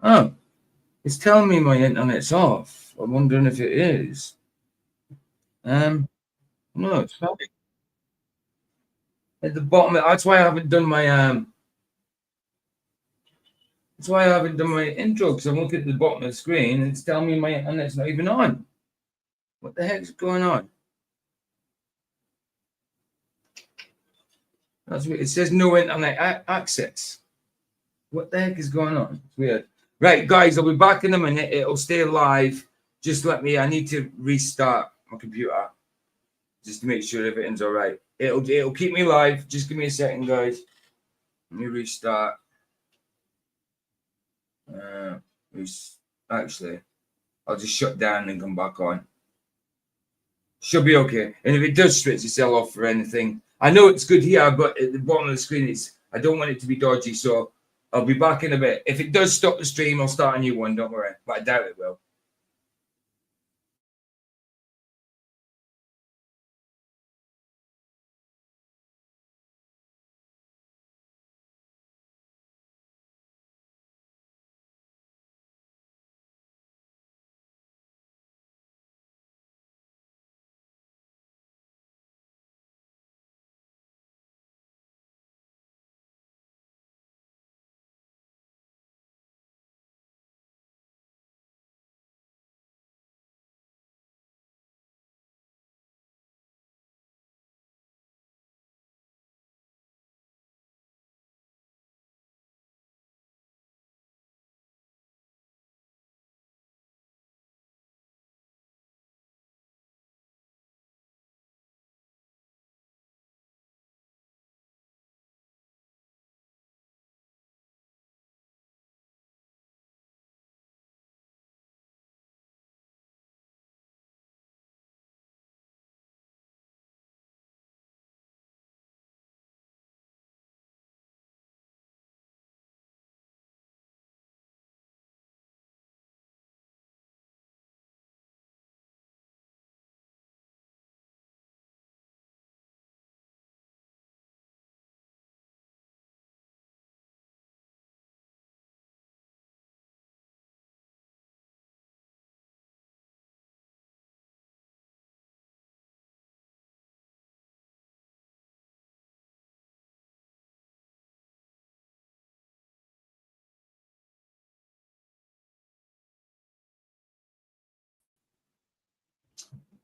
Oh, it's telling me my internet's off. I'm wondering if it is. No, it's fine. At the bottom, that's why I haven't done my that's why I haven't done my intro, because I'm looking at the bottom of the screen and it's telling me my internet's not even on. What the heck's going on? That's weird. It says no internet access. What the heck is going on? It's weird. Right, guys, I'll be back in a minute. It'll stay live. Just let me, I need to restart my computer just to make sure everything's all right. It'll keep me live. Just give me a second, guys. Let me restart. Actually, I'll just shut down and come back on. Should be okay. And if it does switch itself off for anything, I know it's good here, but at the bottom of the screen, I don't want it to be dodgy. So I'll be back in a bit. If it does stop the stream, I'll start a new one. Don't worry, but I doubt it will.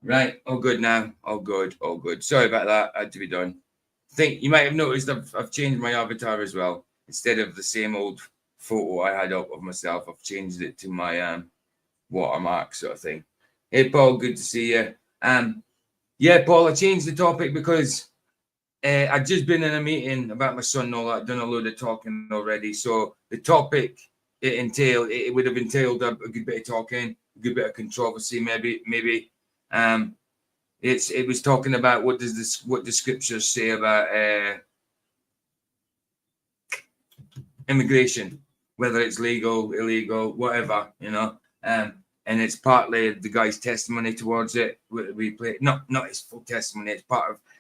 Right, all good now. All good, all good. Sorry about that. Had to be done. I think you might have noticed I've changed my avatar as well. Instead of the same old photo I had up of myself, I've changed it to my watermark sort of thing. Hey Paul, good to see you. Yeah, Paul, I changed the topic because I'd just been in a meeting about my son and all that, done a load of talking already. So the topic it would have entailed a good bit of talking, a good bit of controversy, maybe. It was talking about what the scriptures say about immigration, whether it's legal, illegal, whatever, and it's partly the guy's testimony towards it. We play not his full testimony.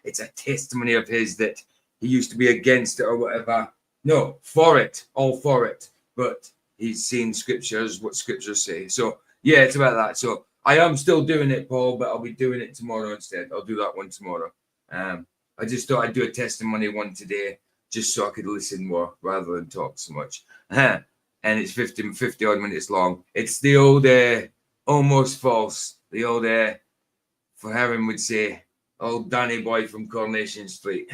It's a testimony of his that he used to be against it or whatever. No, all for it. But he's seen what scriptures say. So yeah, it's about that. So I am still doing it, Paul, but I'll be doing it tomorrow instead. I'll do that one tomorrow. I just thought I'd do a testimony one today, just so I could listen more rather than talk so much. And it's 50 odd minutes long. It's the old almost false. The old for Heron would say, old Danny boy from Coronation Street.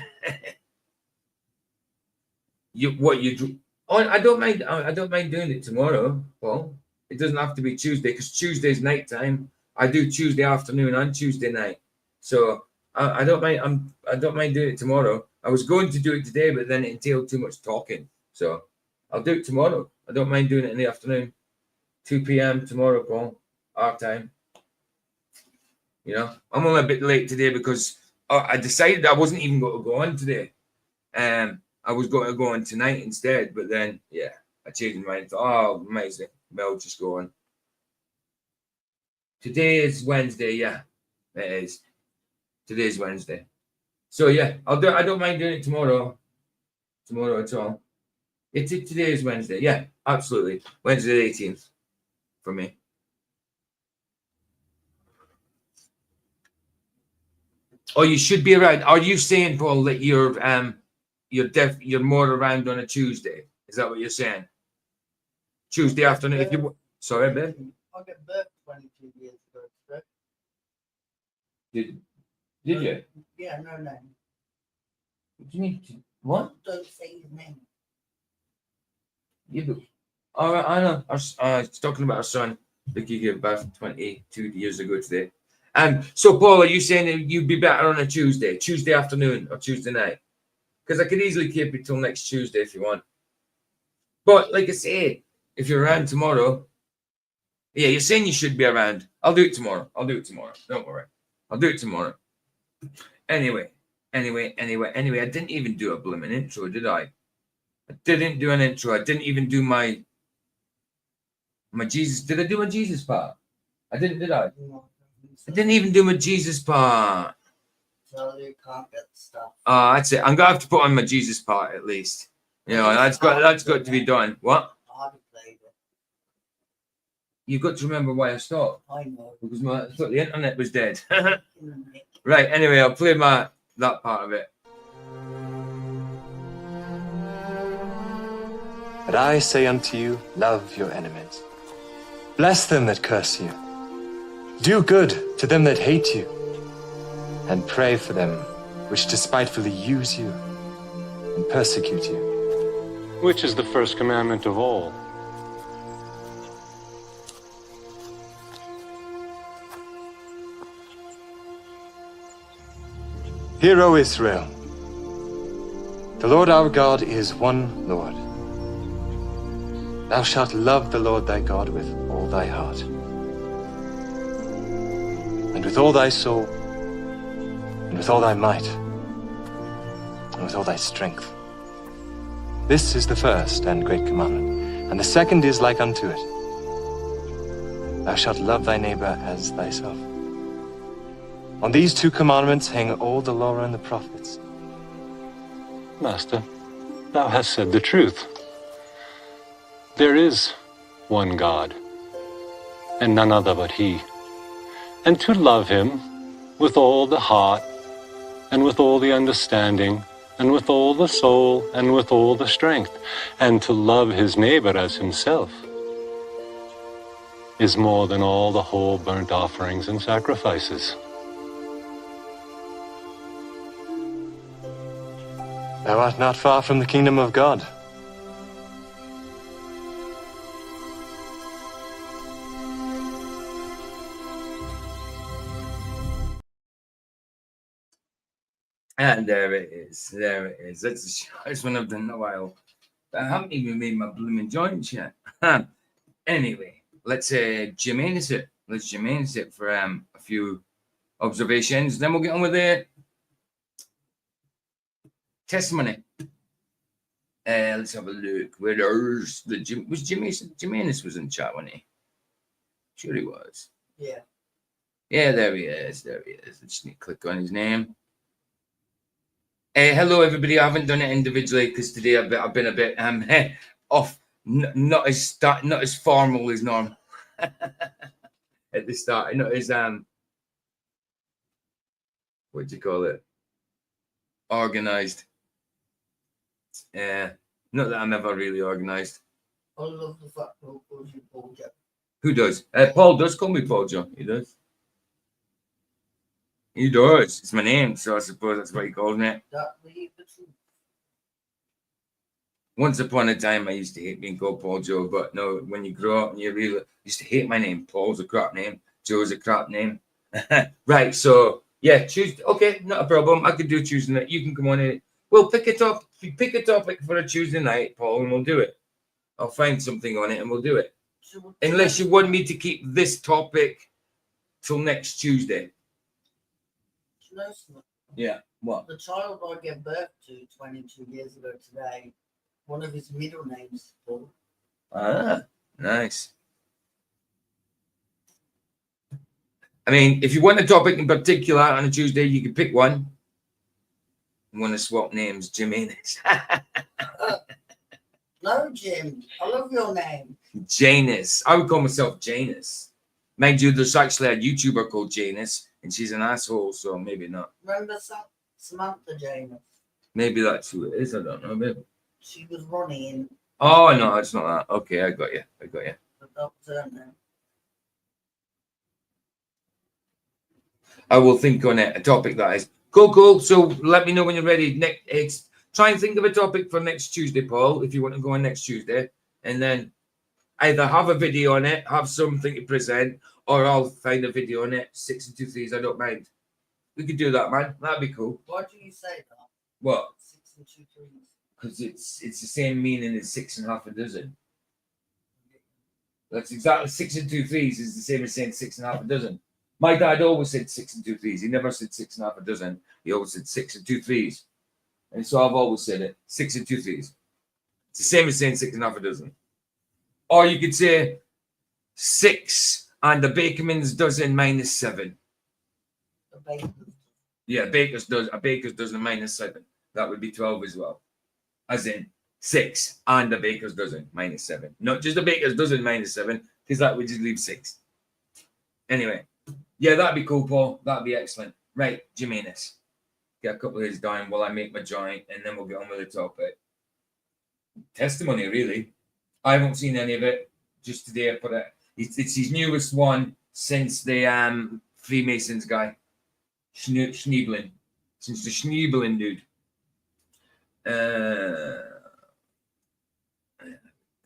I don't mind. I don't mind doing it tomorrow, Paul. It doesn't have to be Tuesday because Tuesday's night time. I do Tuesday afternoon and Tuesday night, so I don't mind. I don't mind doing it tomorrow. I was going to do it today, but then it entailed too much talking, so I'll do it tomorrow. I don't mind doing it in the afternoon, 2 p.m. tomorrow, Paul, our time. I'm only a bit late today because I decided I wasn't even going to go on today. I was going to go on tonight instead, but then, yeah, I changed my mind. Oh, amazing. Well, just go on. Today is Wednesday. Yeah, it is. Today's Wednesday. So yeah, I'll do. I don't mind doing it tomorrow. Tomorrow at all. Today is Wednesday. Yeah, absolutely. Wednesday the 18th for me. Oh, you should be around. Are you saying, Paul, that you're more around on a Tuesday? Is that what you're saying? Tuesday afternoon. If you sorry, babe. I got birth 22 years ago. So. Did you? Yeah, no name. What do you mean? What? Don't say his name. You do. All right, I know. I was talking about our son. Vicky gave birth 22 years ago today. So, Paul, are you saying that you'd be better on a Tuesday afternoon or Tuesday night? Because I could easily keep it till next Tuesday if you want. But like I say, if you're around tomorrow, yeah, you're saying you should be around. I'll do it tomorrow. Don't worry. I'll do it tomorrow. Anyway, I didn't even do a blooming intro, did I? I didn't do an intro. I didn't even do my Jesus. Did I do my Jesus part? I didn't, did I? I didn't even do my Jesus part. So you can't get stuff. That's it. I'm gonna have to put on my Jesus part at least. You know, that's got to be done. What? You've got to remember why I stopped. I know. Because I thought the internet was dead. Right. Anyway, I'll play that part of it. But I say unto you, love your enemies. Bless them that curse you. Do good to them that hate you. And pray for them which despitefully use you and persecute you. Which is the first commandment of all? Hear, O Israel, the Lord our God is one Lord. Thou shalt love the Lord thy God with all thy heart, and with all thy soul, and with all thy might, and with all thy strength. This is the first and great commandment, and the second is like unto it. Thou shalt love thy neighbor as thyself. On these two commandments hang all the law and the prophets. Master, thou hast said the truth. There is one God, and none other but He. And to love Him with all the heart, and with all the understanding, and with all the soul, and with all the strength, and to love his neighbor as himself, is more than all the whole burnt offerings and sacrifices. Thou art not far from the kingdom of God. And there it is. That's the shortest one I've done in a while. But I haven't even made my blooming joints yet. Anyway, let's Jimenez it. Let's Jimenez it for a few observations. Then we'll get on with the testimony. Let's have a look. Where's the Jimenez was in chat, wasn't he? Sure he was. Yeah. Yeah, there he is. I just need to click on his name. Hello, everybody. I haven't done it individually because today I've been a bit off, not as formal as normal at the start. Not as what do you call it? Organized. Not that I'm ever really organized. I love the fact that Paul calls you Paul Joe. Who does? Paul does call me Paul Joe. He does. He does. It's my name, so I suppose that's what he calls me. Once upon a time, I used to hate being called Paul Joe, but no, when you grow up and you really used to hate my name. Paul's a crap name. Joe's a crap name. Right, so yeah, Tuesday. Okay, not a problem. I could do Tuesday night. You can come on in. We'll pick a topic for a Tuesday night, Paul, and we'll do it. I'll find something on it and we'll do it. Unless you want me to keep this topic till next Tuesday. Yeah, what? The child I gave birth to 22 years ago today, one of his middle names is Paul. Ah, nice. I mean, if you want a topic in particular on a Tuesday, you can pick one. You want to swap names, Jimenez. No, Jim. I love your name. Janus. I would call myself Janus. Mind you, there's actually a YouTuber called Janus, and she's an asshole, so maybe not. Remember Samantha Janus? Maybe that's who it is. I don't know. Maybe. She was running, Oh no, it's not that. Okay, I got you. but that was her name. I will think on it. A topic that is cool. So let me know when you're ready. Next, try and think of a topic for next Tuesday, Paul, if you want to go on next Tuesday, and then either have a video on it, have something to present, or I'll find a video on it. 6 and 2 3s. I don't mind. We could do that, man. That'd be cool. Why do you say that? What? 6 and 2 3s. Because it's the same meaning as 6 and half a dozen. That's exactly 6 and 2 3s is the same as saying 6 and half a dozen. My dad always said 6 and 2 3s. He never said 6 and half a dozen. He always said 6 and 2 3s. And so I've always said it 6 and 2 3s. It's the same as saying 6 and half a dozen. Or you could say 6 and the bakerman's dozen minus 7. The baby. Yeah, a baker's dozen minus 7. That would be 12 as well. As in 6 and the baker's dozen minus 7. Not just the baker's dozen minus 7, because that would just leave 6. Anyway, yeah, that'd be cool, Paul. That'd be excellent. Right, Jimenez. Get a couple of his down while I make my joint, and then we'll get on with the topic. Testimony, really. I haven't seen any of it. Just today I put it. It's his newest one since the Freemasons guy. Schneebelin. Since the Schneebelin dude.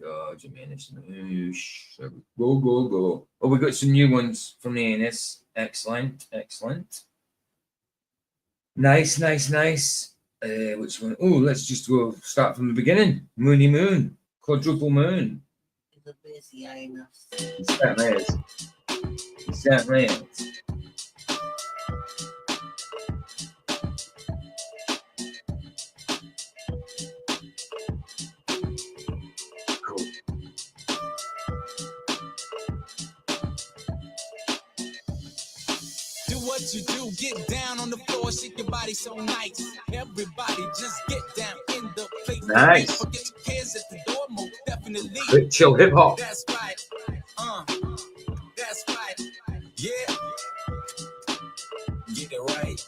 God, Jimenez. Go. Oh, we got some new ones from the Anus. Excellent. Nice. Which one? Oh, let's just go start from the beginning. Moony Moon. Quadruple Moon. It's a busy anus. It certainly is. Cool. Do what you do, get down on the floor, shake your body so nice. Everybody just get down in the place. Nice. Forget your cares at the door, most definitely. Quick, chill hip hop. That's right. That's right. Yeah. Get it right.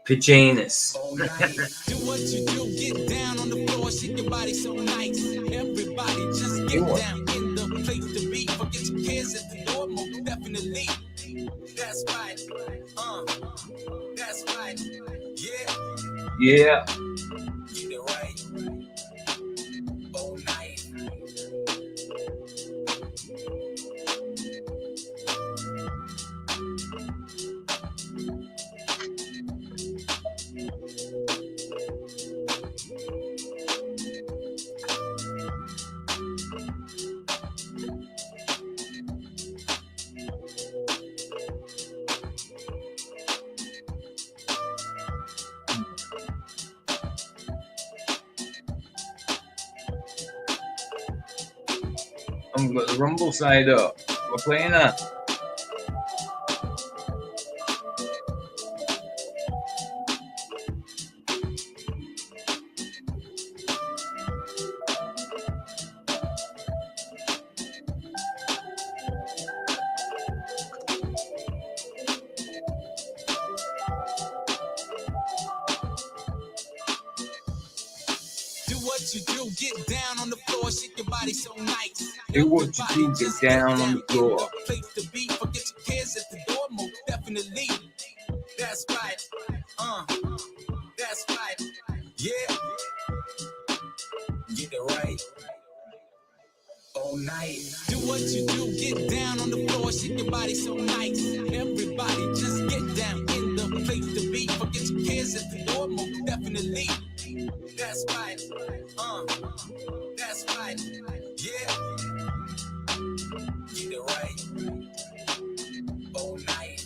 Pajanus. All night. Do what you do, get down on the floor, shake your body so nice. Everybody just get down in the place to be. Forget your cares at the door, most definitely. That's right. That's right. Yeah. Get it right. All night. I'm got the rumble side up. We're playing that. Do what you do, get down on the floor, shake your body so nice. Do what you do, get down on the floor. Place to be, forget your cares at the door, most definitely. That's right. That's right. Yeah. Get it right. All night. Do what you do, get down on the floor, shake your body so nice. Everybody just get down in the place to be, forget your cares at the door, most definitely. That's right. That's right. Yeah. Get it right. All night.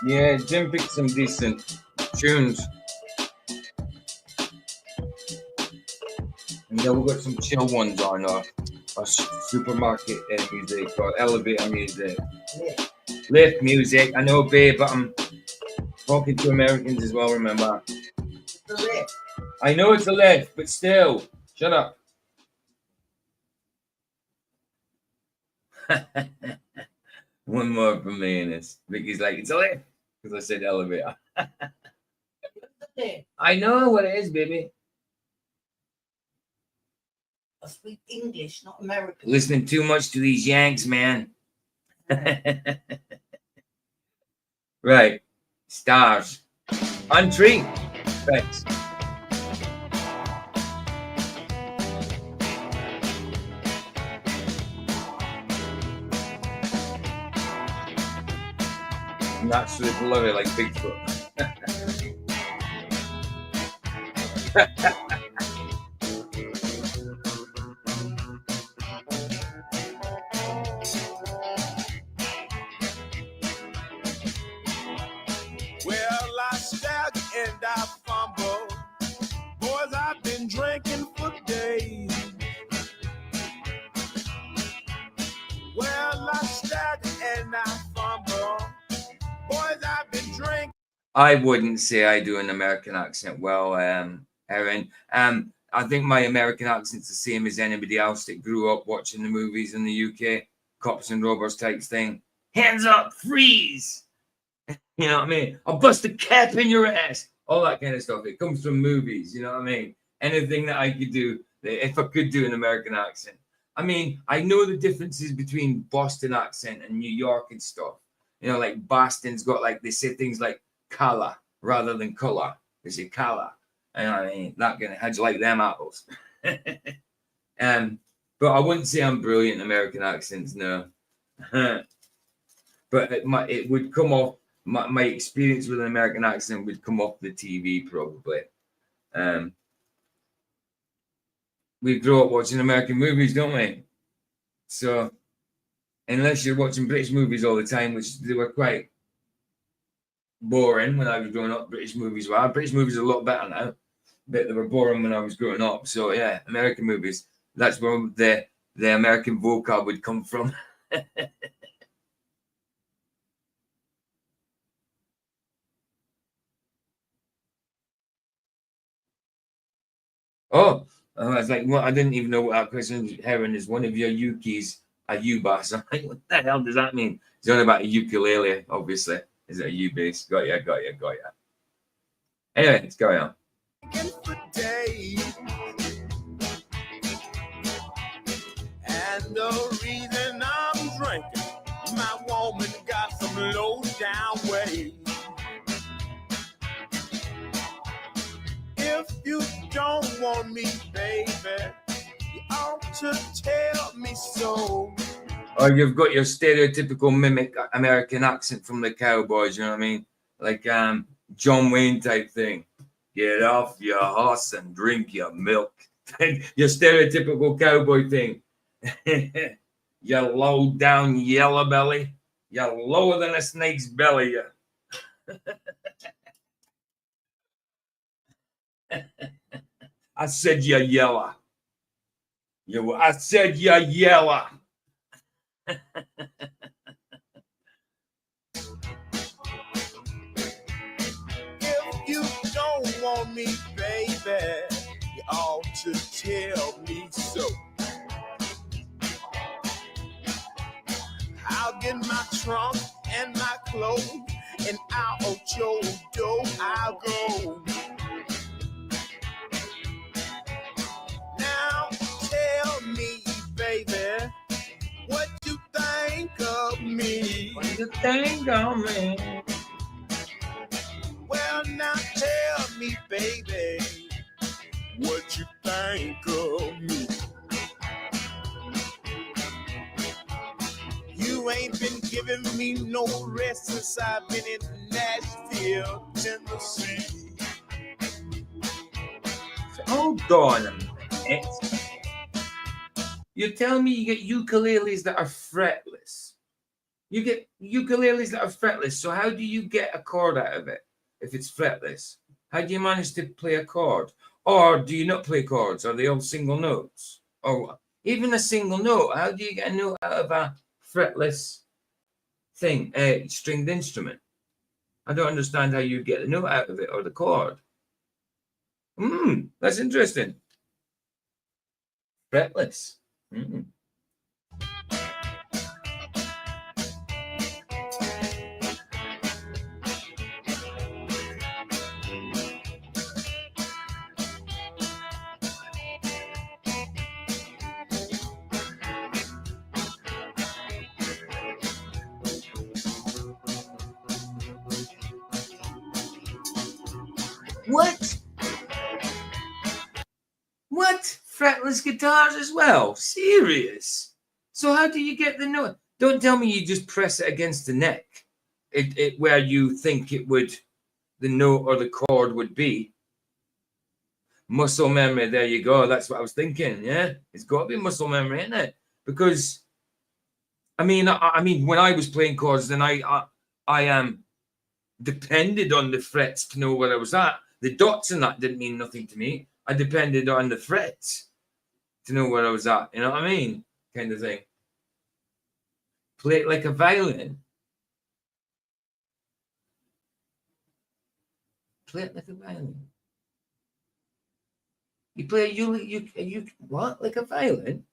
Yeah, Jim picked some decent tunes. And then we've got some chill ones on our supermarket music or elevator music. Yeah. Lift music. I know, babe, but I'm talking to Americans as well, remember? It's a lift. I know it's a lift, but still. Shut up. One more from me in this. Vicky's like, it's a lift. Because I said elevator. It's a lift. I know what it is, baby. I speak English, not American. Listening too much to these Yanks, man. Right. Stars. On tree. Thanks. Naturally blurry like Bigfoot. Well, I stagger and I fumble. Boys, I've been drinking for days. Well, I stagger and I fumble. Boys, I've been drinking. I wouldn't say I do an American accent well, Erin. I think my American accent's the same as anybody else that grew up watching the movies in the UK, cops and robbers type thing. Hands up, freeze! You know what I mean? I'll bust a cap in your ass. All that kind of stuff. It comes from movies, you know what I mean? Anything that I could do, if I could do an American accent. I mean, I know the differences between Boston accent and New York and stuff. You know, like Boston's got like, they say things like color rather than color. They say color. And I mean, that kind of, how'd you like them apples? But I wouldn't say I'm brilliant in American accents, no. But it would come off, my experience with an American accent would come off the TV probably. We grow up watching American movies, don't we? So unless you're watching British movies all the time, which they were quite boring when I was growing up, British movies were. British movies are a lot better now, but they were boring when I was growing up. So yeah, American movies, that's where the American vocal would come from. Oh, I was like, well, I didn't even know what that question was. Heron, is one of your Yukis a U-bass? I'm like, what the hell does that mean? It's only about a ukulele, obviously. Is it a U-bass? Got ya. Anyway, let's go on. For days. And the reason I'm drinking, my woman got some low down ways. If you don't want me, baby, you ought to tell me so. Or you've got your stereotypical mimic American accent from the Cowboys, you know what I mean? Like John Wayne type thing. Get off your horse and drink your milk. Your stereotypical cowboy thing. You low down yellow belly. You're lower than a snake's belly. I said you're yellow. I said you're yellow. If you don't want me, baby, you ought to tell me so. I'll get my trunk and my clothes, and out your door I'll go. Now tell me, baby, what you think of me. What do you think of me? Well, now tell me, baby, what you think of me. You ain't been giving me no rest since I've been in Nashville, Tennessee. Hold on a minute. You're telling me you get ukuleles that are fretless? You get ukuleles that are fretless. So how do you get a chord out of it if it's fretless? How do you manage to play a chord? Or do you not play chords? Are they all single notes? Or what? Even a single note, how do you get a note out of a fretless thing, a stringed instrument? I don't understand how you get the note out of it or the chord. That's interesting. Fretless. What? What? Fretless guitars as well? Serious? So how do you get the note? Don't tell me you just press it against the neck, it where you think it would, the note or the chord would be. Muscle memory. There you go. That's what I was thinking. Yeah, it's got to be muscle memory, isn't it? Because I mean, when I was playing chords, then I depended on the frets to know where I was at. The dots and that didn't mean nothing to me. I depended on the frets to know where I was at. You know what I mean? Kind of thing. Play it like a violin. Play it like a violin. You play you what? Like a violin?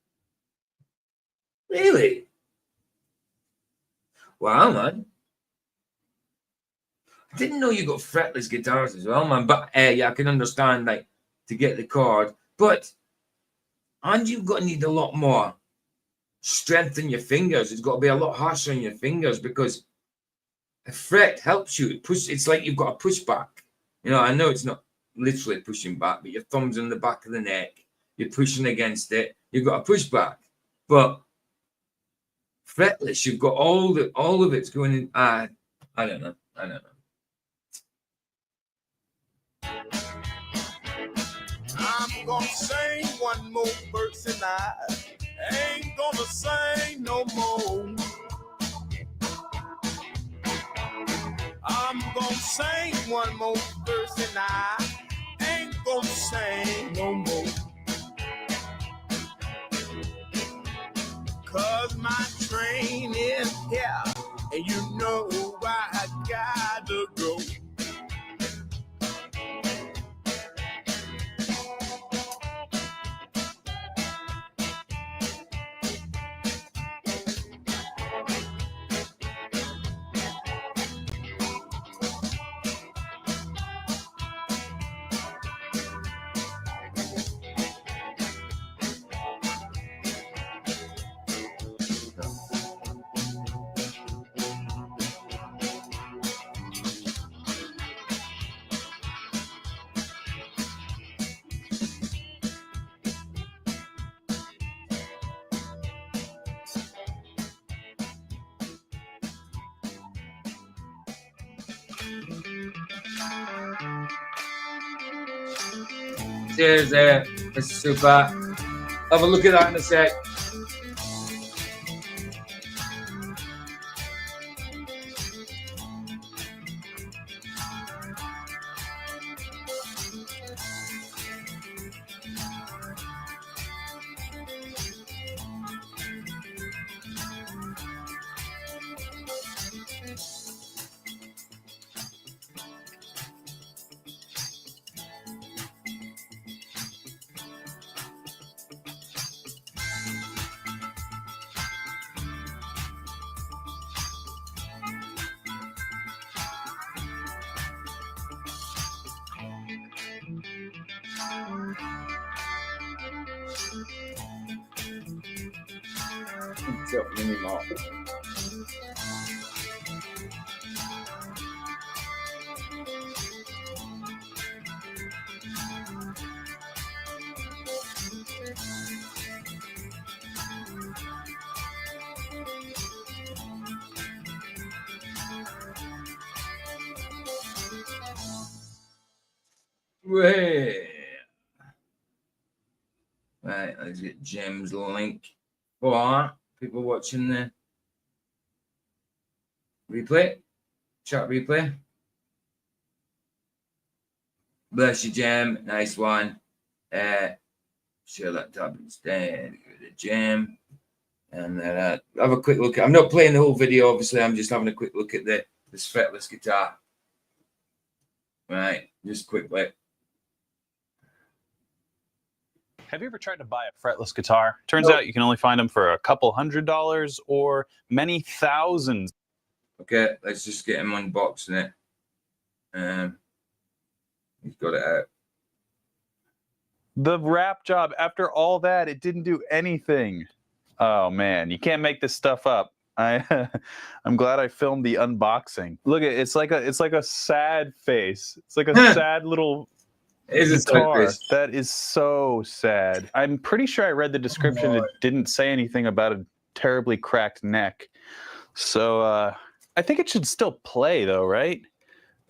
Really? Wow, man. I didn't know you got fretless guitars as well, man. But yeah, I can understand, like, to get the chord. But and you've got to need a lot more strength in your fingers. It's got to be a lot harsher on your fingers because a fret helps you. It's like you've got a push back. You know, I know it's not literally pushing back, but your thumb's on the back of the neck. You're pushing against it. You've got a push back. But fretless, you've got all of it's going in. I don't know. I'm gonna sing one more verse and I ain't gonna sing no more. I'm gonna sing one more verse and I ain't gonna sing no more. 'Cause my train is here and you know I gotta go. Cheers there, Mr. Super. Have a look at that in a sec. Way. Right, let's get Jim's link for people watching the replay. Chat replay. Bless you, Jim. Nice one. Share that tab instead. Go to Jim. And have a quick look. I'm not playing the whole video, obviously. I'm just having a quick look at this fretless guitar. Right, just quickly. Have you ever tried to buy a fretless guitar? Turns out you can only find them for a couple $100s or many thousands. Okay, let's just get him unboxing it. He's got it out. The wrap job, after all that, it didn't do anything. Oh man, you can't make this stuff up. I'm glad I filmed the unboxing. Look at it's like a sad face. It's like a sad little guitar. That is so sad. I'm pretty sure I read the description. It didn't say anything about a terribly cracked neck. So I think it should still play though, right?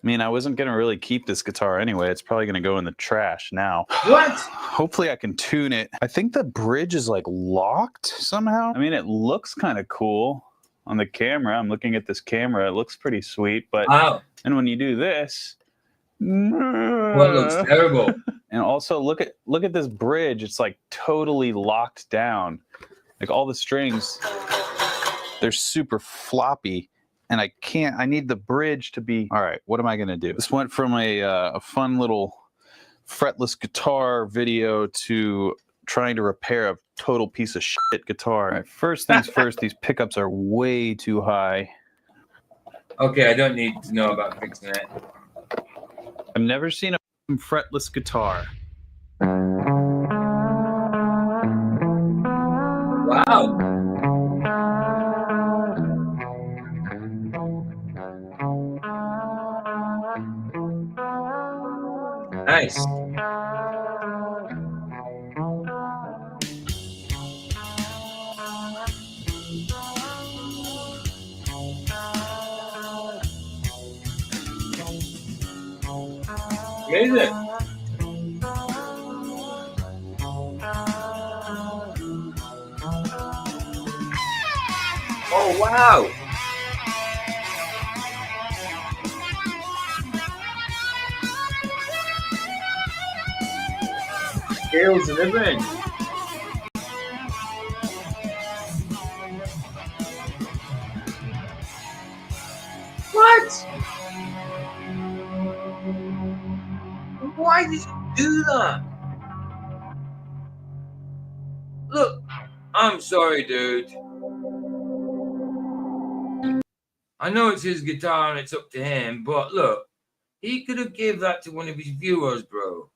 I mean, I wasn't going to really keep this guitar anyway. It's probably going to go in the trash now. What? Hopefully I can tune it. I think the bridge is like locked somehow. I mean, it looks kind of cool on the camera. I'm looking at this camera. It looks pretty sweet. But and when you do this, what looks terrible. And also look at this bridge. It's like totally locked down. Like all the strings, they're super floppy. And I need the bridge to be, all right, what am I going to do? This went from a fun little fretless guitar video to trying to repair a total piece of shit guitar. All right, first things first, these pickups are way too high. Okay, I don't need to know about fixing it. I've never seen a fretless guitar. Wow. Nice. Amazing. Oh, wow. Scales and everything. What? Why did you do that? Look, I'm sorry, dude. I know it's his guitar and it's up to him, but look, he could have gave that to one of his viewers, bro.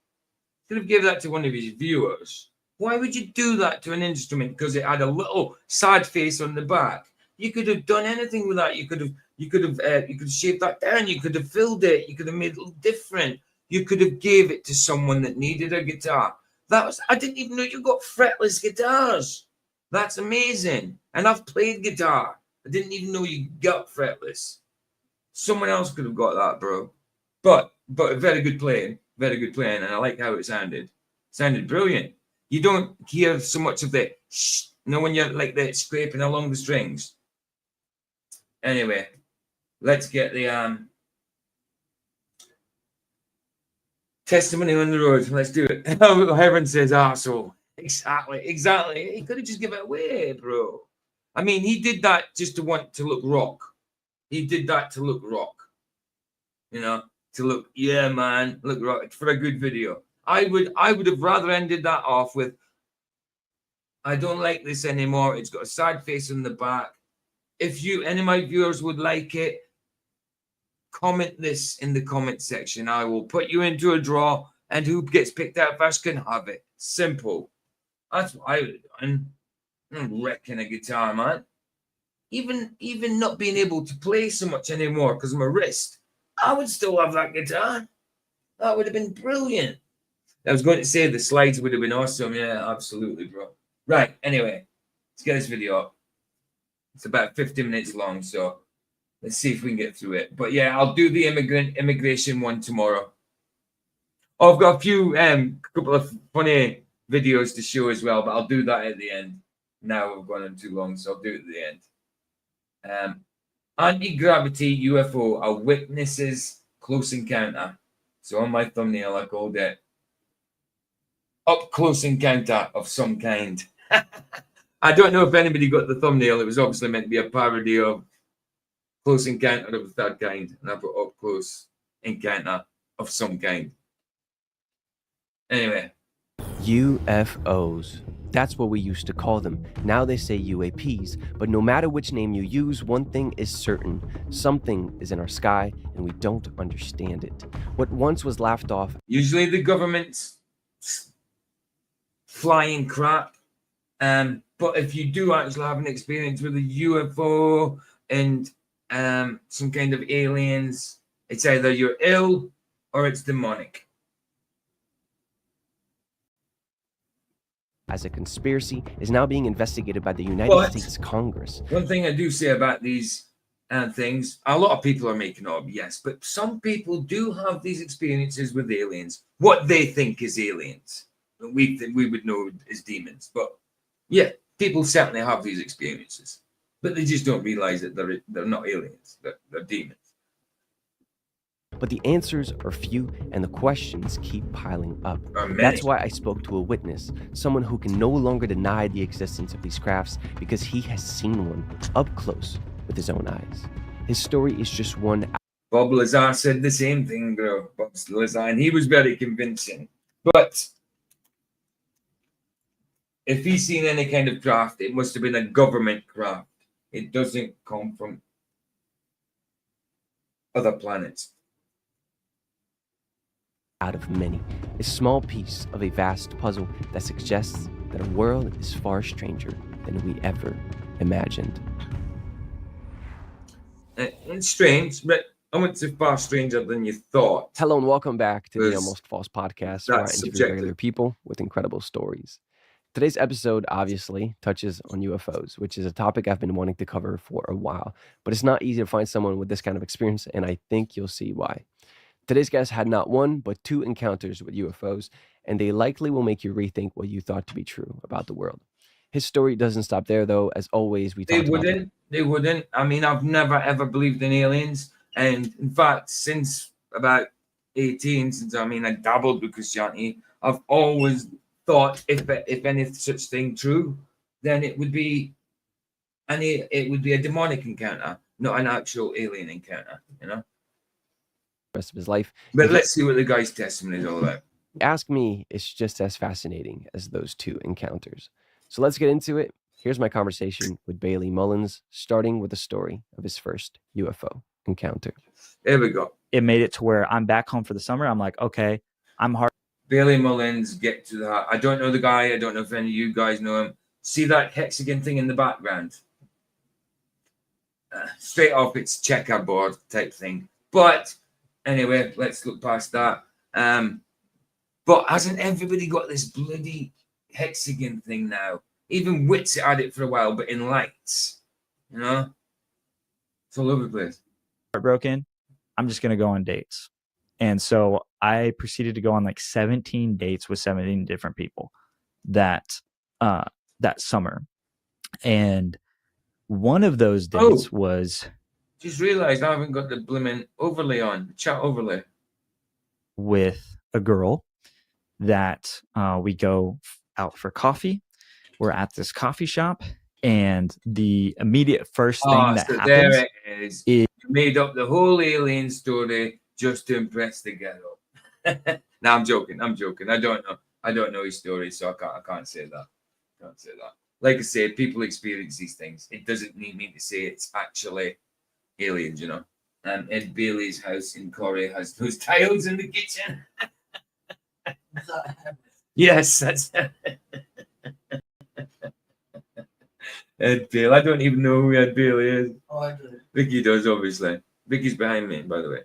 Could have given that to one of his viewers. Why would you do that to an instrument because it had a little sad face on the back? You could have done anything with that. You could have shaved that down. You could have filled it. You could have made it look different. You could have gave it to someone that needed a guitar. I didn't even know you got fretless guitars. That's amazing. And I've played guitar. I didn't even know you got fretless. Someone else could have got that, bro. But very good playing. Very good playing, and I like how it sounded. Sounded brilliant. You don't hear so much of the shh, when you're like that scraping along the strings. Anyway, let's get the testimony on the road. Let's do it. Heaven says arsehole. Exactly. He could have just given it away, bro. I mean, he did that just to want to look rock. He did that to look rock. You know? To look, yeah, man, look right for a good video. I would have rather ended that off with, I don't like this anymore. It's got a sad face on the back. If any of my viewers would like it, comment this in the comment section. I will put you into a draw, and who gets picked out first can have it. Simple. That's what I would have done. I'm wrecking a guitar, man. Even not being able to play so much anymore because of my wrist. I would still have that guitar. That would have been brilliant. I was going to say the slides would have been awesome. Yeah, absolutely, bro. Right, anyway, let's get this video up. It's about 15 minutes long, so let's see if we can get through it. But yeah, I'll do the immigration one tomorrow. I've got a few couple of funny videos to show as well, but I'll do that at the end. Now we've gone on too long, so I'll do it at the end. Anti-gravity UFO, a witness's close encounter. So on my thumbnail, I called it up close encounter of some kind. I don't know if anybody got the thumbnail. It was obviously meant to be a parody of Close Encounter of the Third Kind, and I put up close encounter of some kind. Anyway. UFOs. That's what we used to call them. Now they say UAPs, but no matter which name you use, one thing is certain. Something is in our sky and we don't understand it. What once was laughed off. Usually the government's flying crap. But if you do actually have an experience with a UFO and some kind of aliens, it's either you're ill or it's demonic. As a conspiracy is now being investigated by the United States Congress. One thing I do say about these things, a lot of people are making up, yes, but some people do have these experiences with aliens, what they think is aliens, that we would know as demons. But yeah, people certainly have these experiences, but they just don't realize that they're not aliens, they're demons. But the answers are few and the questions keep piling up. That's why I spoke to a witness, someone who can no longer deny the existence of these crafts because he has seen one up close with his own eyes. His story is just one. Bob Lazar said the same thing, bro. Bob Lazar, and he was very convincing. But if he's seen any kind of craft, it must have been a government craft. It doesn't come from other planets. Out of many, a small piece of a vast puzzle that suggests that our world is far stranger than we ever imagined. It's strange, but I went to far stranger than you thought. Hello and welcome back to the Almost False podcast, where I interview subjective. regular people with incredible stories. Today's episode obviously touches on UFOs, which is a topic I've been wanting to cover for a while, but it's not easy to find someone with this kind of experience, and I think you'll see why. Today's guest had not one, but two encounters with UFOs, and they likely will make you rethink what you thought to be true about the world. His story doesn't stop there, though. As always, we talk about They wouldn't. I mean, I've never, ever believed in aliens. And in fact, since about 18, I dabbled with Christianity, I've always thought if any such thing true, then it would be a demonic encounter, not an actual alien encounter, you know? rest of his life. But let's see what the guy's testimony is all about. Ask me, it's just as fascinating as those two encounters. So let's get into it. Here's my conversation with Bailey Mullins, starting with the story of his first UFO encounter. There we go. It made it to where I'm back home for the summer. I'm like, okay, I'm hard. Bailey Mullins, get to that. I don't know the guy. I don't know if any of you guys know him. See that hexagon thing in the background? Straight off, it's checkerboard type thing. But anyway, let's look past that. But hasn't everybody got this bloody hexagon thing now? Even Wits had it for a while, but in lights. You know? It's all over the place. Heartbroken. I'm just going to go on dates. And so I proceeded to go on like 17 dates with 17 different people that summer. And one of those dates was... Just realized I haven't got the blooming overlay on, the chat overlay. With a girl that we go out for coffee. We're at this coffee shop, and the immediate first thing that happens there it is. You made up the whole alien story just to impress the girl. No, I'm joking. I don't know his story, so I can't say that. Like I say, people experience these things. It doesn't need me to say it's actually aliens, you know. Ed Bailey's house in Corey has those tiles in the kitchen. Yes, that's Ed Bailey. I don't even know who Ed Bailey is. Oh, I do. Vicky does, obviously. Vicky's behind me, by the way.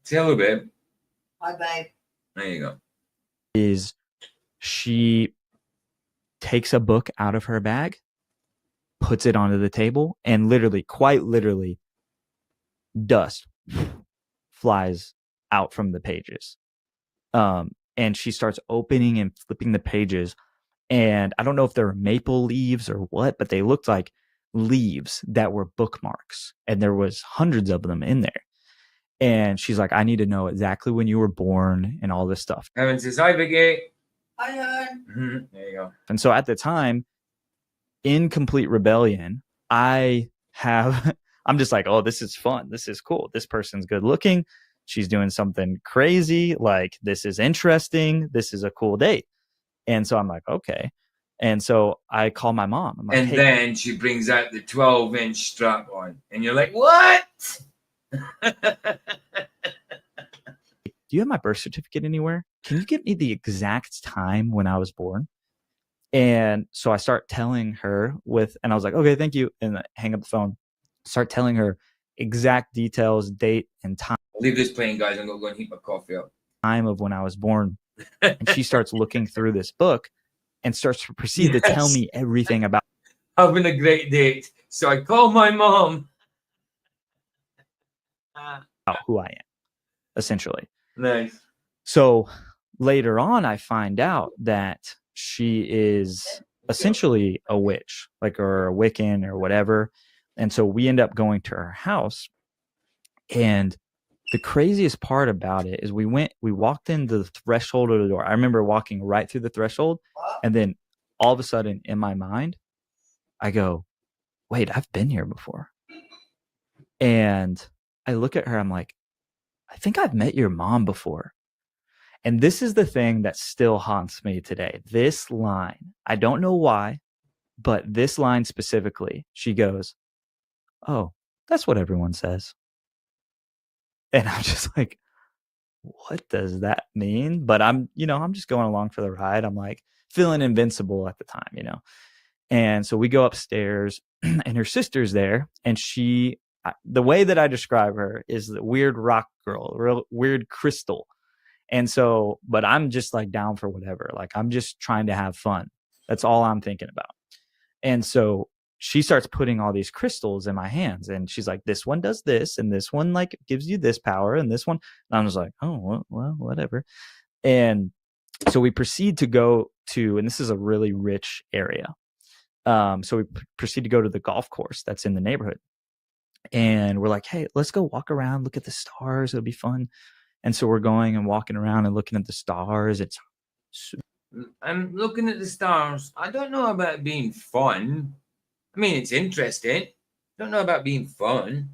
Say hello, babe. Hi, babe. There you go. is she takes a book out of her bag, puts it onto the table, and literally, quite literally, dust flies out from the pages. And she starts opening and flipping the pages. And I don't know if they were maple leaves or what, but they looked like leaves that were bookmarks. And there was hundreds of them in there. And she's like, I need to know exactly when you were born and all this stuff. Evan says, hi, Vicky. I heard. There you go. And so at the time, in complete rebellion, I'm just like, oh, this is fun. This is cool. This person's good looking. She's doing something crazy. Like, this is interesting. This is a cool date. And so I'm like, okay. And so I call my mom. I'm like, And hey, then she brings out the 12-inch strap on. And you're like, what? do you have my birth certificate anywhere? Can you give me the exact time when I was born? And so I start telling her and I was like, okay, thank you. And I hang up the phone, start telling her exact details, date and time. Leave this playing, guys. I'm going to go and heat my coffee up. Time of when I was born. And she starts looking through this book and starts to proceed to tell me everything about having a great date. So I call my mom. who I am, essentially. Nice. So later on, I find out that she is essentially a witch, like, or a Wiccan or whatever. And so we end up going to her house. And the craziest part about it is we walked into the threshold of the door. I remember walking right through the threshold. And then all of a sudden in my mind, I go, wait, I've been here before. And I look at her, I'm like, I think I've met your mom before. And this is the thing that still haunts me today. This line, I don't know why, but this line specifically, she goes, oh, that's what everyone says. And I'm just like, what does that mean? But I'm just going along for the ride. I'm like feeling invincible at the time, And so we go upstairs and her sister's there. And the way that I describe her is the weird rock girl, real weird crystal. And so, but I'm just like down for whatever. Like, I'm just trying to have fun. That's all I'm thinking about. And so she starts putting all these crystals in my hands and she's like, this one does this. And this one like gives you this power. And this one, and I'm just like, oh, well, whatever. And so we proceed to go to, and this is a really rich area. So we proceed to go to the golf course that's in the neighborhood. And we're like, hey, let's go walk around, look at the stars. It'll be fun. And so we're going and walking around and looking at the stars. I'm looking at the stars. I don't know about it being fun. I mean, it's interesting. Don't know about being fun.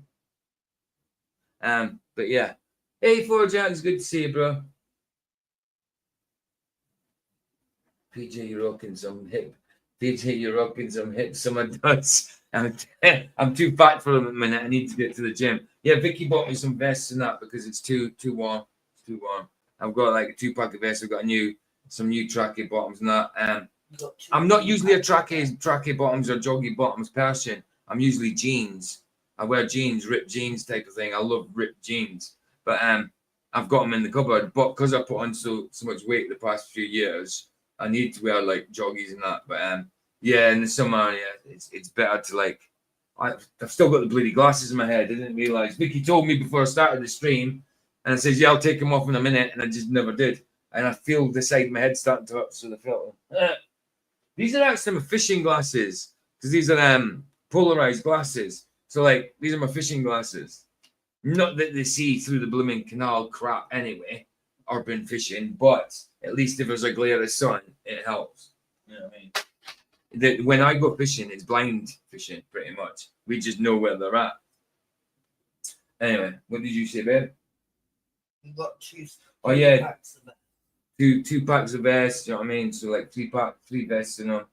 But yeah. Hey, 4Jack, it's good to see you, bro. PJ, you're rocking some hip. PJ, you're rocking some hip summer duds. I'm too fat for them at the minute. I need to get to the gym. Yeah, Vicky bought me some vests and that because it's too warm. It's too warm. I've got like a 2-pack of vests. I've got some new tracky bottoms and that. I'm not usually a tracky bottoms or joggy bottoms person. I'm usually jeans. I wear jeans, ripped jeans type of thing. I love ripped jeans. But I've got them in the cupboard. But because I put on so much weight the past few years, I need to wear like joggies and that. But yeah, in the summer, yeah, it's better to like. I've still got the bloody glasses in my head. I didn't realize. Vicky told me before I started the stream, and I says, "Yeah, I'll take them off in a minute," and I just never did. And I feel the side of my head starting to hurt, so the filter. These are actually my fishing glasses because these are polarized glasses. So like these are my fishing glasses. Not that they see through the blooming canal crap anyway, urban fishing, but at least if there's a glare of sun, it helps. You know what I mean? When I go fishing, it's blind fishing pretty much. We just know where they're at. Anyway, what did you say, babe? You got two. Oh yeah, packs of two packs of vests. You know what I mean? So like three vests in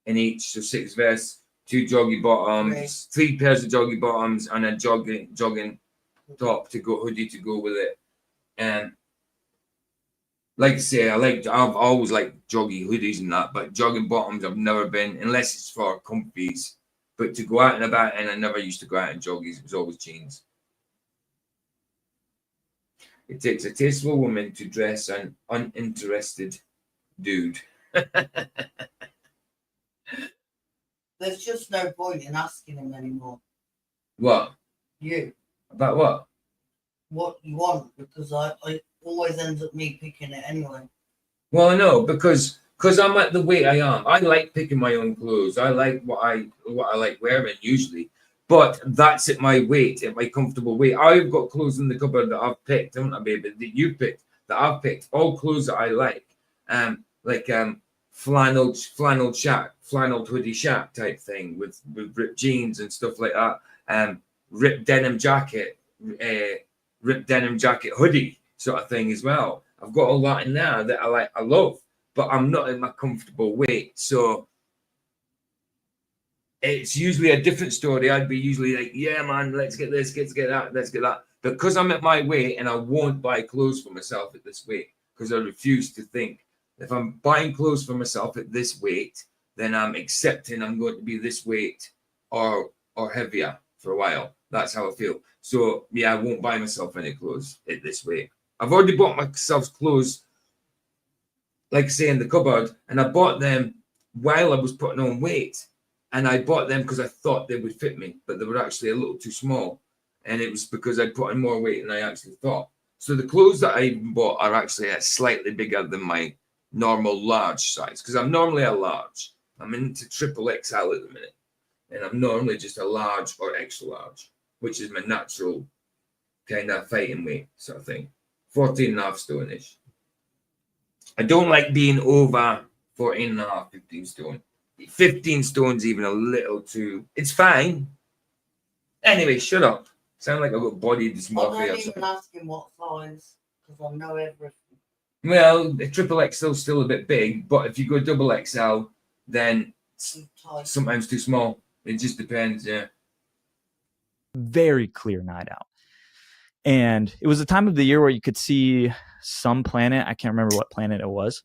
each. So 6 vests, 2 joggy bottoms, 3 pairs of joggy bottoms, and a jogging top hoodie to go with it. And like I say, I've always liked joggy hoodies and that, but jogging bottoms I've never been, unless it's for comfies. But to go out and about, and I never used to go out in joggies. It was always jeans. It takes a tasteful woman to dress an uninterested dude. There's just no point in asking him anymore. What? You. About what? what you want, because I always ends up me picking it anyway. Well, I know because I'm at the weight I am. I like picking my own clothes. I like what I like wearing usually, but that's at my weight, at my comfortable weight. I've got clothes in the cupboard that I've picked, haven't I, baby? That you picked, that I've picked. All clothes that I like, like flannel hoodie shack type thing with ripped jeans and stuff like that. Ripped denim jacket, ripped denim jacket hoodie sort of thing as well. I've got a lot in there that I love, but I'm not in my comfortable weight. So it's usually a different story. I'd be usually like, yeah, man, let's get this, let's get that, let's get that. Because I'm at my weight and I won't buy clothes for myself at this weight, because I refuse to think if I'm buying clothes for myself at this weight, then I'm accepting I'm going to be this weight or heavier for a while. That's how I feel. So yeah, I won't buy myself any clothes at this weight. I've already bought myself clothes, like I say, in the cupboard, and I bought them while I was putting on weight. And I bought them because I thought they would fit me, but they were actually a little too small. And it was because I'd put on more weight than I actually thought. So the clothes that I bought are actually slightly bigger than my normal large size, because I'm normally a large. I'm into triple XL at the minute. And I'm normally just a large or extra large, which is my natural kind of fighting weight sort of thing. 14.5 stone-ish. I don't like being over 14.5, 15 stone. 15 stone's even a little too. It's fine. Anyway, shut up. Sound like I've got body I dysmorphia. don't even ask him what size, because I know everything. Well, the triple XL is still a bit big, but if you go double XL, then Too tight. sometimes too small. It just depends, yeah. Very clear night out. And it was a time of the year where you could see some planet. I can't remember what planet it was,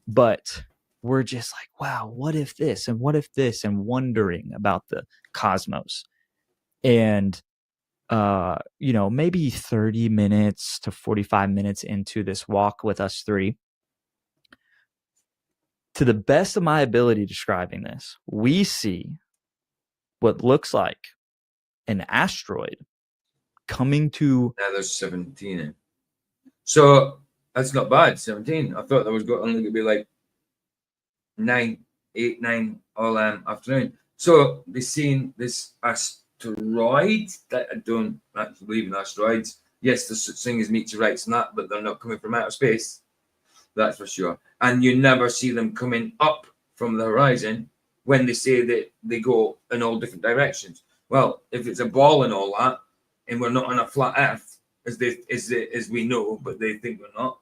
but we're just like, wow, what if this and what if this, and wondering about the cosmos. And maybe 30 minutes to 45 minutes into this walk with us three, to the best of my ability describing this, we see what looks like an asteroid coming to. Now there's 17. So that's not bad, 17. I thought there was only going to be like 8, 9 all afternoon. So they've seen this asteroid that I don't actually believe in asteroids. Yes, there's such thing as meteorites and that, but they're not coming from outer space. That's for sure. And you never see them coming up from the horizon when they say that they go in all different directions. Well, if it's a ball and all that, and we're not on a flat Earth, as we know, but they think we're not,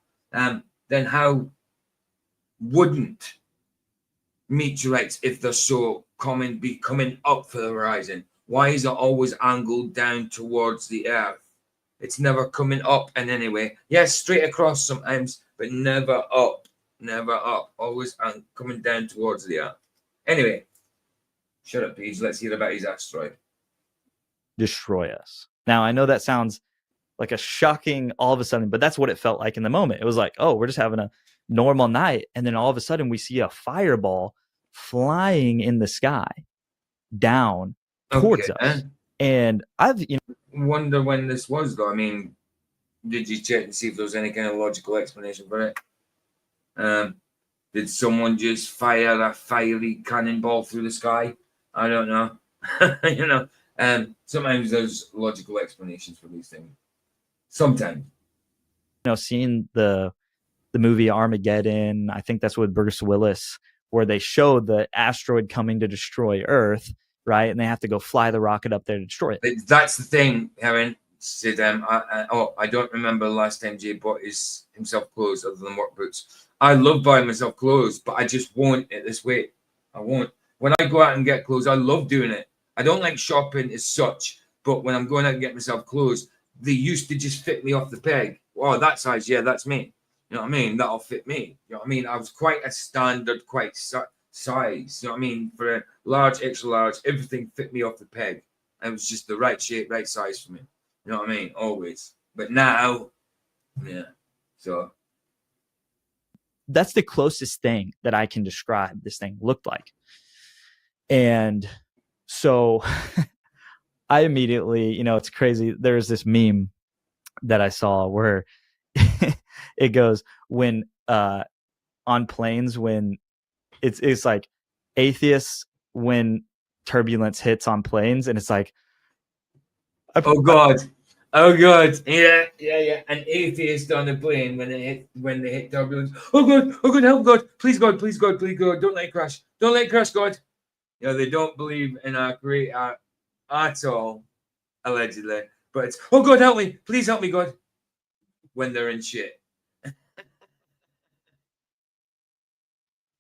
then how wouldn't meteorites, if they're so common, be coming up for the horizon? Why is it always angled down towards the Earth? It's never coming up in any way. Yes, straight across sometimes, but never up. Never up. Always coming down towards the Earth. Anyway, shut up, Peach. Let's hear about his asteroid. Destroy us. Now, I know that sounds like a shocking all of a sudden, but that's what it felt like in the moment. It was like, oh, we're just having a normal night. And then all of a sudden we see a fireball flying in the sky down towards us. And I've, wonder when this was, though. I mean, did you check and see if there was any kind of logical explanation for it? Did someone just fire a fiery cannonball through the sky? I don't know. Sometimes there's logical explanations for these things. Sometimes. Seeing the movie Armageddon, I think that's with Bruce Willis, where they show the asteroid coming to destroy Earth, right? And they have to go fly the rocket up there to destroy it. That's the thing, Aaron said. I don't remember the last time Jay bought himself clothes other than work boots. I love buying myself clothes, but I just won't at this weight. I won't. When I go out and get clothes, I love doing it. I don't like shopping as such, but when I'm going out and get myself clothes, they used to just fit me off the peg. Oh, that size, yeah, that's me. You know what I mean? That'll fit me. You know what I mean? I was quite a standard, quite size. You know what I mean? For a large, extra large, everything fit me off the peg. It was just the right shape, right size for me. You know what I mean? Always. But now, yeah. So that's the closest thing that I can describe this thing looked like. And so I immediately, it's crazy. There's this meme that I saw where it goes when on planes when it's like atheists when turbulence hits on planes, and it's like Oh God. Oh God. Yeah. An atheist on a plane when they hit turbulence. Oh God, help God. Please God, please God, please God. Don't let it crash. Don't let it crash, God. You know, they don't believe in our creator at all, allegedly. But it's, oh God, help me. Please help me, God. When they're in shit.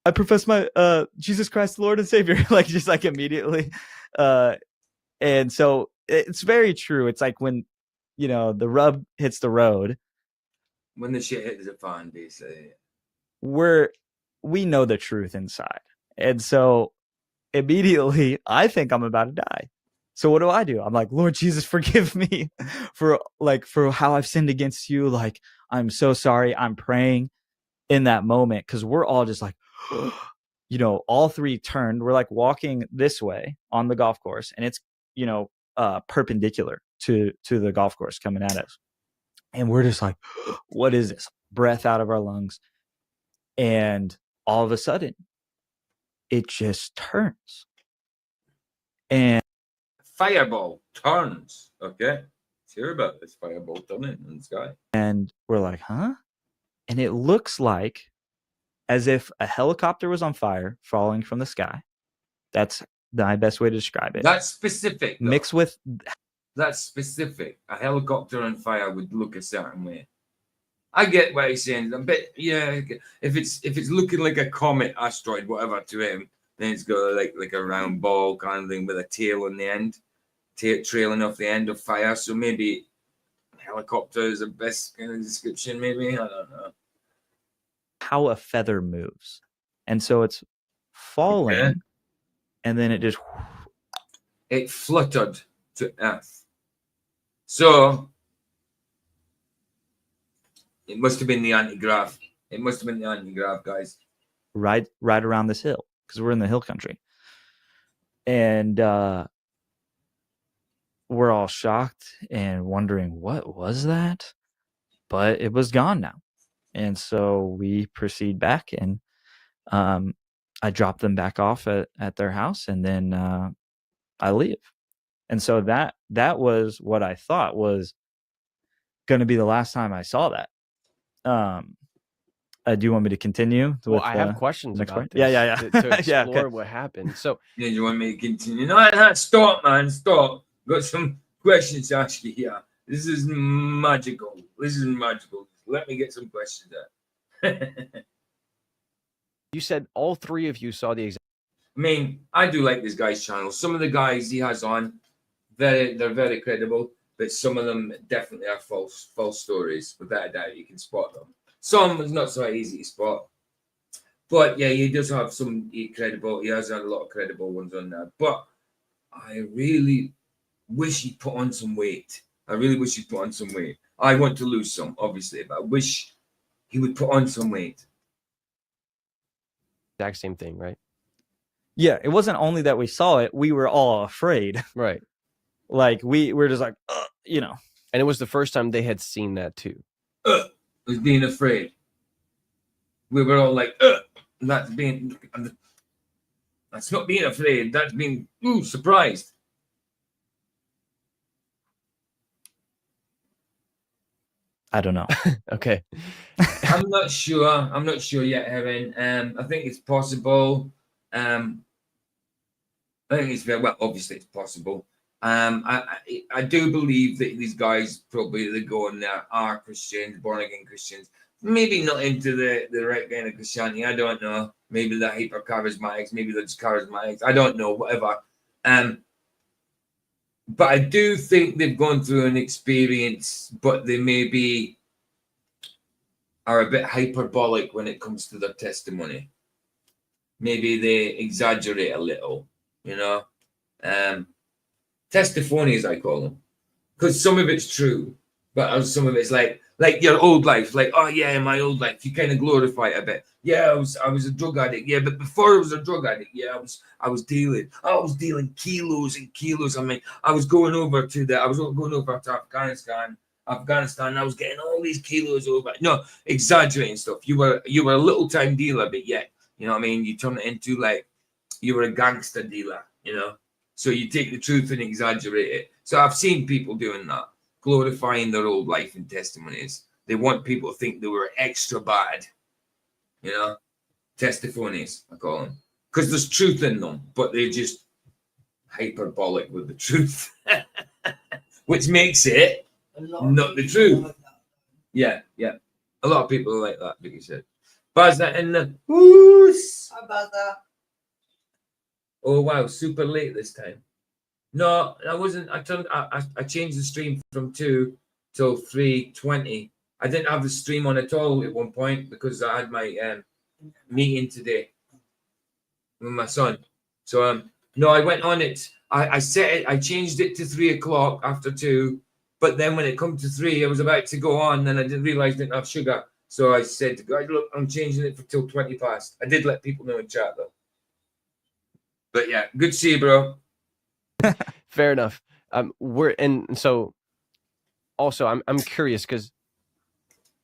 I profess my Jesus Christ Lord and Savior, like just like immediately. And so it's very true. It's like when, you know, the rub hits the road, When the shit hits the fan, basically. we know the truth inside. And so immediately I think I'm about to die. So what do? I'm like, Lord Jesus, forgive me for how I've sinned against you. Like, I'm so sorry. I'm praying in that moment because we're all just like, you know, all three turned. We're like walking this way on the golf course, and it's, you know, perpendicular to the golf course coming at us. And we're just like, what is this? Breath out of our lungs. And all of a sudden, it just turns. And Fireball turns. Okay. Let's hear about this fireball turning in the sky. And we're like, huh? And it looks like as if a helicopter was on fire falling from the sky. That's my best way to describe it. That's specific. Though. Mixed with That's specific. A helicopter on fire would look a certain way. I get what he's saying, but yeah, if it's looking like a comet, asteroid, whatever to him, then it's got like a round ball kind of thing with a tail on the end, trailing off the end of fire. So maybe helicopter is the best kind of description. Maybe I don't know how a feather moves, and so it's falling, okay. And then it fluttered to earth. So it must have been the anti-grav. It must have been the anti-grav, guys. Right around this hill, because we're in the hill country. And we're all shocked and wondering, what was that? But it was gone now. And so we proceed back, and I drop them back off at their house, and then I leave. And so that was what I thought was going to be the last time I saw that. Do you want me to continue? Well, I have questions about this. Yeah. To explore Yeah, okay. what happened. So, yeah, you want me to continue? No, stop, man, stop. Got some questions to ask you here. This is magical. Let me get some questions out. you said all three of you saw the exact. I mean, I do like this guy's channel. Some of the guys he has on, they're very credible, but some of them definitely are false stories. Without a doubt, you can spot them. Some is not so easy to spot. But yeah, he does have some credible. He has had a lot of credible ones on there. But I really wish he put on some weight. I want to lose some, obviously, but I wish he would put on some weight. Exact same thing, right? Yeah, it wasn't only that we saw it, we were all afraid. Right. Like we were just like, you know. And it was the first time they had seen that too. Was being afraid. We were all like, that's not being afraid. That's being surprised. I don't know. Okay. I'm not sure yet, Heron. I think it's possible. I think it's obviously it's possible. I do believe that these guys probably they go on there are Christians, born again Christians. Maybe not into the right kind of Christianity. I don't know. Maybe they're hyper charismatics. Maybe they're just charismatics. I don't know. Whatever. But I do think they've gone through an experience, but they maybe are a bit hyperbolic when it comes to their testimony. Maybe they exaggerate a little, you know. Testimonies, I call them, because some of it's true, but some of it's like your old life, like, oh yeah, in my old life, you kind of glorify it a bit. Yeah, I was a drug addict. Yeah, but before I was a drug addict, yeah, I was dealing kilos and kilos. I mean, I was going over to Afghanistan. Afghanistan. I was getting all these kilos over. No, exaggerating stuff. You were a little time dealer, but yet, you know what I mean? You turn it into like you were a gangster dealer, you know? So you take the truth and exaggerate it. So I've seen people doing that, glorifying their old life and testimonies. They want people to think they were extra bad, you know? Testimonies, I call them. Because there's truth in them, but they're just hyperbolic with the truth, which makes it A lot of not the people truth. like that. Yeah, yeah. A lot of people are like that, like you said. Buzz that in the whoos. How about that? Oh wow, super late this time. No, I wasn't. I changed the stream from 2 till 3:20. I didn't have the stream on at all at one point because I had my meeting today with my son. So no, I went on it. I set it. I changed it to 3 o'clock after 2. But then when it come to 3, I was about to go on, and I didn't realize I didn't have sugar. So I said to guys, look, I'm changing it for till 20 past. I did let people know in chat though. But yeah, good to see you, bro. Fair enough. So also I'm curious because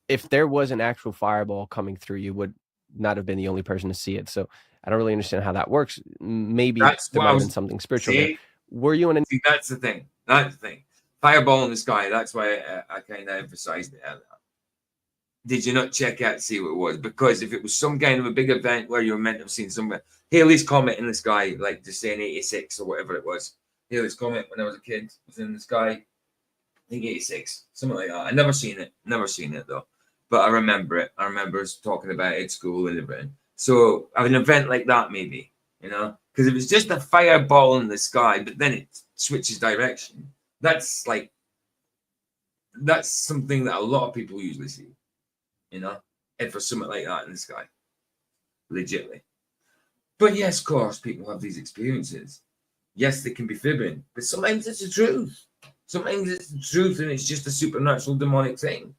if there was an actual fireball coming through, you would not have been the only person to see it. So I don't really understand how that works. Maybe there might have been something spiritual there. Were you in? See, that's the thing. That's the thing. Fireball in the sky. That's why I kind of emphasized it. Did you not check out to see what it was? Because if it was some kind of a big event where you were meant to have seen somewhere, Halley's Comet in the sky, like just saying 86 or whatever it was. Halley's Comet when I was a kid was in the sky. I think 86, something like that. I never seen it though. But I remember it. I remember us talking about it at school and everything. So an event like that, maybe, you know, because if it's just a fireball in the sky, but then it switches direction, that's something that a lot of people usually see, you know, and for something like that in the sky, legitly. But yes, of course, people have these experiences. Yes, they can be fibbing, but sometimes it's the truth. Sometimes it's the truth, and it's just a supernatural, demonic thing.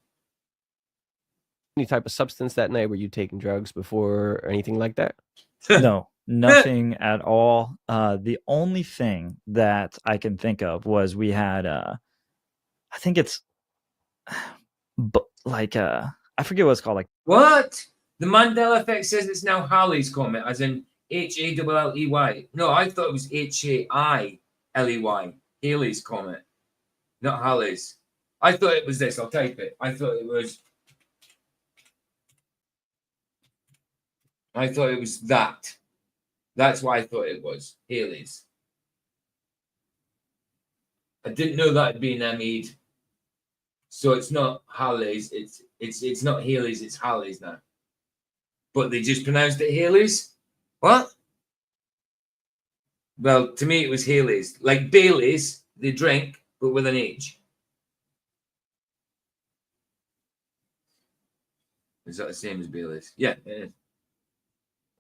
Any type of substance that night? Were you taking drugs before or anything like that? No, nothing at all. The only thing that I can think of was we had I think it's like I forget what it's called, like What? The Mandela effect says it's now Halley's Comet, as in Halley. No, I thought it was Hailey. Halley's Comet, not Halley's. I thought it was this. I'll type it. I thought it was that. That's what I thought it was. Halley's. I didn't know that had been Amid. So it's not Halley's. It's not Halley's. It's Halley's now. But they just pronounced it Halley's. What? Well, to me it was Halley's, like Bailey's, the drink, but with an H. Is that the same as Bailey's? Yeah, it is.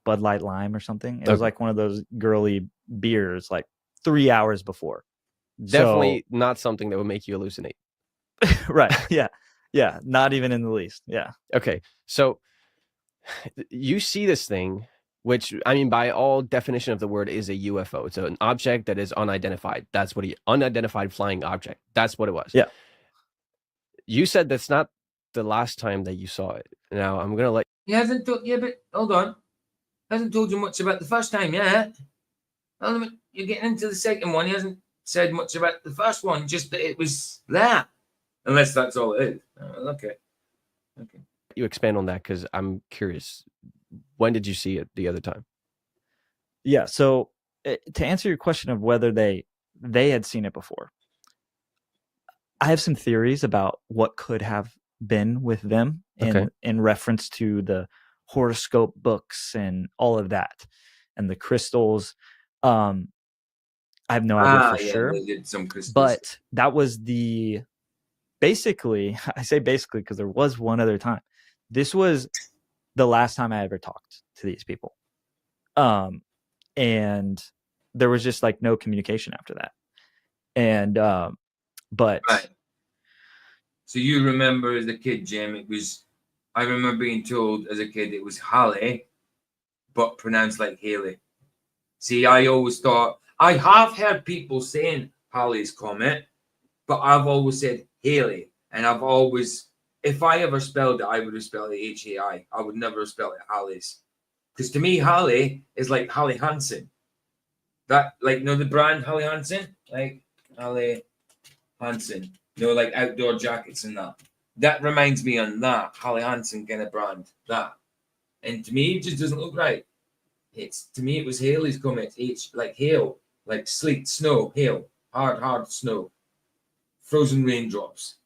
Bud Light Lime or something. It was like one of those girly beers, like 3 hours before. Definitely not something that would make you hallucinate. Right. Yeah. Yeah. Not even in the least. Yeah. Okay. So you see this thing, which, I mean, by all definition of the word, is a UFO. It's an object that is unidentified. That's what unidentified flying object. That's what it was. Yeah. You said that's not the last time that you saw it. Now I'm gonna let. He hasn't told. Yeah, but hold on. Hasn't told you much about the first time yet. Well, you're getting into the second one. He hasn't said much about the first one. Just that it was there. Unless that's all it is. Okay. You expand on that because I'm curious. When did you see it the other time? Yeah. So to answer your question of whether they had seen it before, I have some theories about what could have been with them in reference to the horoscope books and all of that and the crystals. I have no idea for sure. They did some crystals. But that was basically, I say basically because there was one other time. This was the last time I ever talked to these people. And there was just like no communication after that. And but right. So you remember as a kid, Jim, I remember being told as a kid it was Halley, but pronounced like Haley. See, I always thought, I have heard people saying Halley's Comet, but I've always said Haley. And I've always, if I ever spelled it, I would have spelled it H-A-I. I would never have spelled it Halley's. Because to me, Halley is like Hallie Hansen. That, like, you know, the brand Hallie Hansen? Like, Hallie Hansen. You know, like outdoor jackets and that. That reminds me on that Hallie Hansen kind of brand. That. And to me, it just doesn't look right. To me, it was Haley's Comet. H, like hail, like sleet, snow, hail, hard snow, frozen raindrops.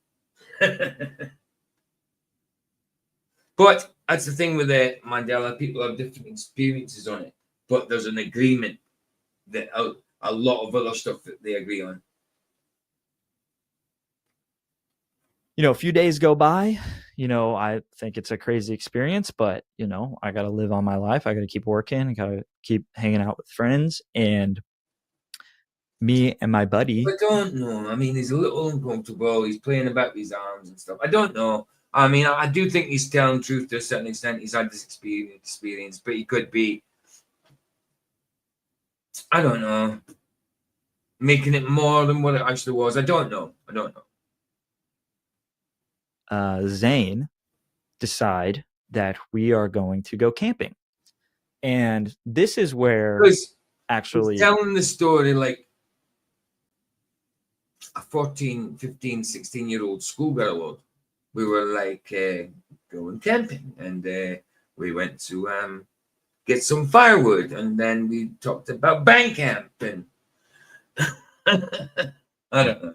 But that's the thing with the Mandela. People have different experiences on it, but there's an agreement that a lot of other stuff that they agree on. You know, a few days go by, you know, I think it's a crazy experience, but, you know, I got to live on my life. I got to keep working. I got to keep hanging out with friends. And me and my buddy. I don't know. I mean, he's a little uncomfortable. He's playing about with his arms and stuff. I don't know. I mean, I do think he's telling the truth to a certain extent. He's had this experience, but he could be, I don't know, making it more than what it actually was. I don't know. Zane decide that we are going to go camping. And this is where actually telling the story like a 14, 15, 16-year-old schoolgirl would. We were like going camping, and we went to get some firewood, and then we talked about bank camp and I don't know.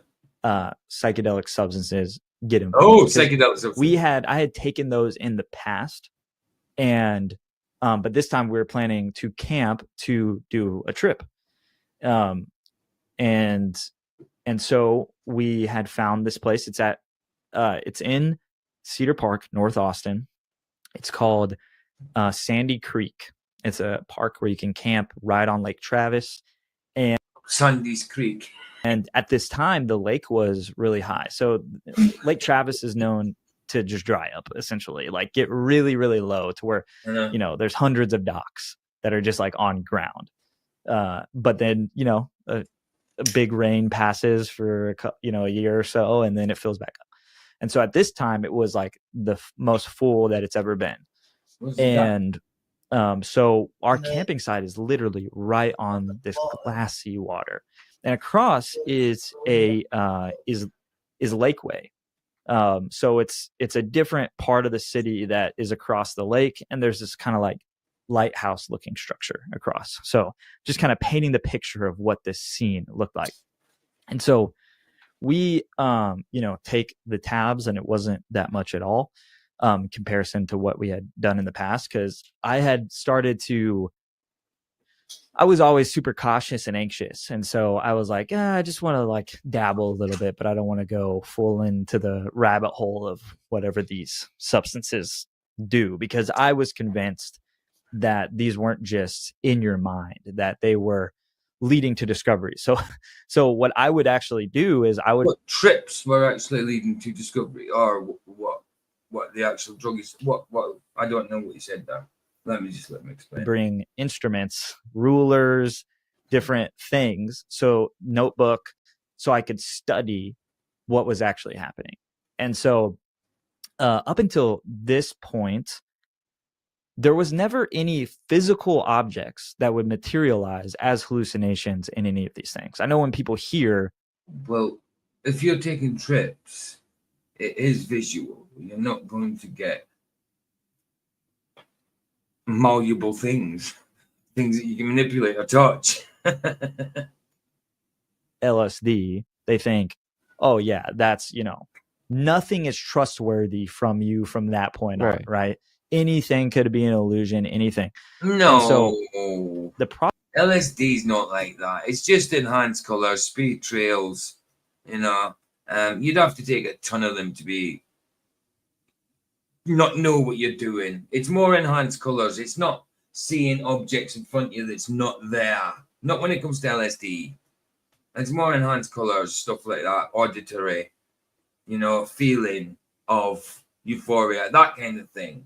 Psychedelic substances get involved. Oh, psychedelic substances. I had taken those in the past, and but this time we were planning to camp to do a trip. And so we had found this place. It's in Cedar Park, North Austin. It's called Sandy Creek. It's a park where you can camp right on Lake Travis. And Sandy's Creek. And at this time, the lake was really high. So Lake Travis is known to just dry up, essentially, like get really, really low to where, you know, there's hundreds of docks that are just like on ground. But then, you know, a big rain passes for, a year or so, and then it fills back up. And so at this time, it was like the most full that it's ever been. And so our camping site is literally right on this glassy water, and across is Lakeway. So it's a different part of the city that is across the lake, and there's this kind of like lighthouse looking structure across. So just kind of painting the picture of what this scene looked like. And so we take the tabs, and it wasn't that much at all in comparison to what we had done in the past, because I was always super cautious and anxious. And so I was like, I just want to like dabble a little bit, but I don't want to go full into the rabbit hole of whatever these substances do, because I was convinced that these weren't just in your mind, that they were leading to discovery. So what I would actually do is what trips were actually leading to discovery, or what the actual drug is. What I don't know what you said there. Let me explain. Bring instruments, rulers, different things. So notebook, so I could study what was actually happening. And so up until this point, there was never any physical objects that would materialize as hallucinations in any of these things. I know when people hear... Well, if you're taking trips, it is visual. You're not going to get malleable things that you can manipulate or touch. LSD, they think, oh yeah, that's, nothing is trustworthy from you from that point on, right? Anything could be an illusion, anything. No. And so the problem, LSD is not like that. It's just enhanced colors, speed trails, you'd have to take a ton of them to be not know what you're doing. It's more enhanced colors. It's not seeing objects in front of you that's not there. Not when it comes to LSD. It's more enhanced colors, stuff like that, auditory, feeling of euphoria, that kind of thing.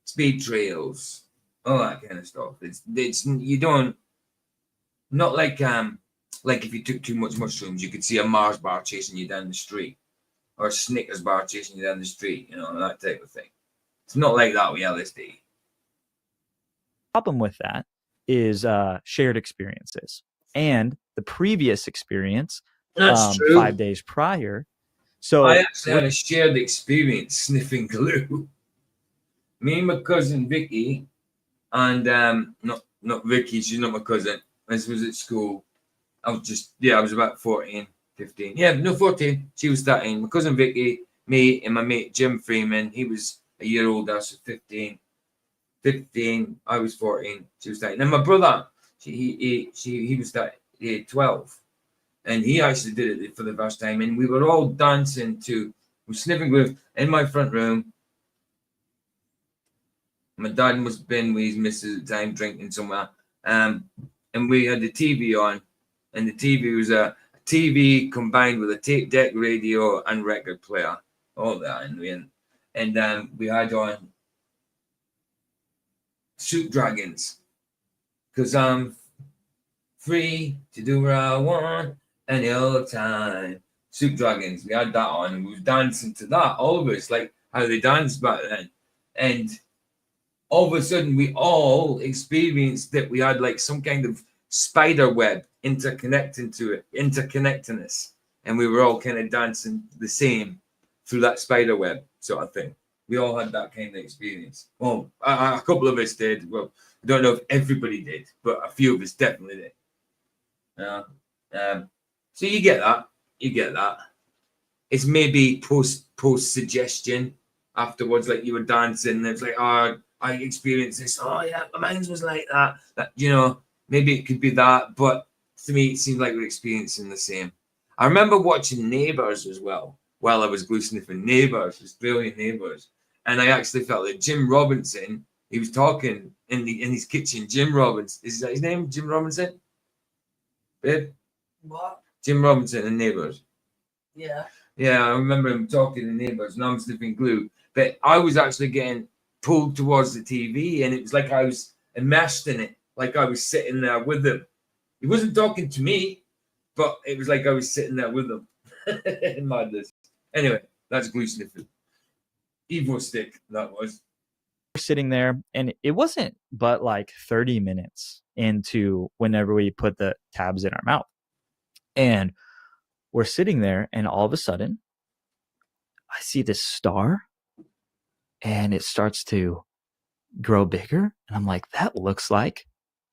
Speed trails, all that kind of stuff. It's you don't, not like if you took too much mushrooms, you could see a Mars bar chasing you down the street. or a Snickers bar chasing you down the street, that type of thing. It's not like that with LSD. Problem with that is shared experiences, and the previous experience, That's true. 5 days prior. So I actually had a shared experience sniffing glue. Me and my cousin Vicky, and not Vicky, she's not my cousin. This was at school. I was about 14, 15. Yeah, no, 14. She was 13. My cousin Vicky, me, and my mate Jim Freeman. He was a year older, so 15. 15, I was 14, she was 13. And my brother, he was 12. And he actually did it for the first time. And we were all dancing we were sniffing glue in my front room. My dad must have been with his missus at the time, drinking somewhere. And we had the TV on. And the TV was a TV combined with a tape deck radio and record player. All that. And we had on Soup Dragons, because I'm free to do what I want any old time. Soup Dragons, we had that on, and we was dancing to that, all of us, like how they danced back then. And all of a sudden, we all experienced that we had like some kind of spider web interconnecting us, and we were all kind of dancing the same through that spider web sort of thing. We all had that kind of experience. Well, a couple of us did. Well, I don't know if everybody did, but a few of us definitely did. So you get that. It's maybe post suggestion afterwards, like you were dancing, and it's like, oh, I experienced this. Oh yeah, mine was like that. Maybe it could be that, but to me, it seemed like we're experiencing the same. I remember watching Neighbours as well while I was glue sniffing. Neighbours, Australian Neighbours. And I actually felt that Jim Robinson, he was talking in his kitchen. Jim Robinson, is that his name? Jim Robinson? Babe? What? Jim Robinson and Neighbours. Yeah. Yeah, I remember him talking in Neighbours, and I'm sniffing glue. But I was actually getting pulled towards the TV, and it was like I was immersed in it, like I was sitting there with him. He wasn't talking to me, but it was like I was sitting there with him. Madness. Anyway, that's glue sniffing. Evo stick, that was. We're sitting there, and it wasn't but like 30 minutes into whenever we put the tabs in our mouth. And we're sitting there, and all of a sudden, I see this star, and it starts to grow bigger. And I'm like, that looks like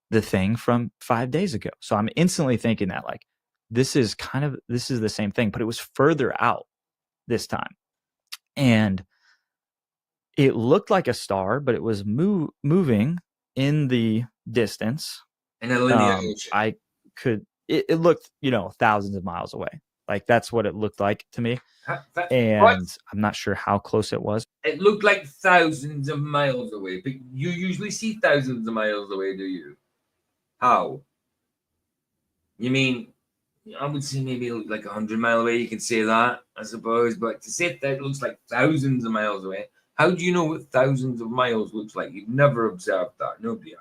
the thing from 5 days ago. So I'm instantly thinking that, like, this is the same thing, but it was further out this time. And it looked like a star, but it was moving in the distance. In a linear motion. It looked, thousands of miles away. Like, that's what it looked like to me. And what? I'm not sure how close it was. It looked like thousands of miles away. But you usually see thousands of miles away, do you? How? You mean, I would say maybe it looked like 100 miles away. You can say that, I suppose. But to say that it looks like thousands of miles away, how do you know what thousands of miles looks like? You've never observed that. Nobody has.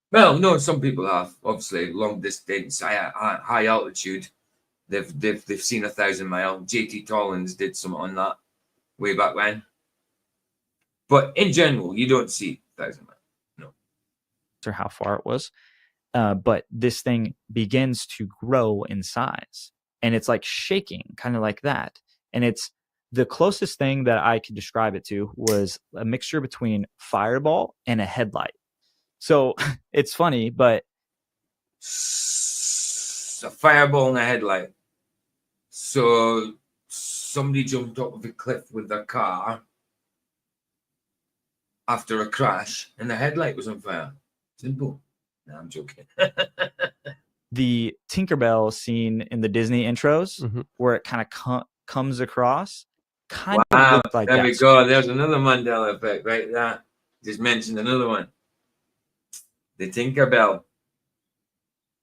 Well, no, some people have. Obviously, long distance, high altitude. They've seen 1,000 miles. JT Tollins did something on that way back when. But in general, you don't see 1,000 miles. No. Or how far it was. But this thing begins to grow in size, and it's like shaking, kind of like that. And it's the closest thing that I could describe it to was a mixture between fireball and a headlight. So it's funny, but a fireball and a headlight. So somebody jumped off of a cliff with their car after a crash, and the headlight was on fire. Simple. No, I'm joking. The Tinkerbell scene in the Disney intros, where it kind of comes across, kind of looked like there that. There we go. There's another Mandela effect right there. Just mentioned another one. The Tinkerbell.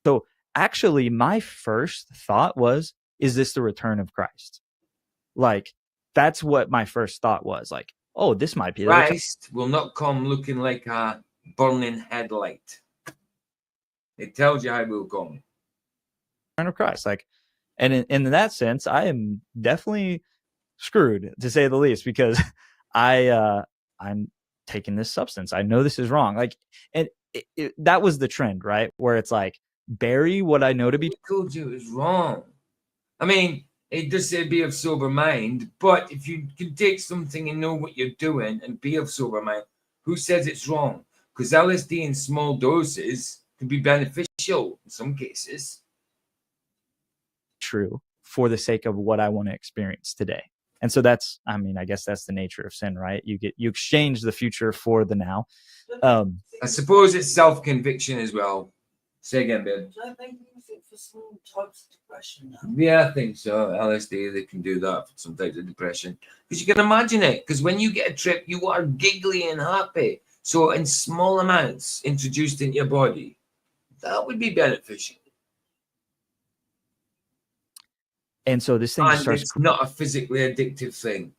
So actually, my first thought was, is this the return of Christ? Like, that's what my first thought was. Like, oh, this might be the Christ will not come looking like a burning headlight. It tells you how it will come. return of Christ. Like, And in that sense, I am definitely screwed, to say the least, because I'm taking this substance. I know this is wrong. Like, and that was the trend, right? Where it's like, bury what I know to be. Who told you it was wrong? I mean, it does say be of sober mind, but if you can take something and know what you're doing and be of sober mind, who says it's wrong? Because LSD in small doses can be beneficial in some cases. True for the sake of what I want to experience today. And so that's, I mean, I guess that's the nature of sin, right? You exchange the future for the now. I suppose it's self-conviction as well. Say again, babe. Do I make anything for some types of depression now? Yeah, I think so. LSD, they can do that for some types of depression. Because you can imagine it. Because when you get a trip, you are giggly and happy. So in small amounts introduced into your body, that would be beneficial. And so this thing And starts it's not a physically addictive thing.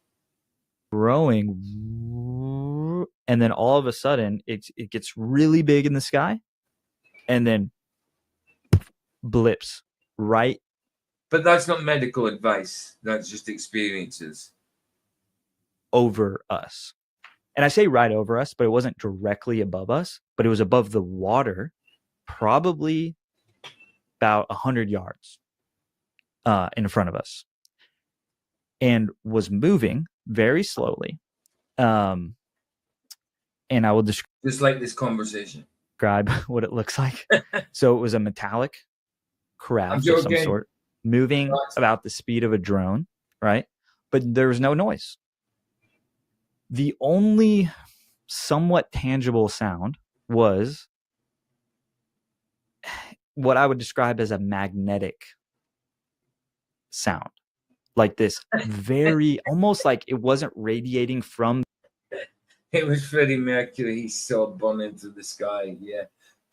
growing, and then all of a sudden it gets really big in the sky, and then blips right. But that's not medical advice. That's just experiences. Over us. And I say right over us, but it wasn't directly above us, but it was above the water, probably about 100 yards in front of us, and was moving very slowly. And I will describe Just like this conversation. what it looks like. So it was a metallic craft of some joking. sort, moving about the speed of a drone, right? But there was no noise. The only somewhat tangible sound was what I would describe as a magnetic sound, like this very, almost like it wasn't radiating from. It was Freddie Mercury. He saw burn into the sky. Yeah.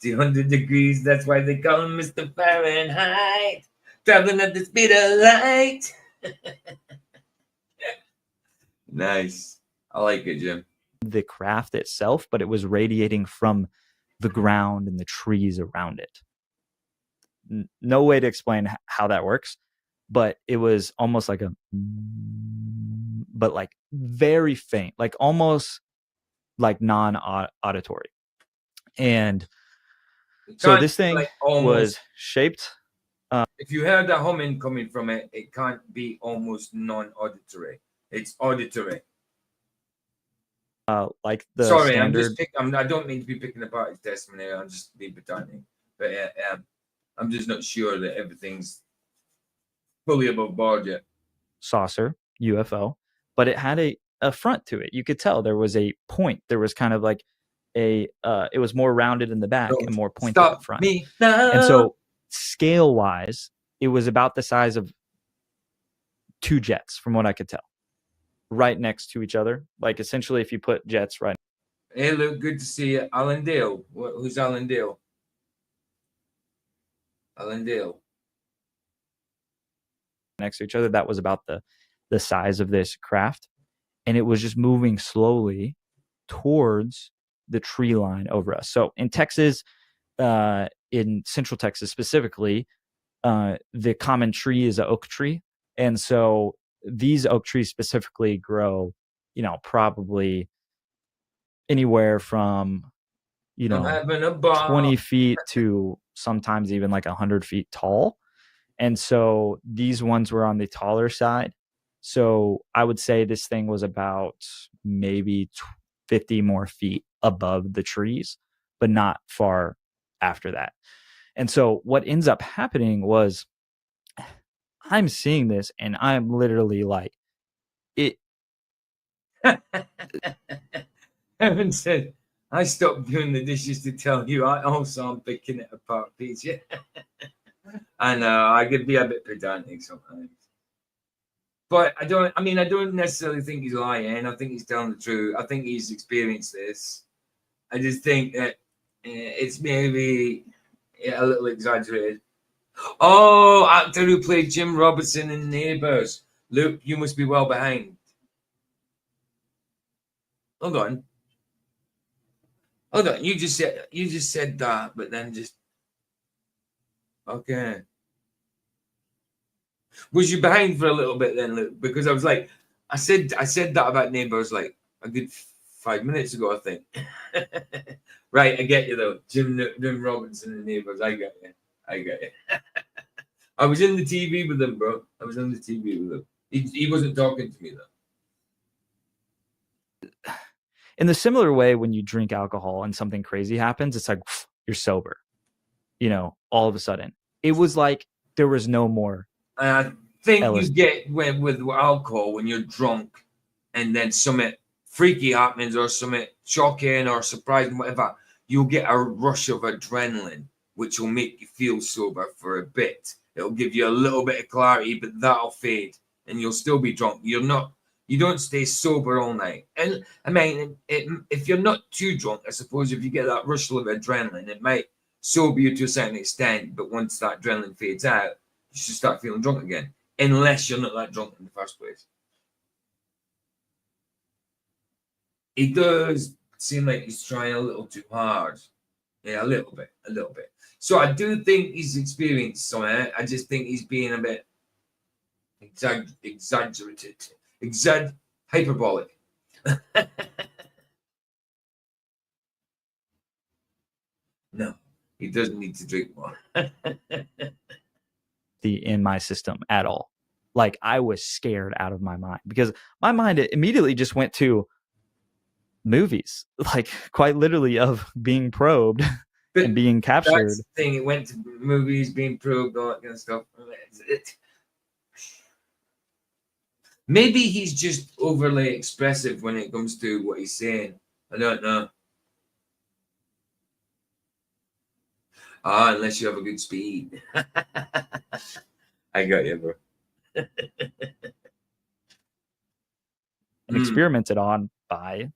200 degrees. That's why they call him Mr. Fahrenheit. Traveling at the speed of light. Nice. I like it, Jim. The craft itself, but it was radiating from the ground and the trees around it. No way to explain how that works, but it was almost like but like very faint, like almost like non-auditory. And so this thing like almost was shaped. If you heard a humming coming from it, it can't be almost non-auditory. It's auditory. Like the Sorry, standard. I don't mean to be picking apart his testimony. I'm just being pretending, but I'm just not sure that everything's fully above board yet. Saucer UFO, but it had a front to it. You could tell there was a point. There was kind of like it was more rounded in the back and more pointed at the front. And so scale wise, it was about the size of 2 jets from what I could tell, right next to each other. Like essentially if you put jets right. Hey, look, good to see you. Alan Dale. Who's Alan Dale? Alan Dale. Next to each other, that was about the size of this craft, and it was just moving slowly towards the tree line over us. So in Texas, in Central Texas specifically, the common tree is an oak tree, and so these oak trees specifically grow, probably anywhere from 20 feet to sometimes even like 100 feet tall. And so these ones were on the taller side. So I would say this thing was about maybe 50 more feet above the trees, but not far after that. And so what ends up happening was I'm seeing this and I'm literally like, it. Evan said, I stopped doing the dishes to tell you I also am picking it apart, Peter. I know, I could be a bit pedantic sometimes. But I don't necessarily think he's lying. I think he's telling the truth. I think he's experienced this. I just think that it's maybe a little exaggerated. Oh, actor who played Jim Robertson in Neighbours. Luke, you must be well behind. Hold on. You just said that, but then just okay. Was you behind for a little bit then, Luke? Because I was like, I said that about Neighbours like a good 5 minutes ago, I think. Right, I get you though. Jim Robinson and Neighbours, I get you. I was in the TV with him, bro. I was in the TV with him. He wasn't talking to me though. In the similar way, when you drink alcohol and something crazy happens, it's like you're sober. All of a sudden, it was like there was no more. I think LSD. you get with alcohol when you're drunk, and then something freaky happens or something shocking or surprising, whatever. You'll get a rush of adrenaline, which will make you feel sober for a bit. It'll give you a little bit of clarity, but that'll fade, and you'll still be drunk. You don't stay sober all night. And I mean, if you're not too drunk, I suppose if you get that rush of adrenaline, it might sober you to a certain extent. But once that adrenaline fades out, you should start feeling drunk again, unless you're not that drunk in the first place. He does seem like he's trying a little too hard. Yeah, a little bit. So I do think he's experienced something. I just think he's being a bit exaggerated, hyperbolic. No, he doesn't need to drink more. In my system at all. Like, I was scared out of my mind because my mind immediately just went to movies, like quite literally of being probed and being captured. That's the thing. It went to movies, being probed, all that kind of stuff. Maybe he's just overly expressive when it comes to what he's saying. I don't know. Unless you have a good speed. I got you, bro. And experimented on by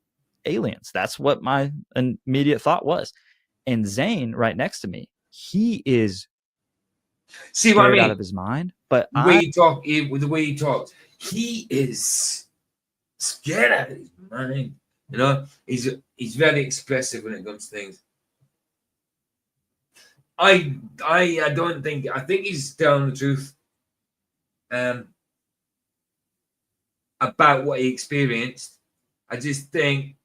aliens. That's what my immediate thought was. And Zane, right next to me, he is what I mean? Out of his mind. But the way he talks, he is scared out of his mind. He's very expressive when it comes to things. I think he's telling the truth about what he experienced. I just think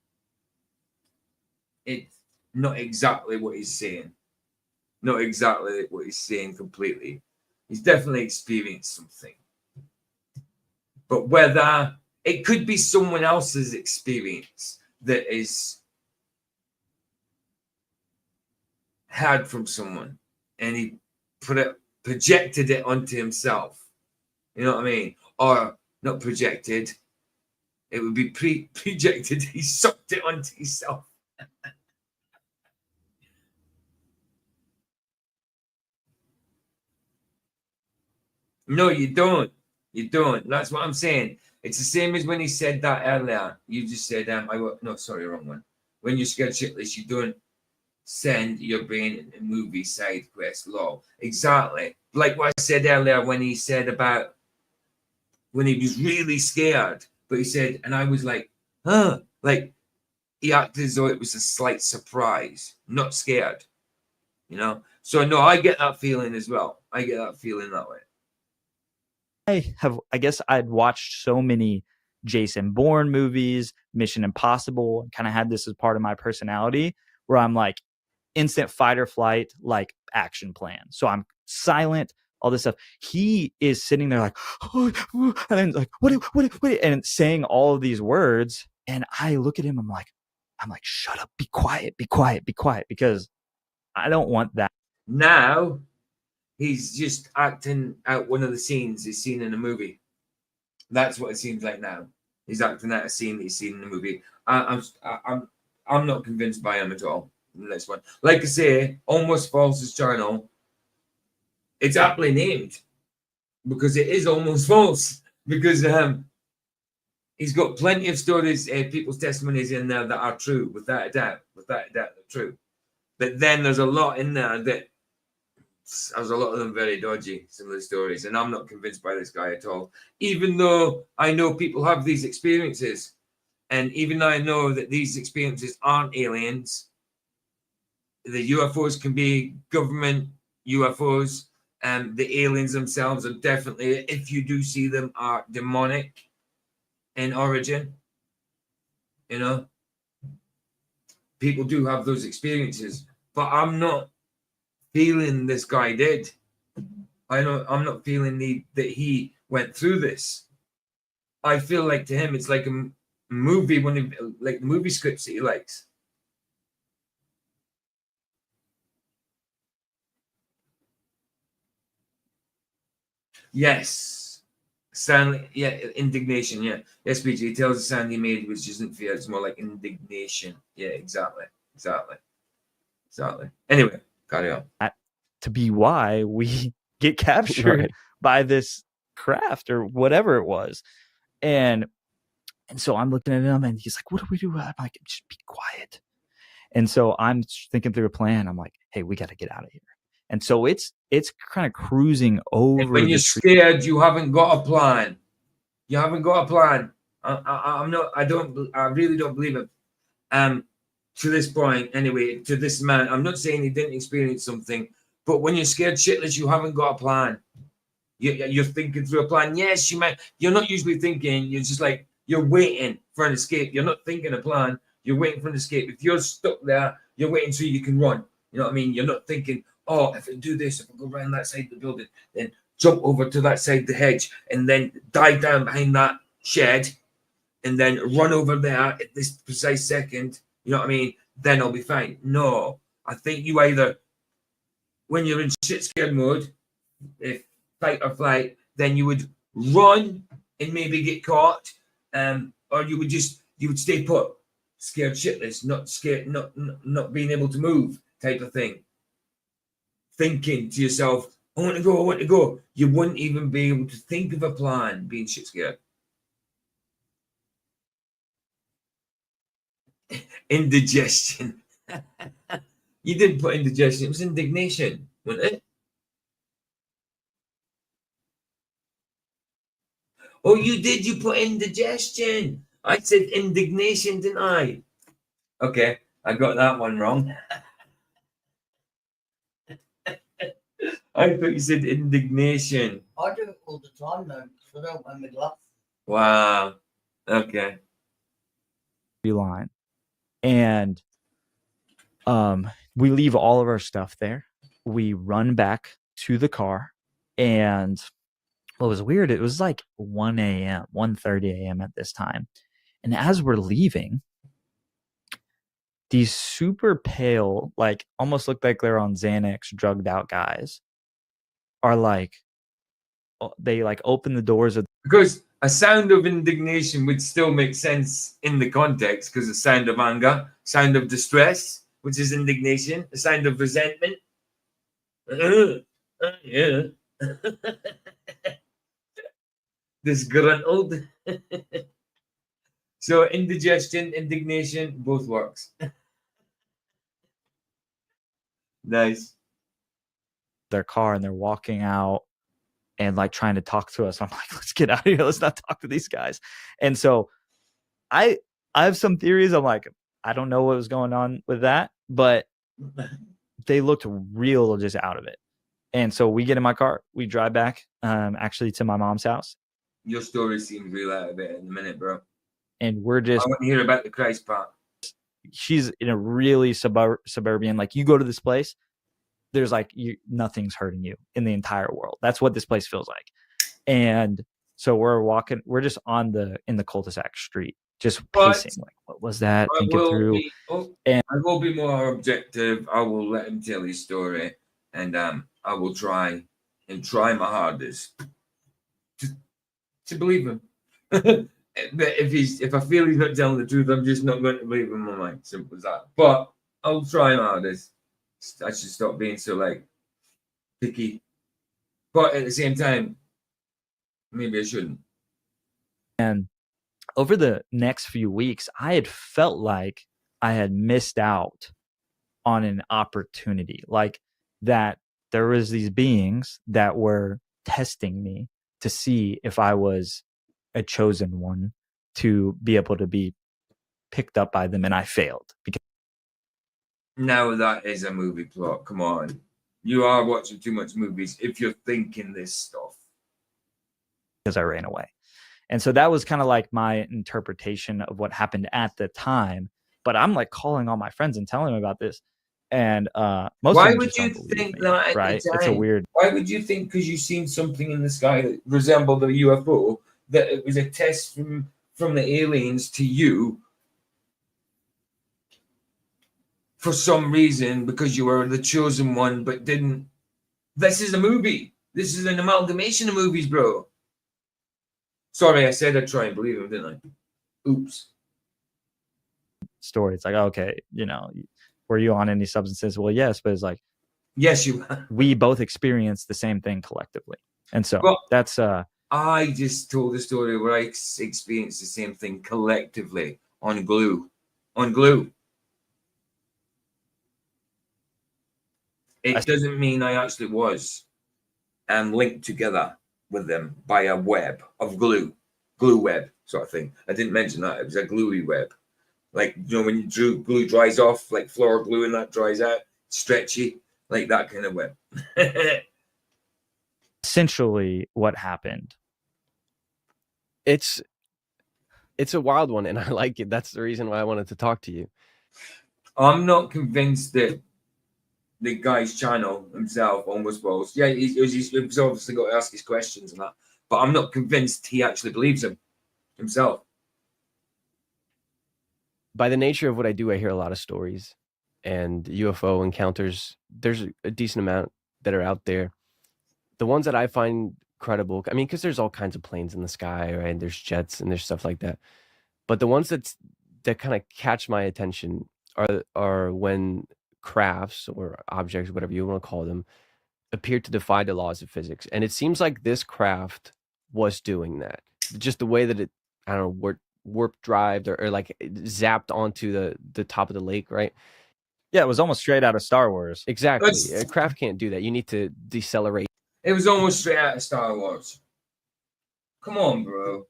it's not exactly what he's saying. Not exactly what he's saying completely. He's definitely experienced something. But whether it could be someone else's experience that is heard from someone and he projected it onto himself. You know what I mean? Or not projected. It would be projected. He sucked it onto himself. No, you don't. You don't. That's what I'm saying. It's the same as when he said that earlier. You just said, no, sorry, wrong one. When you're scared shitless, you don't send your brain into movie side quest lol. Exactly. Like what I said earlier when he said about when he was really scared, but he said, and I was like, like he acted as though it was a slight surprise, not scared, So no, I get that feeling as well. I get that feeling that way. I guess I'd watched so many Jason Bourne movies, Mission Impossible, and kind of had this as part of my personality where I'm like instant fight or flight, like action plan. So I'm silent, all this stuff. He is sitting there like, and then like, what, and saying all of these words. And I look at him, I'm like, shut up, be quiet, because I don't want that. Now, he's just acting out one of the scenes he's seen in a movie. That's what it seems like now. He's acting out a scene that he's seen in the movie. I'm not convinced by him at all. The next one, like I say, Almost False's channel. It's aptly named because it is almost false. Because he's got plenty of stories, people's testimonies in there that are true, without a doubt, they're true. But then there's a lot in there that. There's a lot of them very dodgy, some of the stories, and I'm not convinced by this guy at all. Even though I know people have these experiences, and even though I know that these experiences aren't aliens, the UFOs can be government UFOs, The aliens themselves are definitely, if you do see them, are demonic in origin. You know, people do have those experiences, but I'm not feeling this guy did. I'm not feeling that he went through this. I feel like to him it's like a movie, like the movie scripts that he likes. Yes, Stanley. Yeah, indignation. Yeah, yes, PG. He tells the sound he made, which isn't fear. It's more like indignation. Yeah, exactly. Anyway, carry on. To be why we get captured Right. by this craft or whatever it was. And so I'm looking at him and he's like, what do we do? I'm like, just be quiet. And so I'm thinking through a plan. I'm like, hey, we got to get out of here. And so it's kind of cruising over. And when you're scared, you haven't got a plan. You haven't got a plan. I'm not. I really don't believe it. To this point, anyway, to this man, I'm not saying he didn't experience something, but when you're scared shitless, you haven't got a plan. You're thinking through a plan. Yes, you might. You're not usually thinking. You're just like you're waiting for an escape. You're not thinking a plan. You're waiting for an escape. If you're stuck there, you're waiting so you can run. You know what I mean? You're not thinking, oh, if I do this, if I go around that side of the building, then jump over to that side of the hedge, and then dive down behind that shed, and then run over there at this precise second. You know what I mean? Then I'll be fine. No, I think you either, when you're in shit scared mode, if fight or flight, then you would run and maybe get caught, or you would stay put, scared shitless, not scared, not being able to move, type of thing. Thinking to yourself, I want to go. You wouldn't even be able to think of a plan, being shit scared. Indigestion. You didn't put indigestion, it was indignation, wasn't it? Oh, you did. You put indigestion. I said indignation, didn't I? Okay, I got that one wrong. I thought you said indignation. I do it all the time though, because I don't wear my gloves. Wow. Okay. line. And we leave all of our stuff there. We run back to the car, and what was weird, it was like 1 a.m., 1:30 a.m. at this time. And as we're leaving, these super pale, like almost look like they're on Xanax, drugged out guys are like, they like open the doors of, Because a sound of indignation would still make sense in the context, because the sound of anger, sound of distress, which is indignation, a sound of resentment. Yeah. Disgruntled. So indigestion, indignation, both works. Nice. their car, and they're walking out and like trying to talk to us. I'm like, let's get out of here. Let's not talk to these guys. And so I have some theories. I'm like, I don't know what was going on with that, but they looked real just out of it. And so we get in my car, we drive back actually to my mom's house. Your story seems real out of it in a minute, bro. And we're I just, want to hear about the Christ part. she's in a really suburban, like you go to this place, there's like nothing's hurting you in the entire world. That's what this place feels like. And so we're walking, we're just in the cul-de-sac street, just pacing. Like, what was that? Thinking through. I will be more objective. I will let him tell his story, and I will try my hardest to believe him. But if I feel he's not telling the truth, I'm just not going to believe him. I'm like, simple as that. But I'll try my hardest. I should stop being so like picky. But at the same time, maybe I shouldn't. And over the next few weeks, I had felt like I had missed out on an opportunity, like that there was these beings that were testing me to see if I was a chosen one to be able to be picked up by them, and I failed. Because Now that is a movie plot. Come on. You are watching too much movies if you're thinking this stuff. because I ran away. And so that was kind of like my interpretation of what happened at the time. But I'm like calling all my friends and telling them about this. And most Why of them would just you don't believe think me, that at right? the It's a time? weird. Why would you think because you've seen something in the sky that resembled a UFO that it was a test from the aliens to you for some reason because you were the chosen one but didn't? This is a movie. This is an amalgamation of movies, bro. Sorry, I said I'd try and believe him, didn't I? Oops. story. It's like, okay, were you on any substances? Well, yes, but it's like, Yes, you. we both experienced the same thing collectively. And so Well, that's I just told the story where I experienced the same thing collectively on glue. On glue. It doesn't mean I actually was linked together with them by a web of glue web sort of thing. I didn't mention that. It was a gluey web. Like, when glue dries off, like floor glue and that dries out, stretchy, like that kind of web. essentially what happened. It's a wild one, and I like it. That's the reason why I wanted to talk to you. I'm not convinced that the guy's channel himself almost was. Yeah, he was obviously got to ask his questions and that, but I'm not convinced he actually believes him himself. By the nature of what I do, I hear a lot of stories and UFO encounters. There's a decent amount that are out there. The ones that I find credible, I mean, because there's all kinds of planes in the sky, right? And there's jets and there's stuff like that. But the ones that kind of catch my attention are when crafts or objects, whatever you want to call them, appear to defy the laws of physics. And it seems like this craft was doing that. Just the way that it, I don't know, warp drived or like zapped onto the top of the lake, right? Yeah, it was almost straight out of Star Wars. Exactly. A craft can't do that. You need to decelerate. It was almost straight out of Star Wars. Come on, bro.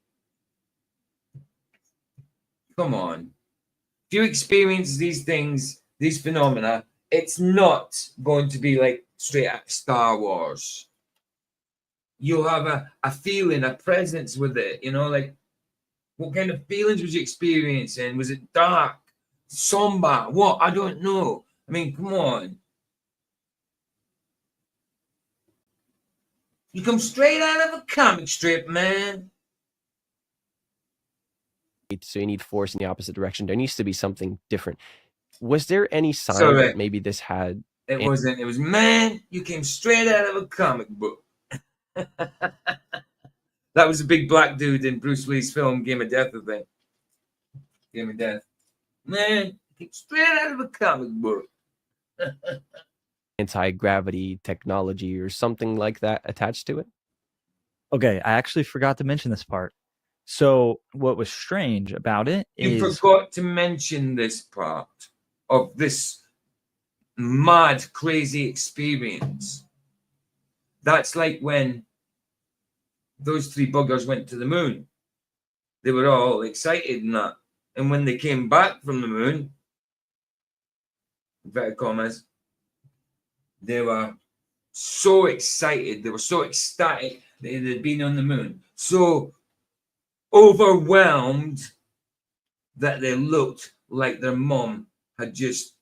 Come on. If you experience these things, these phenomena, it's not going to be like straight out of Star Wars. You'll have a feeling, a presence with it, like what kind of feelings was you experiencing? Was it dark, somber? What? I don't know. I mean, come on. You come straight out of a comic strip, man. So you need force in the opposite direction. There needs to be something different. Was there any sign Sorry. that maybe this had? It wasn't. It was, man, you came straight out of a comic book. That was a big black dude in Bruce Lee's film Game of Death, I think. Game of Death. Man, you came straight out of a comic book. Anti-gravity technology or something like that attached to it? Okay, I actually forgot to mention this part. So what was strange about it You is forgot to mention this part of this mad, crazy experience. That's like when those three buggers went to the moon. They were all excited and that. And when they came back from the moon, inverted commas, they were so excited. They were so ecstatic that they'd been on the moon. So overwhelmed that they looked like their mom had just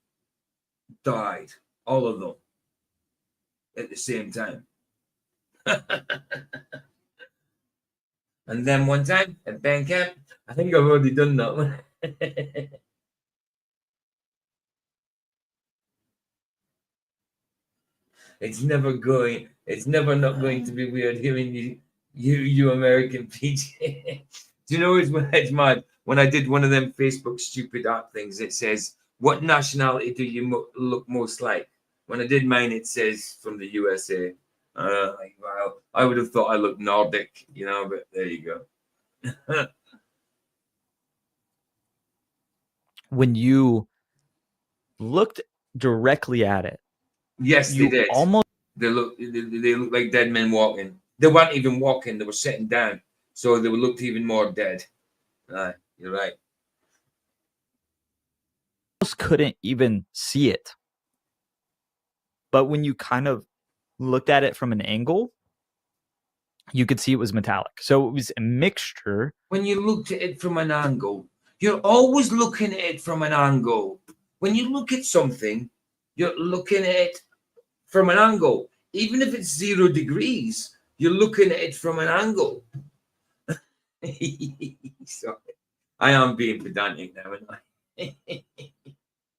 died. All of them. At the same time. And then one time at band camp, I think I've already done that one. It's never not going to be weird hearing you American PJ. Do you know it's mad? When I did one of them Facebook stupid app things, it says, what nationality do you look most like? When I did mine, it says from the USA. Wow, I would have thought I looked Nordic, but there you go. when you looked directly at it. Yes, You they did. almost They look like dead men walking. They weren't even walking; they were sitting down, so they looked even more dead. You're right. couldn't even see it. but when you kind of looked at it from an angle, you could see it was metallic. So it was a mixture. When you looked at it from an angle, you're always looking at it from an angle. When you look at something, you're looking at it from an angle. Even if it's 0 degrees, you're looking at it from an angle. Sorry. I am being pedantic now, aren't I?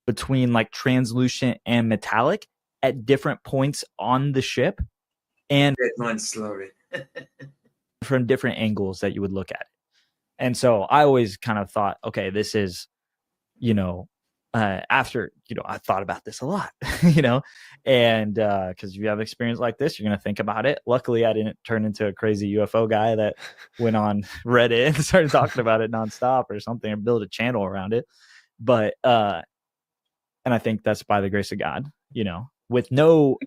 Between like translucent and metallic at different points on the ship, and Dead man slurry. from different angles that you would look at it. And so I always kind of thought, okay, this is, after, I thought about this a lot, and because you have experience like this, you're going to think about it. Luckily, I didn't turn into a crazy UFO guy that went on Reddit and started talking about it nonstop or something, or build a channel around it. But, and I think that's by the grace of God, with no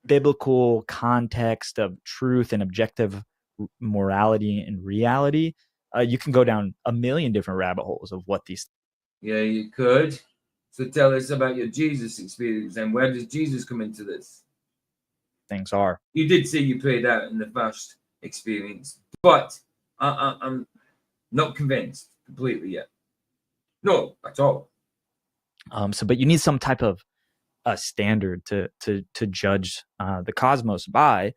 biblical context of truth and objective morality and reality, you can go down a million different rabbit holes of what these. Yeah, you could. So tell us about your Jesus experience and where does Jesus come into this? Things are. You did say you played out in the first experience, but I'm not convinced completely yet. No, at all. But you need some type of a standard to judge the cosmos by,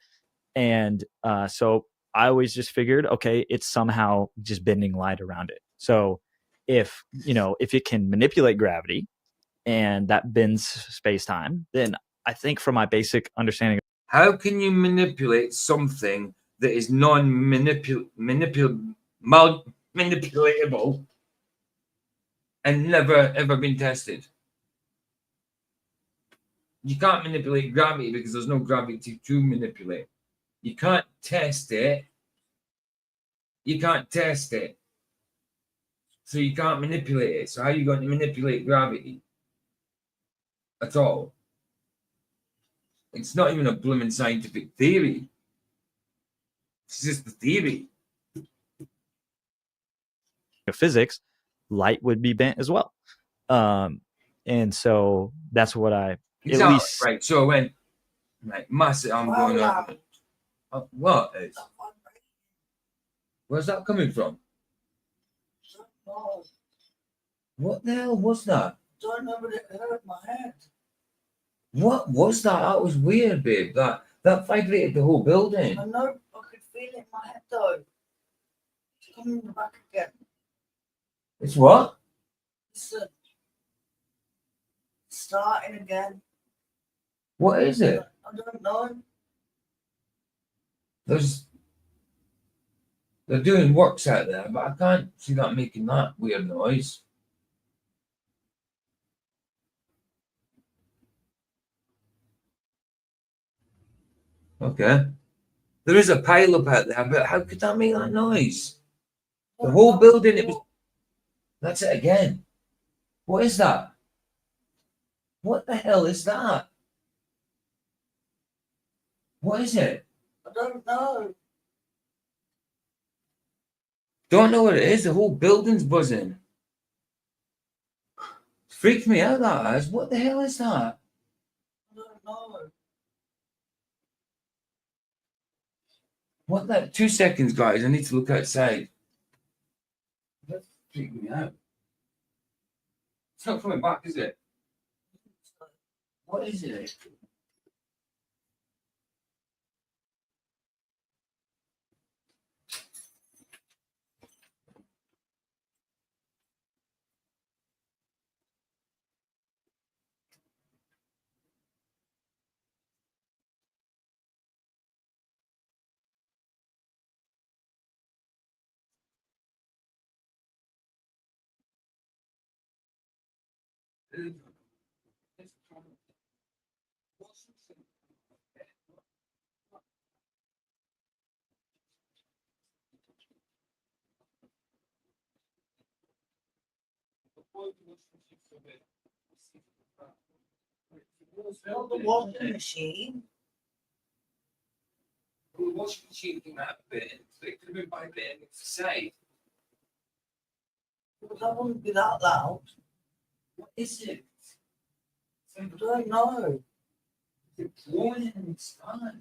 and so I always just figured, okay, it's somehow just bending light around it. So if it can manipulate gravity and that bends space-time, then I think from my basic understanding, How can you manipulate something that is manipulatable and never ever been tested? You can't manipulate gravity because there's no gravity to manipulate. You can't test it. You can't test it. So you can't manipulate it. So how are you going to manipulate gravity at all? It's not even a blooming scientific theory. It's just a theory. physics, light would be bent as well. And so that's what I Exactly. at least Right. So when massive, I'm going on. What is? Where's that coming from? No, What the hell was that? don't know, but it hurt my head. What was that? That was weird, babe. That vibrated the whole building. I know, I could feel it in my head though. It's coming back again. It's what? Listen. Starting again. What is it? I don't know. They're doing works out there, but I can't see that making that weird noise. Okay. There is a pile up out there, but how could that make that noise? The whole building, it was. That's it again. What is that? What the hell is that? What is it? I don't know. Don't know what it is. The whole building's buzzing. Freaked me out, that has. What the hell is that? I don't know. What that? 2 seconds, guys. I need to look outside. That's freaking me out. It's not coming back, is it? What is it? It's not the washing machine. The washing machine came out a bit, so it could have been vibrating to say. But that wouldn't be that loud. What is it? I don't know. It's glowing in the sky.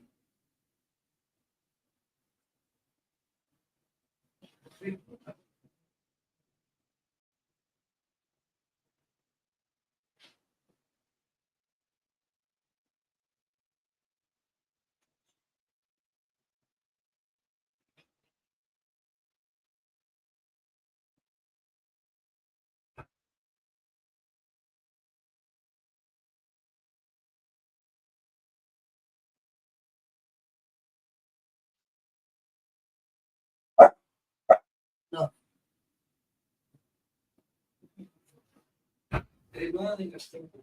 No. They don't think it's simple.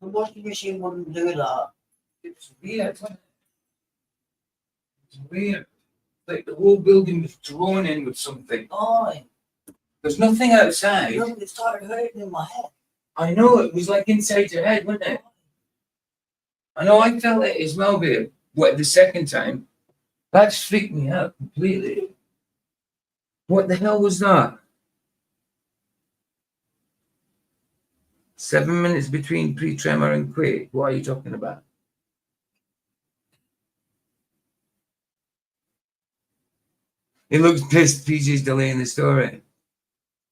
The washing machine wouldn't do that. It's weird, wasn't it? It's weird. Like the whole building was drawn in with something. Aye. There's nothing outside. Look, it started hurting in my head. I know, it was like inside your head, wasn't it? I know, I felt it as well, babe. What, the second time? That's freaked me out completely. What the hell was that? 7 minutes between pre-tremor and quake. What are you talking about? He looks pissed. PJ's delaying the story.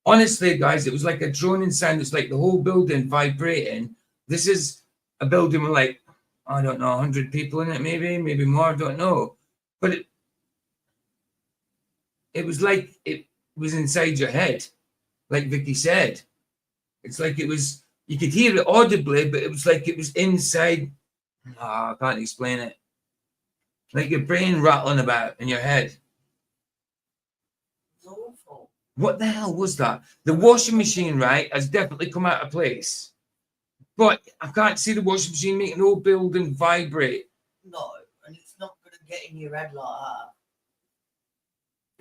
Honestly, guys, it was like a droning sound. It's like the whole building vibrating. This is a building with like, I don't know, 100 people in it, maybe more, I don't know. But it was like it was inside your head, like Vicky said. It's like it was, you could hear it audibly, but it was like it was inside. I can't explain it. Like your brain rattling about in your head. It's awful. What the hell was that? The washing machine, right, has definitely come out of place. But I can't see the washing machine making the whole building vibrate. No, and it's not going to get in your head like that.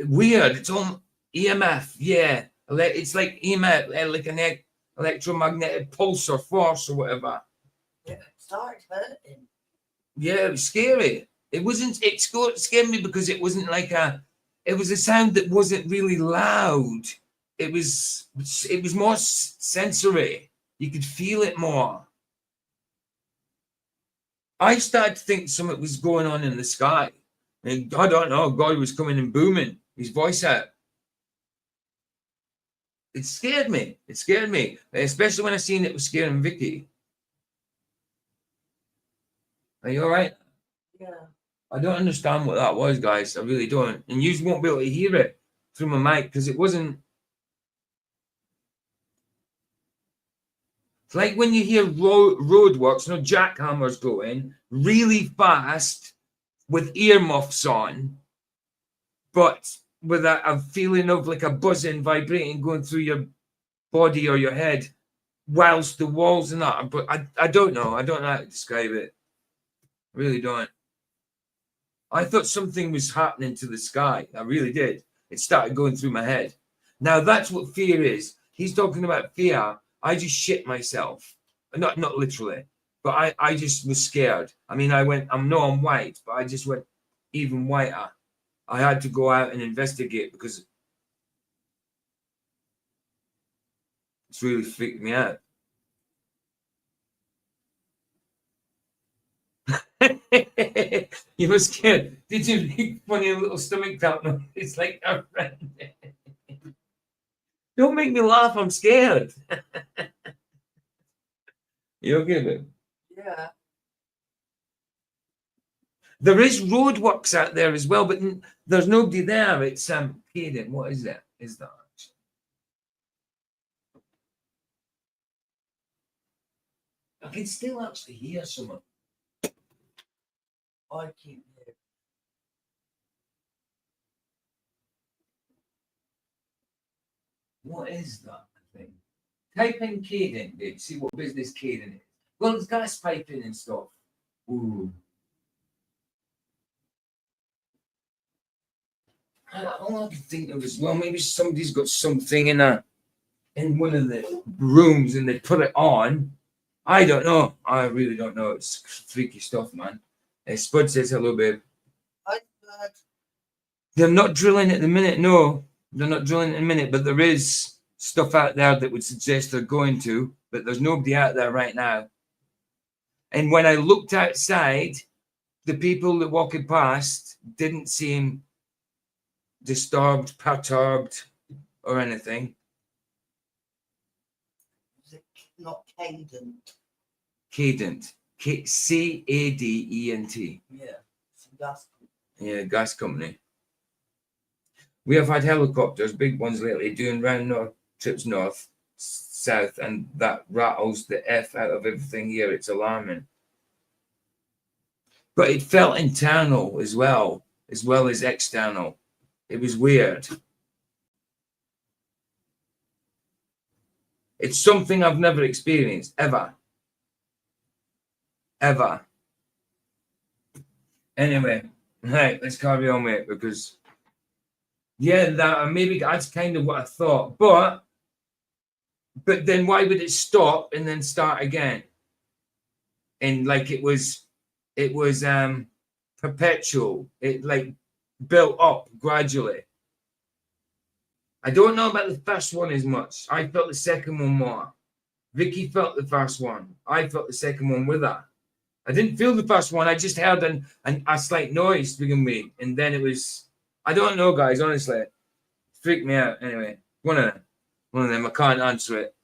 Weird. It's on EMF, yeah. It's like EMF, like an electromagnetic pulse or force or whatever. Yeah, it started hurting. Yeah, it was scary. It scared me because it wasn't like it was a sound that wasn't really loud. It was more sensory. You could feel it more. I started to think something was going on in the sky. And I don't know, God was coming and booming his voice out. It scared me. It scared me, especially when I seen it was scaring Vicky. Are you all right? Yeah. I don't understand what that was, guys. I really don't. And you won't be able to hear it through my mic because it wasn't. It's like when you hear roadworks, jackhammers going really fast with earmuffs on, but with a feeling of like a buzzing, vibrating going through your body or your head whilst the walls and that. But I don't know. I don't know how to describe it. I really don't. I thought something was happening to the sky. I really did. It started going through my head. Now that's what fear is. He's talking about fear. I just shit myself. Not literally, but I just was scared. I mean, I'm white, but I just went even whiter. I had to go out and investigate because it's really freaked me out. You were scared. Did you make funny little stomach tap noise? It's like a friend. Don't make me laugh. I'm scared. You okay, babe? Yeah. There is roadworks out there as well, but there's nobody there. It's Caden. What is that? Is that? I can still actually hear someone. I keep hearing. What is that thing? Type in Caden, babe. See what business Caden is. Well, it's gas piping and stuff. Ooh. All I can think of is, well, maybe somebody's got something in one of the rooms and they put it on. I don't know. I really don't know. It's freaky stuff, man. Spud says hello, babe. Hi, Spud. They're not drilling at the minute. No, they're not drilling at the minute, but there is stuff out there that would suggest they're going to, but there's nobody out there right now. And when I looked outside, the people that walking past didn't seem disturbed, perturbed, or anything. Is it not cadent? Cadent. Cadent. Yeah. It's a gas. Yeah, gas company. We have had helicopters, big ones lately, doing round north trips north, south, and that rattles the F out of everything here. It's alarming. But it felt internal as well as external. It was weird. It's something I've never experienced, ever. Ever. Anyway, right, let's carry on with it, because yeah, maybe that's kind of what I thought. But then why would it stop and then start again? And like it was perpetual. It like built up gradually. I don't know about the first one as much. I felt the second one more. Vicky felt the first one. I felt the second one with her. I didn't feel the first one. I just heard a slight noise begin me, and then it was. I don't know, guys. Honestly, it freaked me out. Anyway, one of them. I can't answer it.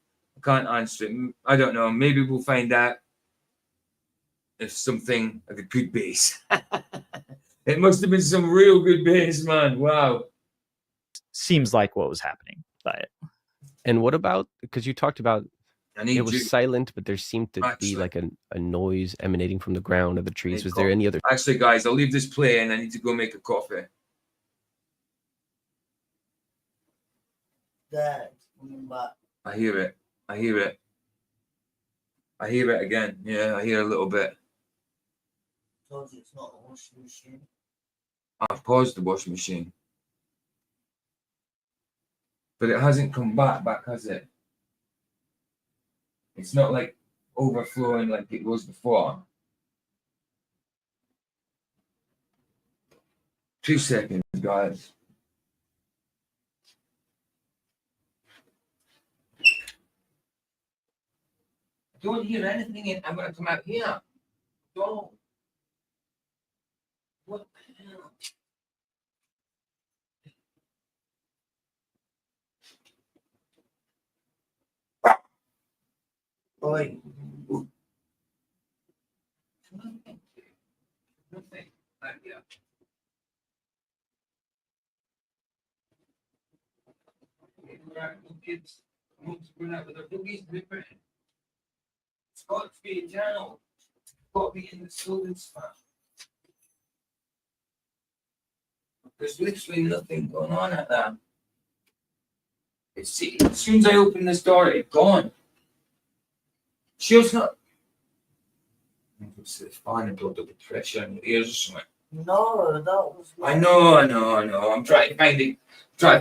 I don't know. Maybe we'll find out if something like a good bass. It must have been some real good bass, man. Wow. Seems like what was happening by it. And what about, because you talked about it was you, silent, but there seemed to be like a noise emanating from the ground or the trees. Was there any other? Actually, guys, I'll leave this play and I need to go make a coffee. Dad, coming back. I hear it again. Yeah, I hear a little bit. Told you it's not a washing machine. I've paused the washing machine. But it hasn't come back, has it? It's not like overflowing like it was before. 2 seconds, guys. I don't hear anything. I'm going to come out here. Don't. What the hell? Oi. Nothing. Yeah. Kids want to run out with their boogies. It's got to be eternal. It's got to be in the golden spot. There's literally nothing going on at that. As soon as I open this door, it's gone. She's not. It's fine and build up the pressure in your ears or something. No, that was. I know. I'm trying to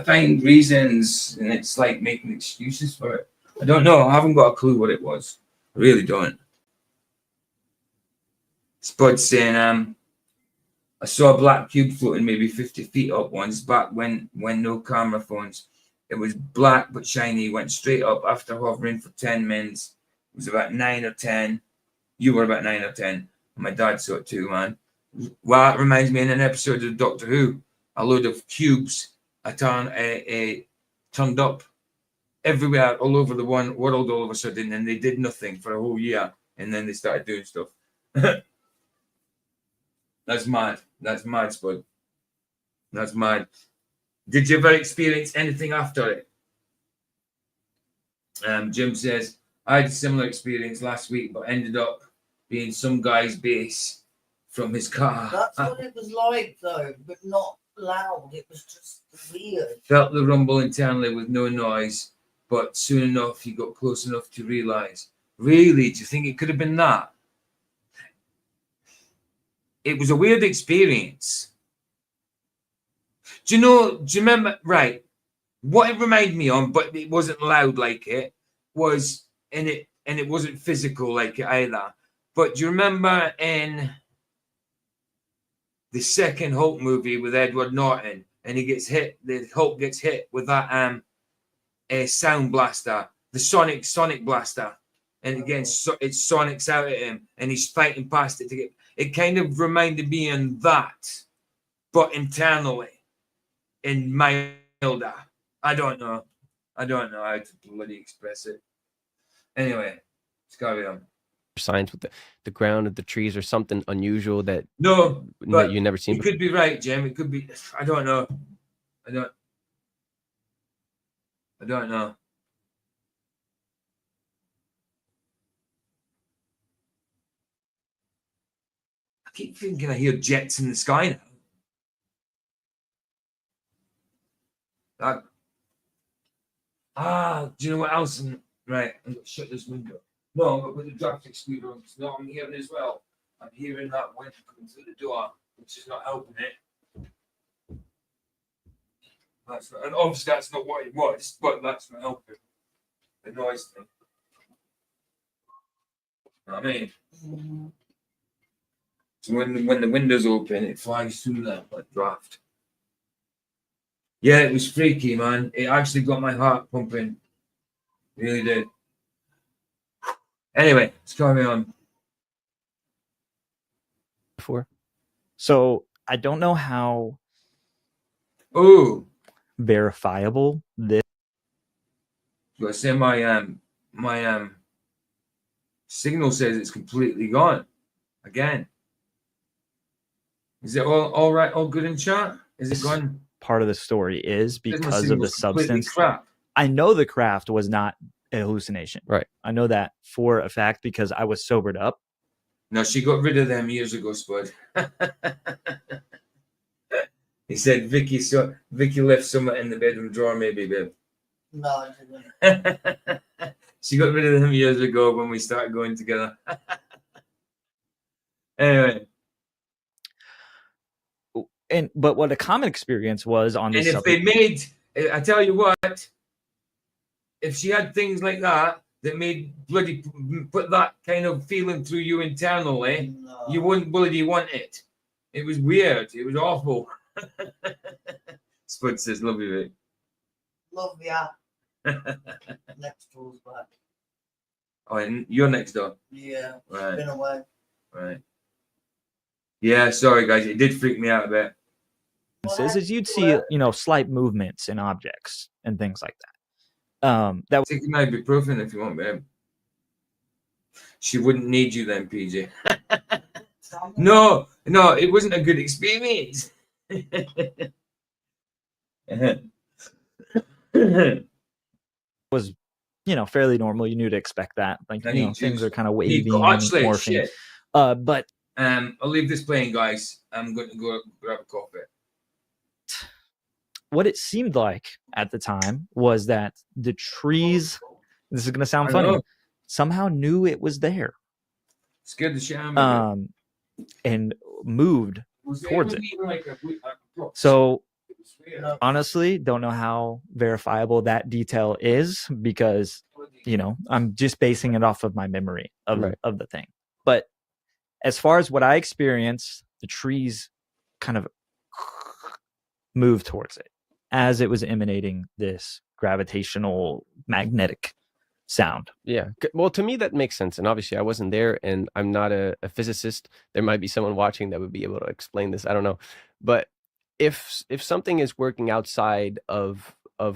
find reasons, and it's like making excuses for it. I don't know. I haven't got a clue what it was. I really don't. Spud saying, I saw a black cube floating maybe 50 feet up once back when no camera phones. It was black but shiny. Went straight up after hovering for 10 minutes. It was about 9 or 10. You were about 9 or 10. My dad saw it too, man. Well, that reminds me in an episode of Doctor Who, a load of cubes turned up everywhere, all over the one world all of a sudden, and they did nothing for a whole year, and then they started doing stuff. That's mad. That's mad, Spud. That's mad. Did you ever experience anything after it? Jim says, I had a similar experience last week, but ended up being some guy's bass from his car. That's what it was like, though, but not loud. It was just weird. Felt the rumble internally with no noise, but soon enough he got close enough to realize. Really? Do you think it could have been that? It was a weird experience. Do you remember? Right. What it reminded me of, but it wasn't loud like it, was and it wasn't physical like it either. But do you remember in the second Hulk movie with Edward Norton, and he gets hit, the Hulk gets hit with that a sound blaster, the sonic blaster, and again, it sonics out at him, and he's fighting past it to get. It kind of reminded me of that, but internally, in milder. I don't know how to bloody express it. Anyway, let's carry on. Signs with the ground of the trees or something unusual that No, but that you never seen you before? could be right, Jim. It could be. I don't know. I don't know. I keep thinking I hear jets in the sky now. Do you know what else? Right, I'm going to shut this window. No, I'm going to put the traffic speeder on. No, I'm hearing as well. I'm hearing that wind coming through the door, which is not helping it. That's not, and obviously that's not what it was, but that's not helping. The noise thing. You know what I mean? So when the window's open, it flies through that like draft. Yeah, it was freaky, man. It actually got my heart pumping. Really did. Anyway, let's carry on. Before? So I don't know how verifiable this. So I say my signal says it's completely gone again. Is it all right? All good in chat? Is it gone? Part of the story is My because of the signal's completely substance. crap. I know the craft was not a hallucination. Right. I know that for a fact because I was sobered up. No, she got rid of them years ago, Spud. He said Vicky left some in the bedroom drawer, maybe, babe. No, I didn't. She got rid of them years ago when we started going together. Anyway. But what a common experience was on this. And if they made, I tell you what, if she had things like that made bloody put that kind of feeling through you internally, you wouldn't bloody want it. It was weird. It was awful. Spud says, "Love you, mate." Love ya. Next door's back. Oh, and you're next door. Yeah. Right. Been away. Right. Yeah, sorry guys, it did freak me out a bit. Is you'd see, slight movements in objects and things like that. That Take an ibuprofen if you want, babe. She wouldn't need you then, PJ. No, it wasn't a good experience. was, fairly normal. You knew to expect that. Like, things are kind of wavy, Actually, morphing. shit. But I'll leave this playing, guys. I'm going to go grab a coffee. What it seemed like at the time was that the trees, this is going to sound funny, somehow knew it was there. Scared the shit out of me. And moved towards it. So honestly, don't know how verifiable that detail is because, I'm just basing it off of my memory of the thing. But as far as what I experienced, the trees kind of moved towards it as it was emanating this gravitational magnetic sound. Yeah. Well, to me, that makes sense. And obviously I wasn't there and I'm not a physicist. There might be someone watching that would be able to explain this. I don't know. But if something is working outside of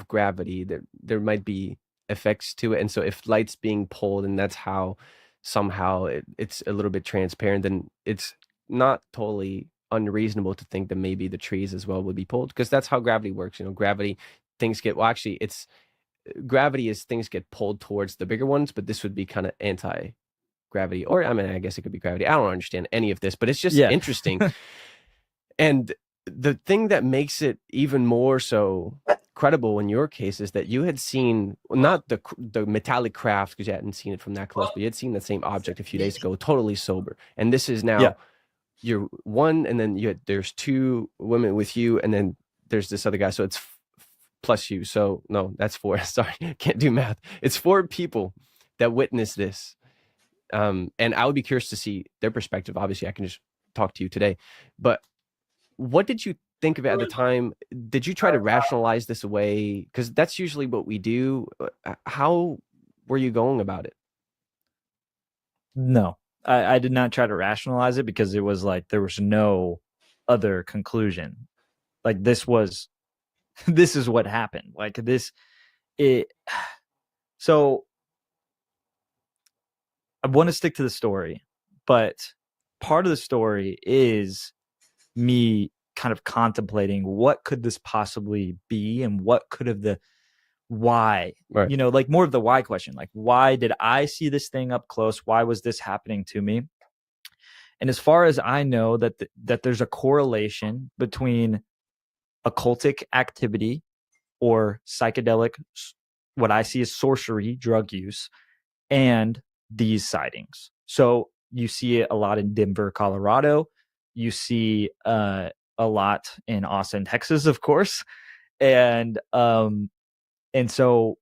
gravity, there might be effects to it. And so if light's being pulled and that's how somehow it's a little bit transparent, then it's not totally unreasonable to think that maybe the trees as well would be pulled, because that's how gravity works. Gravity, gravity is things get pulled towards the bigger ones, but this would be kind of anti-gravity, or I guess it could be gravity. I don't understand any of this, but it's just interesting. And the thing that makes it even more so credible in your case is that you had seen not the metallic craft, because you hadn't seen it from that close, but you had seen the same object a few days ago, totally sober. And this is now you're one, and then there's two women with you, and then there's this other guy. So it's plus you. So no, that's four. Sorry, can't do math. It's four people that witnessed this. And I would be curious to see their perspective. Obviously, I can just talk to you today. But what did you think of it at the time? Did you try to rationalize this away? Because that's usually what we do. How were you going about it? No, I did not try to rationalize it because it was like there was no other conclusion. Like this was, this is what happened. Like this, it. So I want to stick to the story, but part of the story is me kind of contemplating what could this possibly be and what could have the why, Right. you know, like more of the why question, like why did I see this thing up close? Why was this happening to me? And as far as I know, that there's a correlation between occultic activity or psychedelic, what I see as sorcery, drug use, and these sightings. So you see it a lot in Denver, Colorado. You see a lot in Austin, Texas, of course. And so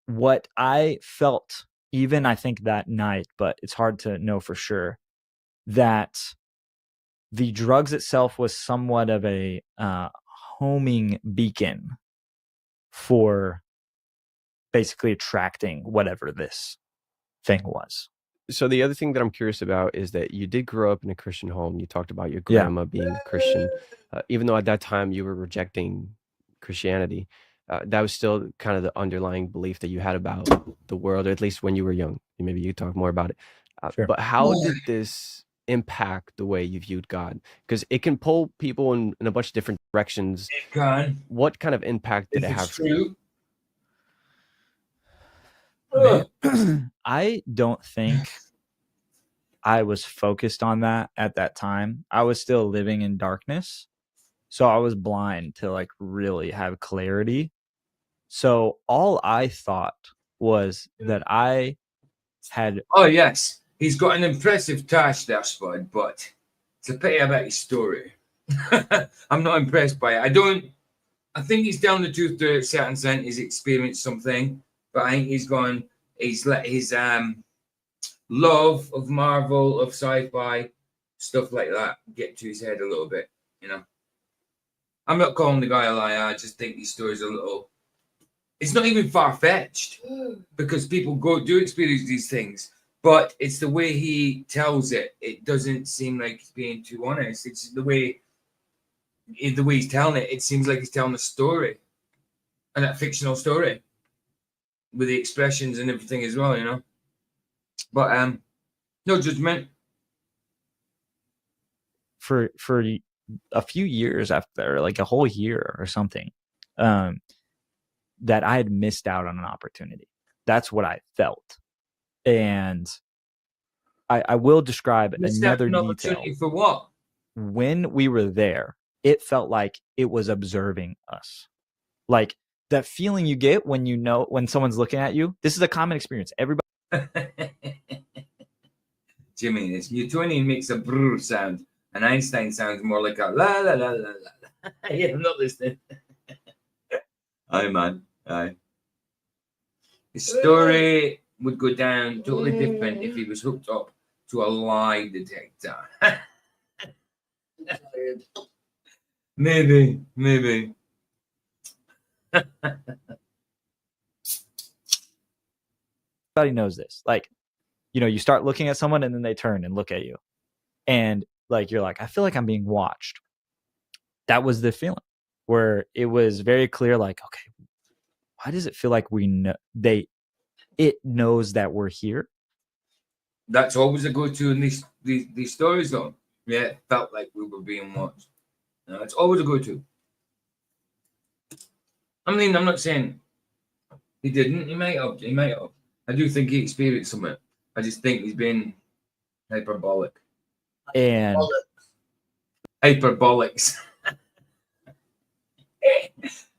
what I felt, even I think that night, but it's hard to know for sure, that the drugs itself was somewhat of a homing beacon for basically attracting whatever this thing was. So the other thing that I'm curious about is that you did grow up in a Christian home. You talked about your Yeah. grandma being Christian, even though at that time you were rejecting Christianity. That was still kind of the underlying belief that you had about the world, or at least when you were young. Maybe you could talk more about it. Sure. But how did this impact the way you viewed God? Because it can pull people in a bunch of different directions. It can. What kind of impact did If it it's have for you? true. I don't think I was focused on that at that time. I was still living in darkness. So I was blind to like really have clarity. So all I thought was that I had Oh, yes. He's got an impressive task there, Spud, but it's a pity about his story. I'm not impressed by it. I think he's telling the truth to a certain extent. He's experienced something, but I think he's let his love of Marvel, of sci-fi, stuff like that get to his head a little bit, you know. I'm not calling the guy a liar. I just think his story's a little. It's not even far-fetched because people do experience these things, but it's the way he tells it. It doesn't seem like he's being too honest. It's the way he's telling it. It seems like he's telling a story, and a fictional story, with the expressions and everything as well, you know. But no judgment. for a few years after, like a whole year or something, that I had missed out on an opportunity. That's what I felt. And I will describe another detail. Opportunity for what? When we were there, it felt like it was observing us. Like that feeling you get when you know when someone's looking at you. This is a common experience. Everybody. Jimmy, this Newtonian makes a brr sound, and Einstein sounds more like a la la la la la. Yeah, I'm not listening. Aye, man. Aye. The story would go down totally different if he was hooked up to a lie detector. Maybe. Everybody knows this. Like, you know, you start looking at someone and then they turn and look at you. And like, you're like, I feel like I'm being watched. That was the feeling where it was very clear, like, okay, why does it feel like we know it knows that we're here? That's always a go-to in these stories, though. Yeah, it felt like we were being watched. No, it's always a go-to. I mean, I'm not saying he didn't. He might have. I do think he experienced something. I just think he's been hyperbolic. And Hyperbolics.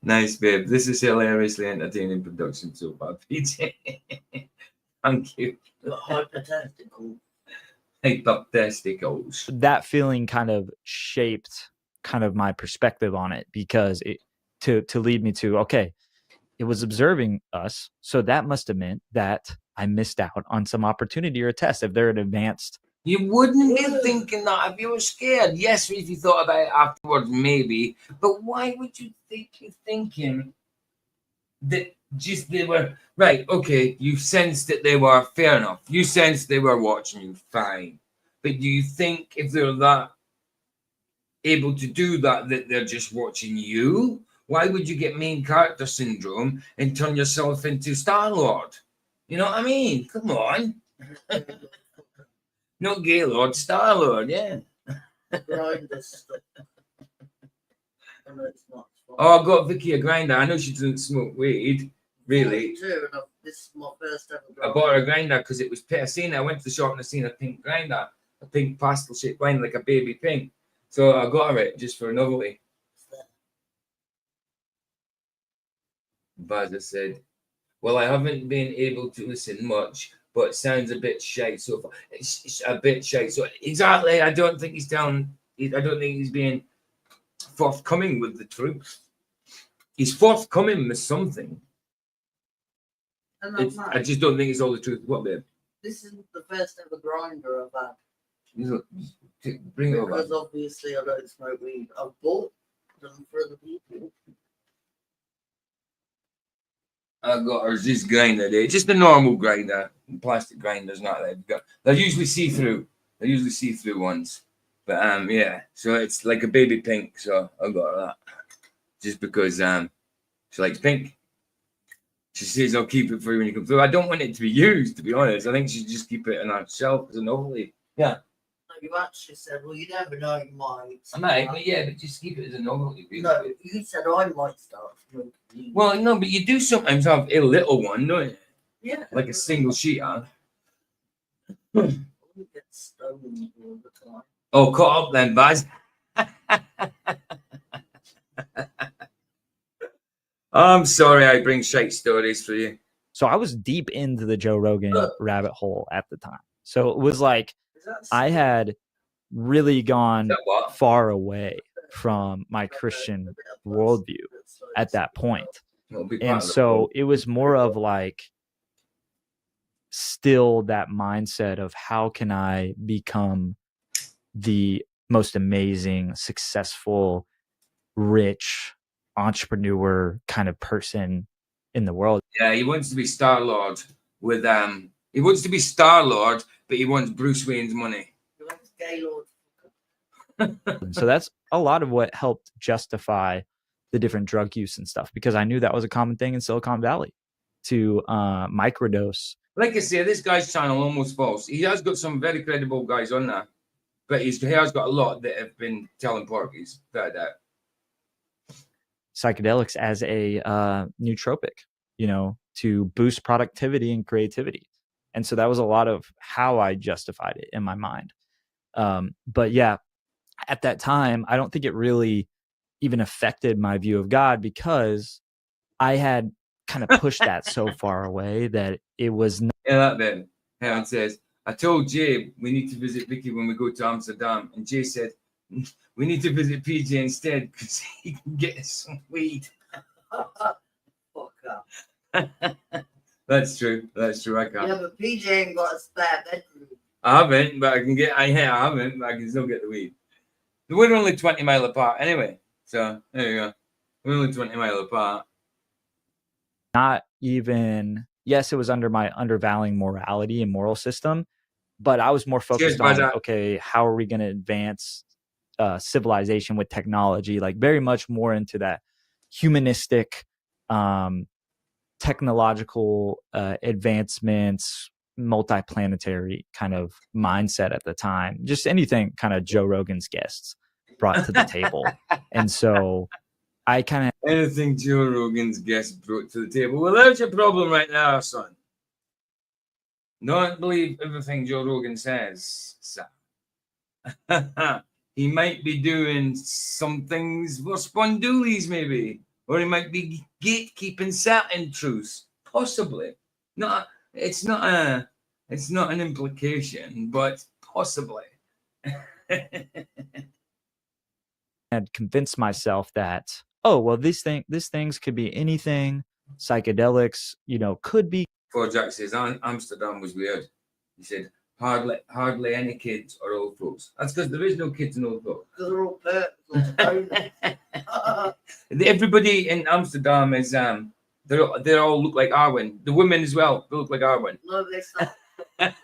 Nice, babe. This is hilariously entertaining production so far, PJ. Thank you. Hypothetical. Hypotheticals. that feeling kind of shaped kind of my perspective on it, because it to lead me to, okay, it was observing us, so that must have meant that I missed out on some opportunity or a test if they're an advanced. You wouldn't be thinking that if you were scared. Yes, if you thought about it afterwards, maybe. But why would you think you're thinking that just they were right. Okay, you sensed that they were fair enough. You sensed they were watching you, fine. But do you think if they're that able to do that, that they're just watching you? Why would you get main character syndrome and turn yourself into Star-Lord? You know what I mean? Come on. Not Gaylord, Star-Lord, yeah. Grinder stuff. I know it's not fun. Oh, I got Vicky a grinder. I know she doesn't smoke weed, really. Me too, and this is my first ever I bought her a grinder because it was I seen it. I went to the shop and I seen a pink grinder, a pink pastel shaped grinder, like a baby pink. So I got her it just for a novelty. Baz said, well, I haven't been able to listen much, but it sounds a bit shite so far. It's a bit shite. So exactly, I don't think he's down. I don't think he's being forthcoming with the truth. He's forthcoming with something. And that's I nice. just don't think it's all the truth. What, babe? This isn't the first ever grinder I've had. Bring it over. Because obviously I don't smoke weed. I've bought them for other people. I got her this grinder there, just a normal grinder. Plastic grinders, not that. They're usually see-through. They're usually see-through ones. But yeah, so it's like a baby pink. So I got her that just because she likes pink. She says I'll keep it for you when you come through. I don't want it to be used, to be honest. I think she should just keep it on her shelf as a novelty. Yeah. No, you actually said, well, you never know, you might. I might, but yeah, but just keep it as a novelty. Really. No, you said I might start smoking weed. Well, no, but you do sometimes have a little one, don't you? Yeah. Like a single sheeter. You get stoned all the time. Oh, caught up then, Baz. I'm sorry I bring shite stories for you. So I was deep into the Joe Rogan rabbit hole at the time. So it was like I had really gone What? far away from my Christian worldview at that point. It'll be part And of the so it was more of like still that mindset of how can I become the most amazing, successful, rich entrepreneur kind of person in the world. Yeah, he wants to be Star-Lord with he wants to be Star-Lord, but he wants Bruce Wayne's money. You want Gaylord? And so that's a lot of what helped justify the different drug use and stuff, because I knew that was a common thing in Silicon Valley to microdose. Like I say, this guy's channel almost false. He has got some very credible guys on there, but he has got a lot that have been telling porkies. That. Psychedelics as a nootropic, to boost productivity and creativity. And so that was a lot of how I justified it in my mind. But yeah, at that time, I don't think it really even affected my view of God, because I had kind of pushed that so far away that it was not. Yeah, that bit. Helen says, I told Jay we need to visit Vicky when we go to Amsterdam. And Jay said, we need to visit PJ instead because he can get us some weed. Fuck up. That's true. That's true. I can't. Yeah, but PJ ain't got a spare bedroom. I haven't, but I haven't, but I can still get the weed. We're only 20 miles apart anyway. So there you go. We're only 20 miles apart. Not even, yes, it was under my undervaluing morality and moral system, but I was more focused on, okay, how are we going to advance civilization with technology? Like very much more into that humanistic, technological advancements, multi-planetary kind of mindset at the time. Just anything kind of Joe Rogan's guests brought to the table. And so I kind of anything Joe Rogan's guests brought to the table. Well, that's your problem right now, son. Don't believe everything Joe Rogan says, son. He might be doing some things for spondoolies, maybe, or he might be gatekeeping certain truths, possibly. It's not an implication, but possibly. had convinced myself that, oh, well, these things could be anything. Psychedelics, could be. Before Jack says Amsterdam was weird. He said hardly any kids or old folks. That's because there is no kids and old folks. They're all purple. Everybody in Amsterdam is They all look like Arwen. The women as well. They look like Arwen. No, they not.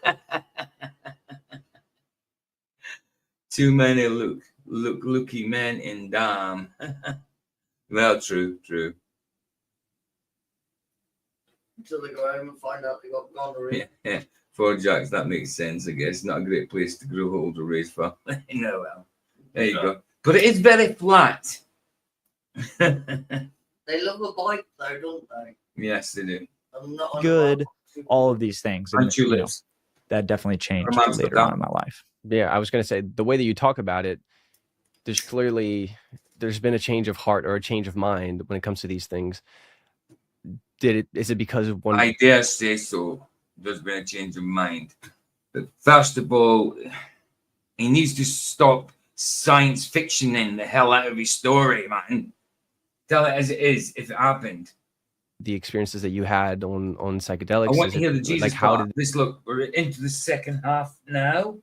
Too many looky men in Dam. Well, true. Until they go home and find out they got gonorrhea. Yeah. For Jacks, that makes sense, I guess. Not a great place to grow old or raise for. No, well, there you go. But it is very flat. They love a bite, though, don't they? Yes, they do. I'm not on Good, a- all of these things. And And, you know, tulips. that definitely changed Reminds me of later on that. in my life. Yeah, I was going to say the way that you talk about it, there's been a change of heart or a change of mind when it comes to these things. Is it because of one? I dare say so. There's been a change of mind. But first of all, he needs to stop science fictioning the hell out of his story, man. Tell it as it is, if it happened. The experiences that you had on psychedelics? I want Is to it- hear the Jesus like how part. did This look, we're into the second half now.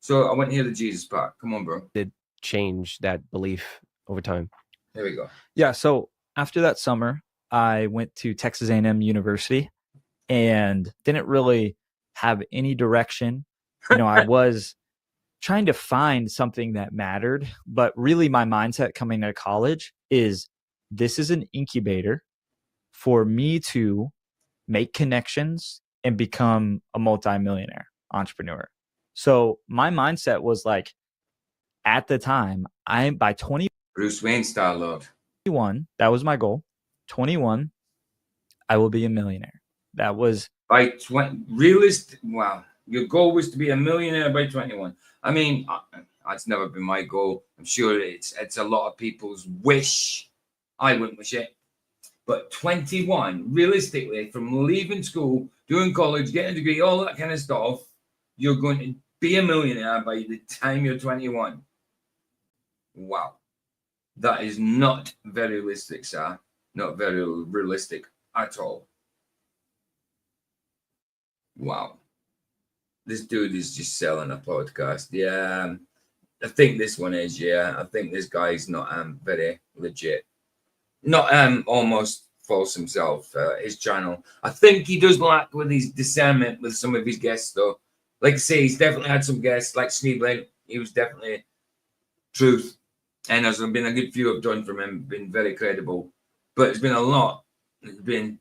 So I want to hear the Jesus part. Come on, bro. it change that belief over time? Here we go. Yeah, so after that summer, I went to Texas A&M University and didn't really have any direction. You know, I was trying to find something that mattered, but really my mindset coming to college is this is an incubator for me to make connections and become a multimillionaire entrepreneur. So my mindset was like, at the time, by 21, Bruce Wayne style, Lord. that was my goal. 21, I will be a millionaire. That was By 20, realistic. Wow. Your goal was to be a millionaire by 21. I mean, that's never been my goal. I'm sure it's a lot of people's wish. I wouldn't wish it. But 21, realistically, from leaving school, doing college, getting a degree, all that kind of stuff, you're going to be a millionaire by the time you're 21. Wow. That is not very realistic, sir. Not very realistic at all. Wow. This dude is just selling a podcast. Yeah. I think this one is, yeah. I think this guy's not very legit. Not almost false himself, his channel. I think he does lack with his discernment with some of his guests, though. Like I say, he's definitely had some guests, like Sneebling. He was definitely truth. And there's been a good few I've done from him, been very credible. But it's been a lot. It's been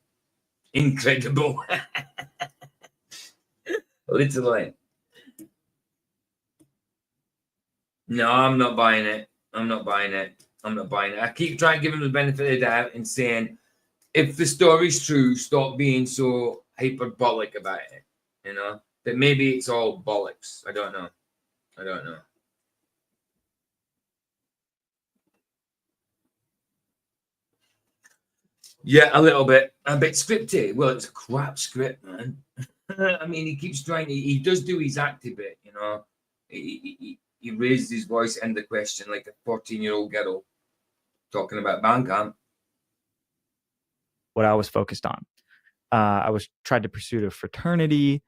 incredible. Literally. No, I'm not buying it. I keep trying to give him the benefit of the doubt and saying, if the story's true, stop being so hyperbolic about it. You know? But maybe it's all bollocks. I don't know. Yeah, a little bit. A bit scripted. Well, it's a crap script, man. I mean, he keeps trying to, he does do his acting bit, you know. He raises his voice and the question like a 14-year-old girl talking about Bandcamp. what I was focused on. I was tried to pursue a fraternity.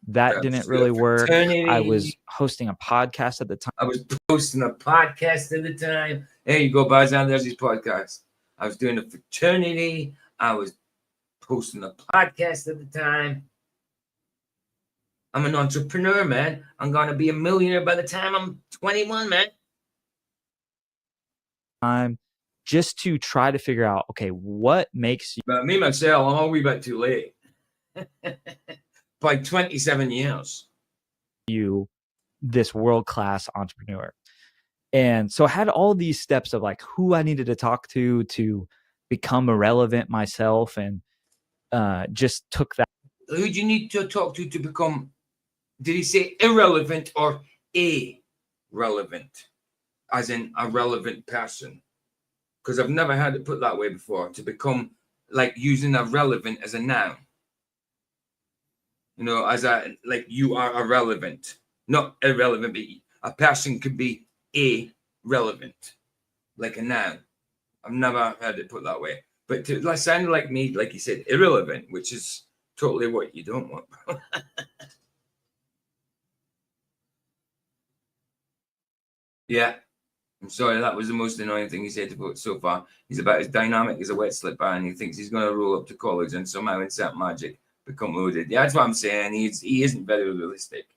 That didn't really work. I was hosting a podcast at the time. I was posting a podcast at the time. There you go, Bazan. There's his podcast. I was doing a fraternity. I was posting a podcast at the time. I'm an entrepreneur, man. I'm going to be a millionaire by the time I'm 21, man. Just to try to figure out, okay, what makes But me, myself, I'm always bit too late. By 27 years. you this world-class entrepreneur? And so I had all these steps of like who I needed to talk to become irrelevant myself, and just took that. Who do you need to talk to become, did he say irrelevant or a relevant? As in a relevant person? Because I've never had it put that way before, to become like using irrelevant as a noun. You know, as a, like you are irrelevant, not irrelevant, but a person could be irrelevant, like a noun. I've never heard it put that way. But to sound like me, like you said, irrelevant, which is totally what you don't want. Yeah. I'm sorry, that was the most annoying thing he said so far. He's about as dynamic as a wet slipper, and he thinks he's going to roll up to college and somehow insert magic, become loaded. Yeah, that's what I'm saying. He isn't very realistic.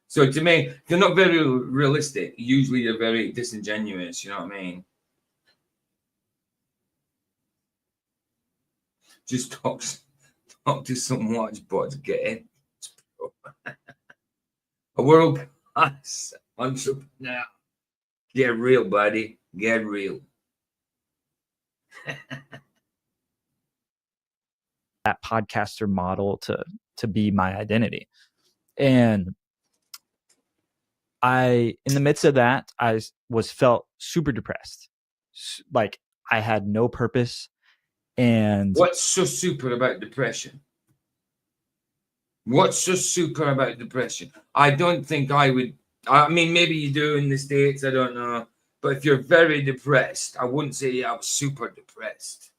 So to me, if you're not very realistic, usually you're very disingenuous. You know what I mean? Just talk to some watch bots. Get it? A world class entrepreneur. Get real, buddy. Get real. That podcaster model to be my identity. And in the midst of that, I felt super depressed. Like I had no purpose. And what's so super about depression? What's so super about depression? I don't think I would. I mean, maybe you do in the States. I don't know. But if you're very depressed, I wouldn't say I was super depressed.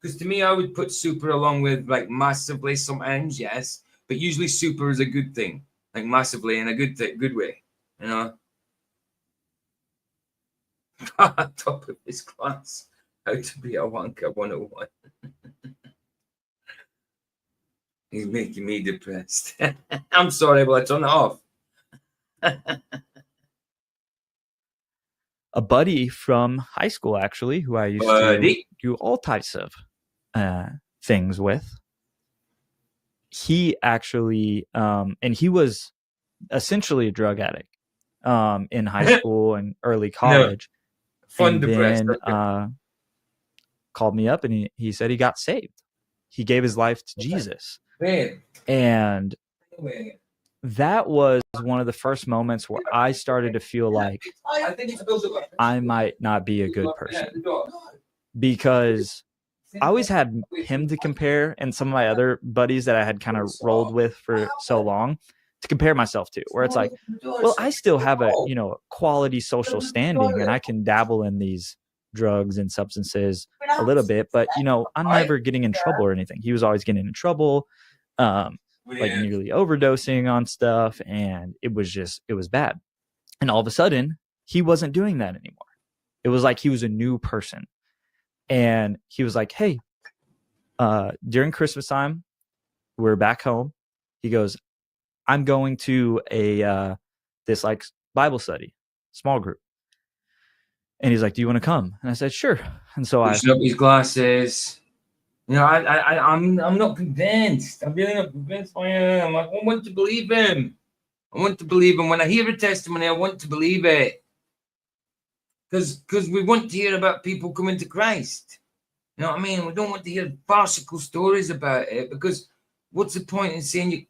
Because to me, I would put super along with like massively sometimes, yes. But usually super is a good thing. Like massively in a good way. You know? Top of his class. How to be a wanker 101. He's making me depressed. I'm sorry, but I turn it off. A buddy from high school, actually, who I used to do all types of things with. He actually, and he was essentially a drug addict in high school and early college. No. And then called me up and he said he got saved. He gave his life to Jesus. Man. And that was one of the first moments where I started to feel like I might not be a good person, because I always had him to compare, and some of my other buddies that I had kind of rolled with for so long to compare myself to, where it's like, well, I still have a, quality social standing and I can dabble in these drugs and substances a little bit, but I'm never getting in trouble or anything. He was always getting in trouble, like nearly overdosing on stuff, and it was bad. And all of a sudden he wasn't doing that anymore. It was like he was a new person. And he was like, hey, during Christmas time, we're back home. He goes, I'm going to this like Bible study, small group. And he's like, do you want to come? And I said, sure. And so I up his glasses. I'm not convinced. I'm really not convinced I am. I want to believe him. I want to believe him. When I hear a testimony, I want to believe it. Because we want to hear about people coming to Christ. You know what I mean? We don't want to hear farcical stories about it, because what's the point in saying you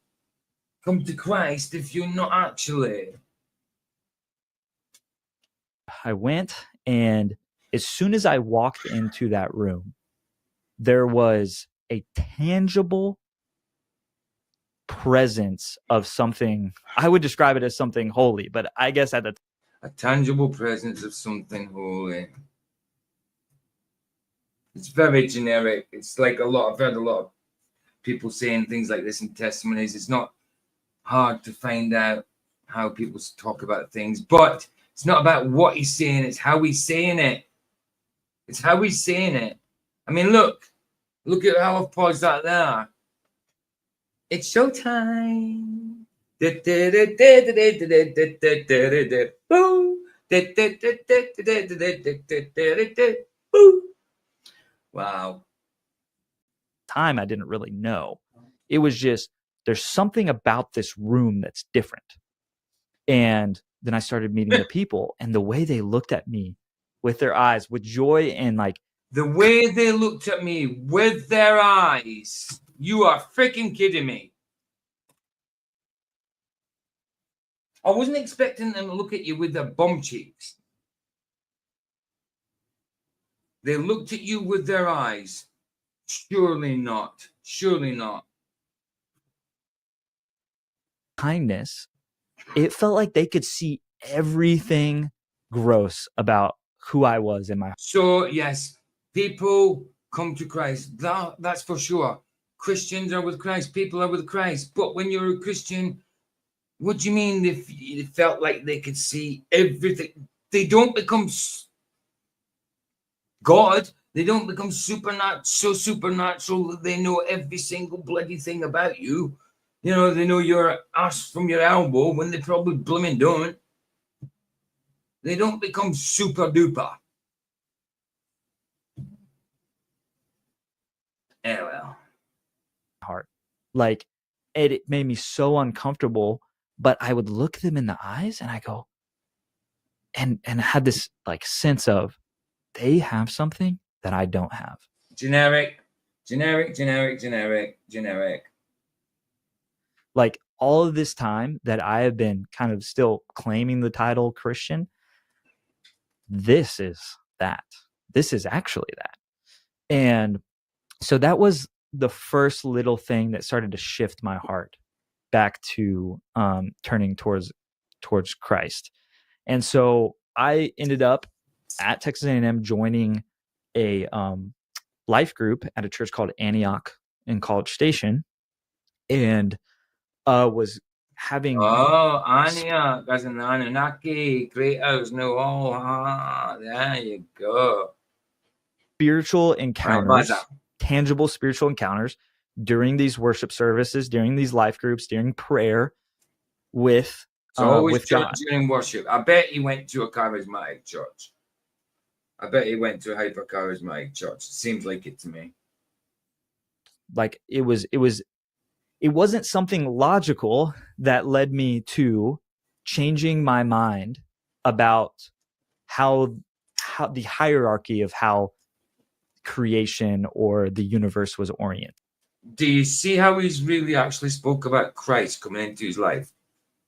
come to Christ if you're not actually? I went, and as soon as I walked into that room, there was a tangible presence of something. I would describe it as something holy, but I guess at the a tangible presence of something holy. It's very generic. It's like I've heard a lot of people saying things like this in testimonies. It's not hard to find out how people talk about things, but it's not about what he's saying. It's how he's saying it. It's how he's saying it. I mean, look at how I've paused that there. It's showtime. Wow. Time I didn't really know. It was just, there's something about this room that's different. And then I started meeting the people, and the way they looked at me with their eyes, with joy, and like the way they looked at me with their eyes. You are freaking kidding me. I wasn't expecting them to look at you with their bum cheeks. They looked at you with their eyes. Surely not. Surely not. Kindness. It felt like they could see everything gross about who I was in my. So, yes, people come to Christ. That's for sure. Christians are with Christ. People are with Christ. But when you're a Christian, what do you mean if you felt like they could see everything? They don't become God. They don't become so supernatural that they know every single bloody thing about you. You know, they know your ass from your elbow when they probably blooming don't. They don't become super duper. Yeah, well. Heart. Like it made me so uncomfortable, but I would look them in the eyes and I go, and I had this like sense of they have something that I don't have. Generic. Like all of this time that I have been kind of still claiming the title Christian, this is that. This is actually that. And so that was the first little thing that started to shift my heart back to turning towards Christ. And so I ended up at Texas A&M joining a life group at a church called Antioch in College Station, and was having Anya, as an Anunnaki, creators know all. There you go. spiritual encounters, Right, tangible spiritual encounters during these worship services, during these life groups, during prayer with God. During worship. I bet he went to a charismatic church. I bet he went to a hyper charismatic church. It seems like it to me. Like it wasn't something logical that led me to changing my mind about how the hierarchy of how creation or the universe was oriented. Do you see how he's really actually spoke about Christ coming into his life?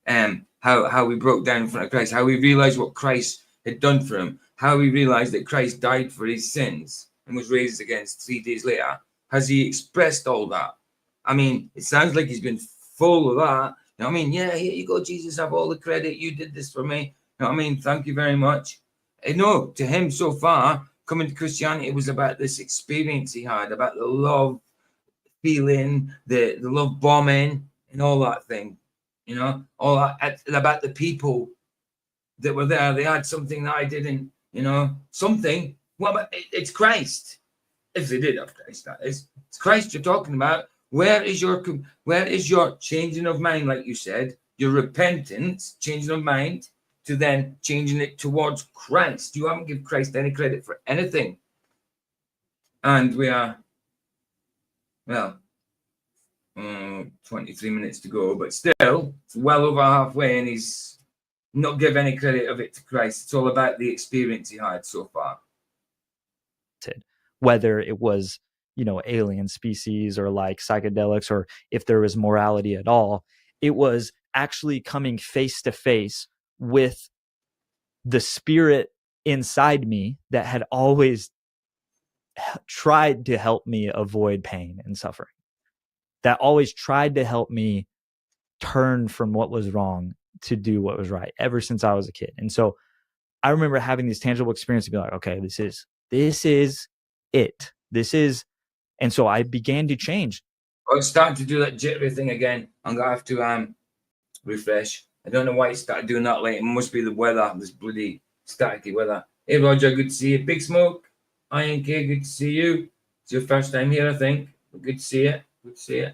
And how he broke down in front of Christ, how he realized what Christ had done for him, how he realized that Christ died for his sins and was raised again 3 days later. Has he expressed all that? I mean, it sounds like he's been full of that. You know what I mean? Yeah, here you go, Jesus, have all the credit. You did this for me. You know what I mean? Thank you very much. No, to him so far, coming to Christianity, it was about this experience he had, about the love feeling, the love bombing and all that thing. You know, all that about the people that were there. They had something that I didn't, you know, something. Well, it's Christ. If they did have Christ, that is. It's Christ you're talking about. Where is your changing of mind, like you said, your repentance, changing of mind, to then changing it towards Christ? You haven't given Christ any credit for anything. And we are, well, 23 minutes to go, but still, it's well over halfway, and he's not give any credit of it to Christ. It's all about the experience he had so far. Whether it was, you know, alien species or like psychedelics, or if there was morality at all, it was actually coming face to face with the spirit inside me that had always tried to help me avoid pain and suffering, that always tried to help me turn from what was wrong to do what was right ever since I was a kid. And so I remember having these tangible experiences to be like, okay, this is it. This is, and so I began to change. Oh, it's starting to do that jittery thing again. I'm gonna have to refresh. I don't know why it started doing that late. It must be the weather, this bloody staticky weather. Hey Roger, good to see you. Big Smoke, INK, good to see you. It's your first time here, I think. But good to see you. Good to see you.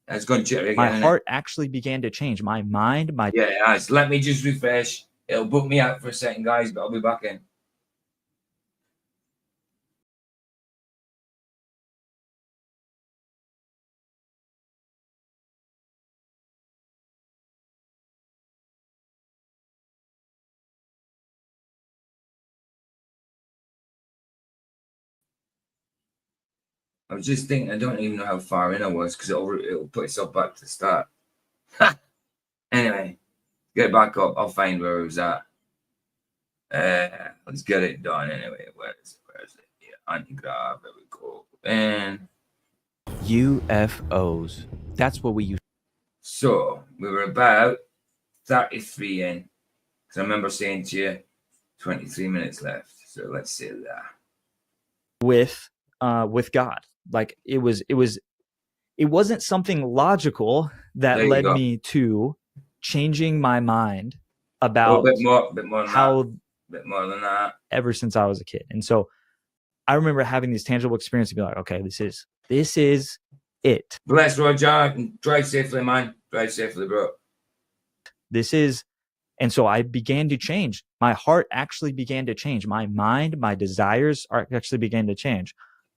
It's gone jittery again. My heart actually began to change. My mind, yeah, it has. Let me just refresh. It'll book me out for a second, guys, but I'll be back in. I was just thinking, I don't even know how far in I was, because it'll put itself back to the start. Anyway, get back up. I'll find where I was at. Let's get it done anyway. Where is it? Yeah, anti-grav. There we go. And UFOs. That's what we use. So we were about 33 in, because I remember saying to you 23 minutes left. So let's say that. With God. Like it wasn't something logical that led me to changing my mind about a bit more how bit more than that. ever since I was a kid. And so I remember having these tangible experiences and be like, okay, this is it. Bless Roger, and drive safely, man. Drive safely, bro. This is, and so I began to change. My heart actually began to change. My mind, my desires actually began to change.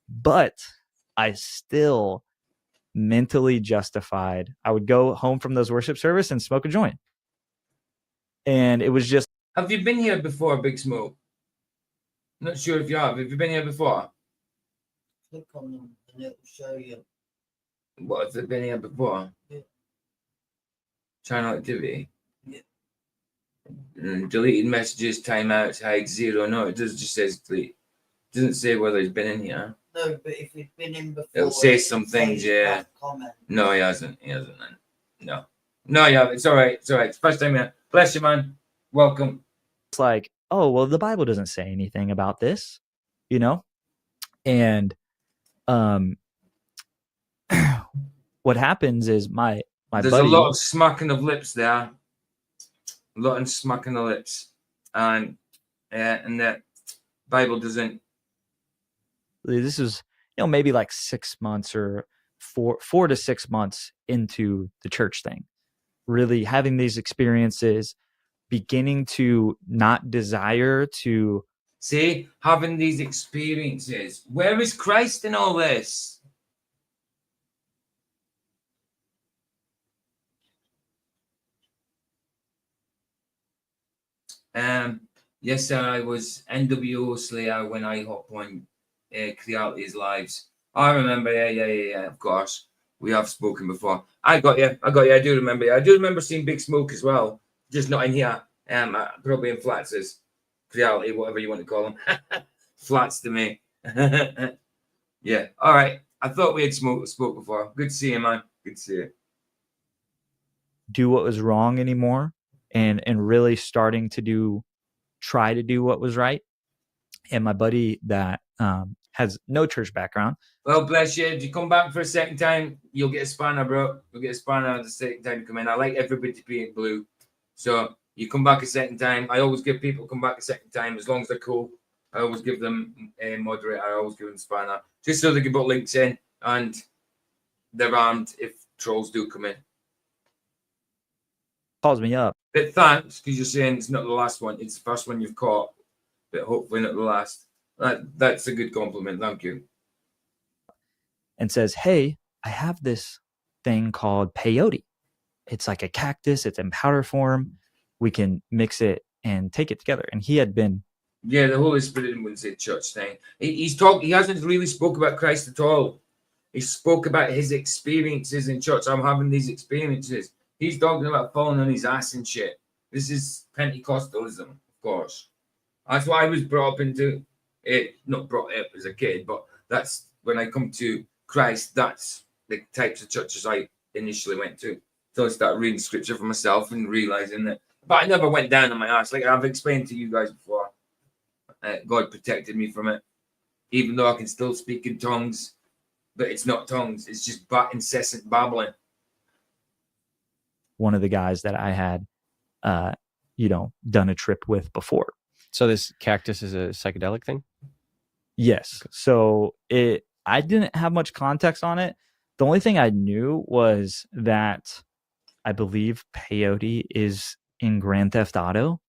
But I still mentally justified. I would go home from those worship service and smoke a joint. And it was just. Have you been here before, Big Smoke? Not sure if you have. Have you been here before? Click on them and it will show you. What, have they been here before? Yeah. Channel activity? Yeah. Deleted messages, timeouts, hide, 0. No, it does just says delete. It doesn't say whether he's been in here. No, but if he's been in before, It'll say it some says things, yeah. that comment. No, he hasn't. He hasn't. Then. No. No, yeah, it's all right. It's all right. It's first time here. Bless you, man. Welcome. It's like, oh, well, the Bible doesn't say anything about this, you know? And what happens is my There's buddy, a lot of smacking of lips there. A lot of smacking of lips. And the Bible doesn't. this is, maybe like 6 months or 4 to 6 months into the church thing, really having these experiences, beginning to not desire to See, having these experiences. Where is Christ in all this? Yes, sir, I was NWO Slayer when I hopped on Creality's lives. I remember, yeah, of course. We have spoken before. I got you. I do remember you. I do remember seeing Big Smoke as well. Just not in here. Probably in Flats' Creality, whatever you want to call them. Flats to me. Yeah. All right. I thought we had spoke before. Good to see you, man. Good to see you. do what was wrong anymore, and really starting to try to do what was right. And my buddy that has no church background. Well, bless you. If you come back for a second time, you'll get a spanner, bro. You'll get a spanner the second time you come in. I like everybody to be in blue. So you come back a second time. I always give people come back a second time as long as they're cool. I always give them a moderator. I always give them spanner just so they can put links in and they're armed if trolls do come in. Calls me up. But thanks, because you're saying it's not the last one. It's the first one you've caught, but hopefully not the last. That's a good compliment. Thank you. And says, hey, I have this thing called peyote. It's like a cactus. It's in powder form. We can mix it and take it together. And he had been. Yeah, the Holy Spirit wouldn't say church thing. He hasn't really spoke about Christ at all. He spoke about his experiences in church. I'm having these experiences. He's talking about falling on his ass and shit. This is Pentecostalism, of course. That's what I was brought up into. Not brought up as a kid, but that's when I come to Christ. That's the types of churches I initially went to. So I started reading scripture for myself and realizing that. But I never went down on my ass. Like I've explained to you guys before. God protected me from it. Even though I can still speak in tongues, but it's not tongues. It's just incessant babbling. One of the guys that I had, done a trip with before. So this cactus is a psychedelic thing? Yes. Okay. So I didn't have much context on it. The only thing I knew was that I believe peyote is in Grand Theft Auto,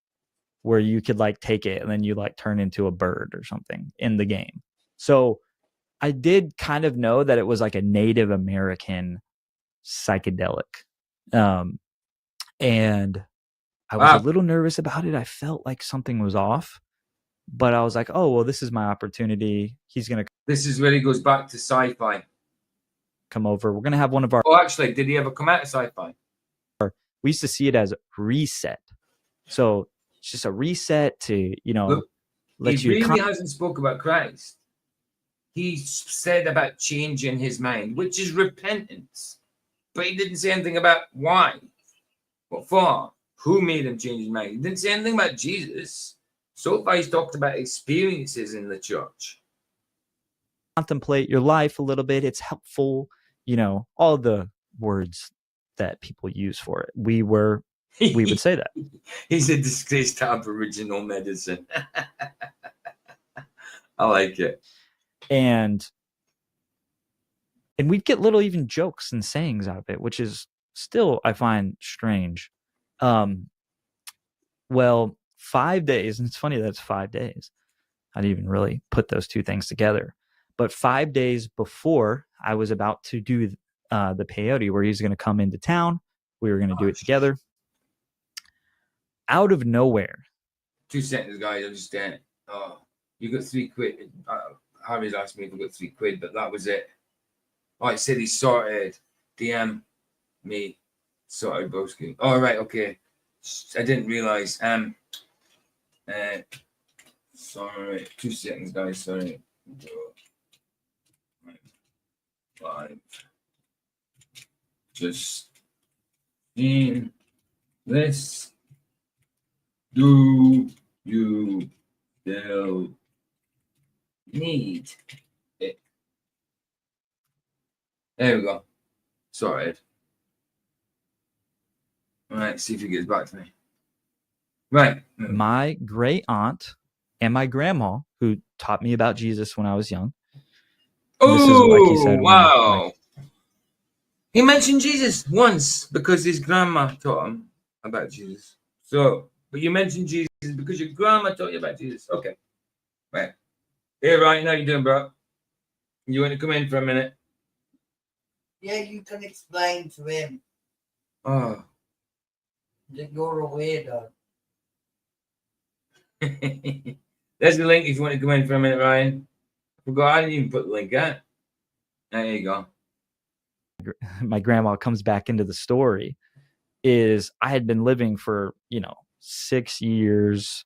where you could like take it and then you like turn into a bird or something in the game. So I did kind of know that it was like a Native American psychedelic. And I was a little nervous about it. I felt like something was off, but I was like, oh, well, this is my opportunity. This is where he goes back to sci-fi. Come over. We're going to have one of our. Oh, actually, did he ever come out of sci-fi? We used to see it as reset. So it's just a reset to, Look, he really hasn't spoke about Christ. He said about changing his mind, which is repentance. But he didn't say anything about why. What for? Who made him change his mind? He didn't say anything about Jesus. So far, he's talked about experiences in the church. Contemplate your life a little bit. It's helpful. All the words that people use for it. We were we would say that. He's a disgrace to Aboriginal medicine. I like it. And we'd get little even jokes and sayings out of it, which is still, I find, strange. Well, 5 days, and it's funny that it's 5 days. I didn't even really put those two things together. But 5 days before I was about to do the peyote, where he's going to come into town, we were going to do it together. Out of nowhere. 2 seconds, guys. I just you got £3. Harry's asked me if I got £3, but that was it. Oh, it said he sorted. DM me. Sorted, broski. All right, okay. I didn't realize. Sorry. 2 seconds, guys. Sorry. 5. Just in this. Do you still need it? There we go. Sorted. All right, see if he gets back to me. Right. My great aunt and my grandma, who taught me about Jesus when I was young. Oh, this is like he said, wow. He mentioned Jesus once because his grandma taught him about Jesus. So, but you mentioned Jesus because your grandma taught you about Jesus. Okay. Right. Hey, Ryan, how you doing, bro? You want to come in for a minute? Yeah, you can explain to him Oh. that you're a weirdo. There's the link if you want to come in for a minute, Ryan. I forgot, I didn't even put the link out. There you go. My grandma comes back into the story. Is I had been living for 6 years,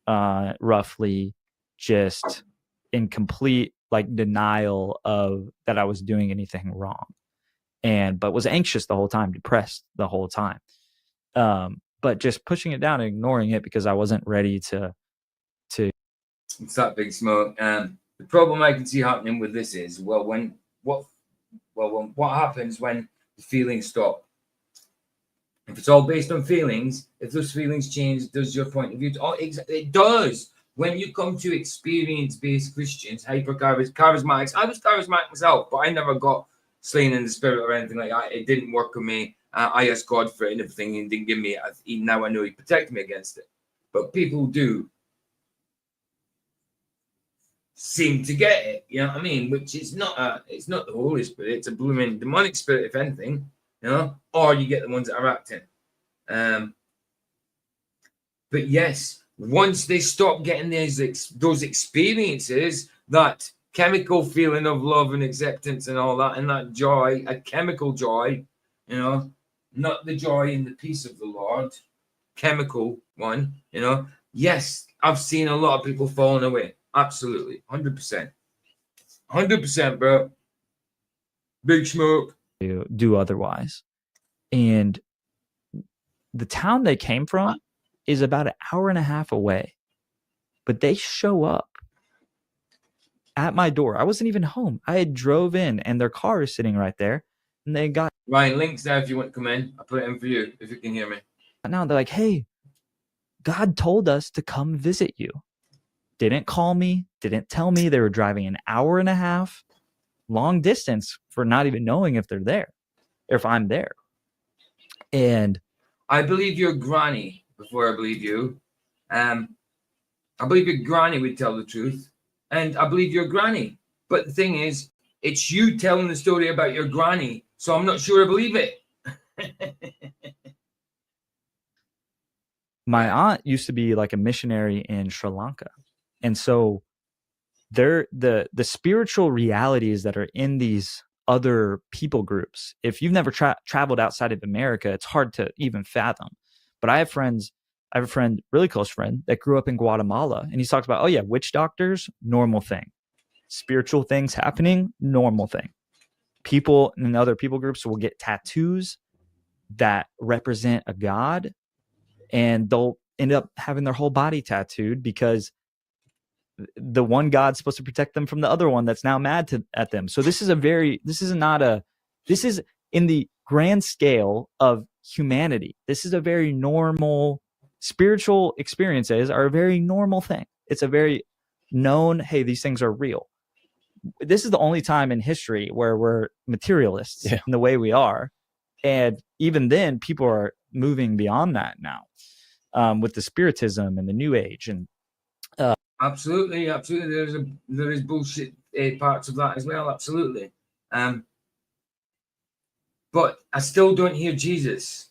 roughly, just in complete denial of that I was doing anything wrong, but was anxious the whole time, depressed the whole time, but just pushing it down and ignoring it because I wasn't ready to. It's that Big Smoke. The problem I can see happening with this is what happens when the feelings stop. If it's all based on feelings, if those feelings change, does your point of view? It does. When you come to experience-based Christians, charismatics, I was charismatic myself, but I never got slain in the spirit or anything like that. It didn't work on me. I asked God for it and everything, and didn't give me it. Even now I know He protected me against it. But people do seem to get it, you know what I mean? Which is it's not the Holy Spirit. It's a blooming demonic spirit, if anything. Or you get the ones that are acting. But yes, once they stop getting those experiences, that chemical feeling of love and acceptance and all that, and that joy, a chemical joy, not the joy and the peace of the Lord, chemical one, yes, I've seen a lot of people falling away. Absolutely. 100%. 100%, bro. Big Smoke. Do otherwise. And the town they came from is about an hour and a half away, but they show up at my door. I wasn't even home. I had drove in and their car is sitting right there, and they got Ryan, links there if you want to come in. I'll put it in for you if you can hear me. Now they're like, hey, God told us to come visit you. Didn't call me, didn't tell me. They were driving an hour and a half long distance for not even knowing if they're there, or if I'm there. And I believe your granny before I believe you. I believe your granny would tell the truth, and I believe your granny. But the thing is, it's you telling the story about your granny, so I'm not sure I believe it. my aunt used to be like a missionary in Sri Lanka. And so the spiritual realities that are in these other people groups, if you've never traveled outside of America, it's hard to even fathom. But I have a friend, really close friend, that grew up in Guatemala, and he talks about, oh yeah, witch doctors, normal thing. Spiritual things happening, normal thing. People in other people groups will get tattoos that represent a god, and they'll end up having their whole body tattooed because the one God's supposed to protect them from the other one that's now mad at them. So this is in the grand scale of humanity. This is a very normal, spiritual experiences are a very normal thing. It's a very known, hey, these things are real. This is the only time in history where we're materialists in the way we are. And even then, people are moving beyond that now with the spiritism and the new age. And absolutely. There is bullshit parts of that as well. Absolutely. But I still don't hear Jesus.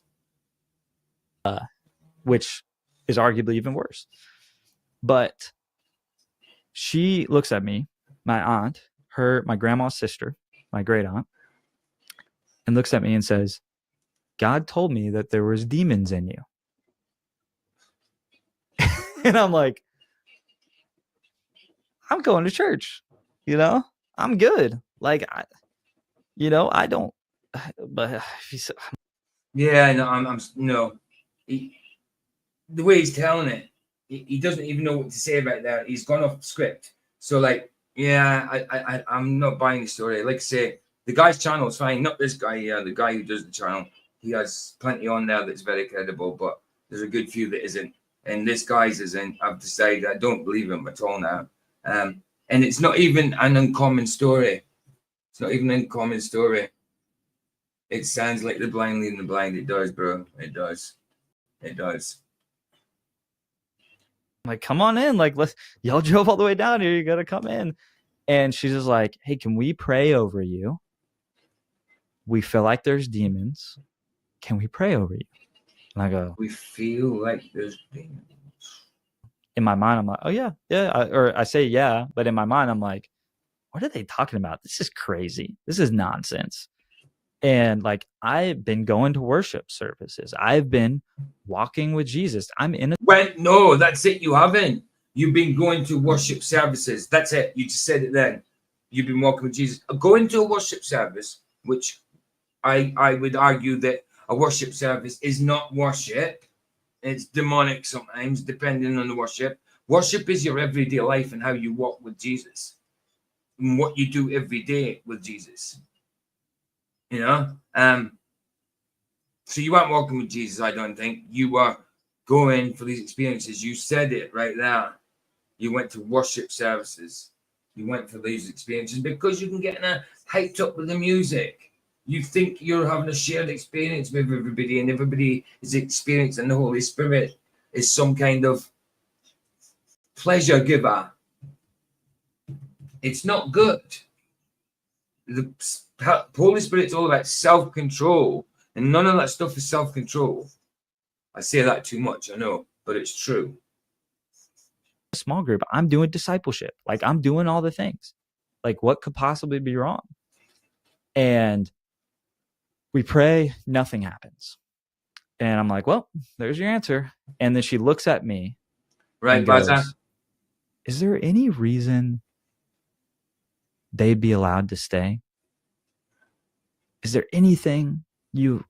Which is arguably even worse. But she looks at me, my aunt, my grandma's sister, my great aunt, and looks at me and says, God told me that there was demons in you. And I'm like, I'm going to church, I'm good. Like, I don't, but yeah, no, I'm no. The way he's telling it, he doesn't even know what to say about that. He's gone off script. So, like, yeah, I'm not buying the story. Like I say, the guy's channel is fine. Not this guy, the guy who does the channel. He has plenty on there that's very credible, but there's a good few that isn't. And this guy's isn't. I've decided I don't believe him at all now. And it's not even an uncommon story. It's not even an uncommon story. It sounds like the blind leading the blind. It does, bro. It does. It does. I'm like, come on in. Like, y'all drove all the way down here. You got to come in. And she's just like, hey, can we pray over you? We feel like there's demons. Can we pray over you? And I go, we feel like there's demons. In my mind, I'm like, oh, yeah. Or I say, yeah. But in my mind, I'm like, what are they talking about? This is crazy. This is nonsense. And like, I've been going to worship services. I've been walking with Jesus. I'm in a... Well, no, that's it. You haven't. You've been going to worship services. That's it. You just said it then. You've been walking with Jesus. Going to a worship service, which I would argue that a worship service is not worship. It's demonic sometimes, depending on the worship. Worship is your everyday life and how you walk with Jesus and what you do every day with Jesus. So you weren't walking with Jesus, I don't think. You were going for these experiences. You said it right there. You went to worship services. You went for these experiences because you can get hyped up with the music. You think you're having a shared experience with everybody, and everybody is experiencing the Holy Spirit is some kind of pleasure giver. It's not good. The Holy Spirit's all about self-control, and none of that stuff is self-control. I say that too much, I know, but it's true. Small group. I'm doing discipleship. Like, I'm doing all the things. Like, what could possibly be wrong? And we pray, nothing happens. And I'm like, well, there's your answer. And then she looks at me. Right, goes, Baza? Is there any reason they'd be allowed to stay? Is there anything you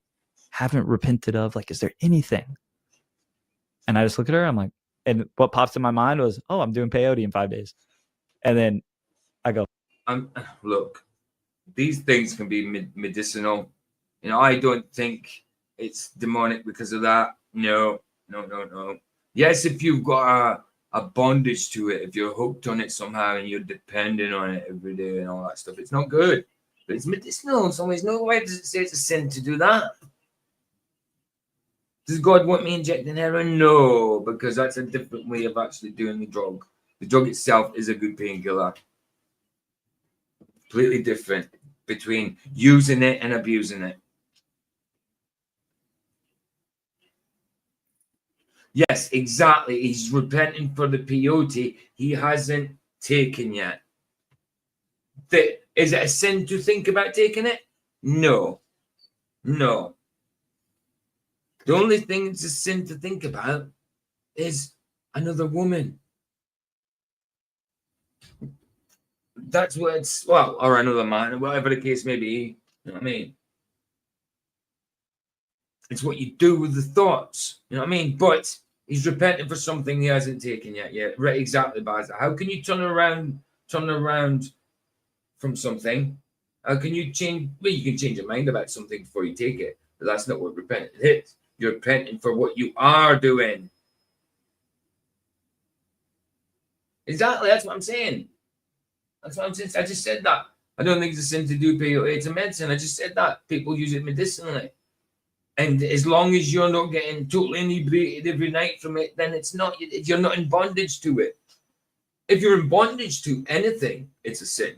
haven't repented of? Like, is there anything? And I just look at her. I'm like, and what pops in my mind was, oh, I'm doing peyote in 5 days. And then I go, look, these things can be medicinal. I don't think it's demonic because of that. No. Yes, if you've got a bondage to it, if you're hooked on it somehow and you're depending on it every day and all that stuff, it's not good. But it's medicinal in some ways. No, why does it say it's a sin to do that? Does God want me injecting heroin? No, because that's a different way of actually doing the drug. The drug itself is a good painkiller. Completely different between using it and abusing it. Yes, exactly. He's repenting for the peyote he hasn't taken yet. Is it a sin to think about taking it? No. The only thing it's a sin to think about is another woman. That's what it's, or another man, whatever the case may be. You know what I mean? It's what you do with the thoughts. You know what I mean? But he's repenting for something he hasn't taken yet. Yeah, right, exactly, Baz. How can you turn around from something? How can you change? Well, you can change your mind about something before you take it. But that's not what repentance is. You're repenting for what you are doing. Exactly, that's what I'm saying. That's what I'm saying. I just said that. I don't think it's a sin to do peyote. It's a medicine. I just said that. People use it medicinally. And as long as you're not getting totally inebriated every night from it, then it's not, you're not in bondage to it. If you're in bondage to anything, it's a sin.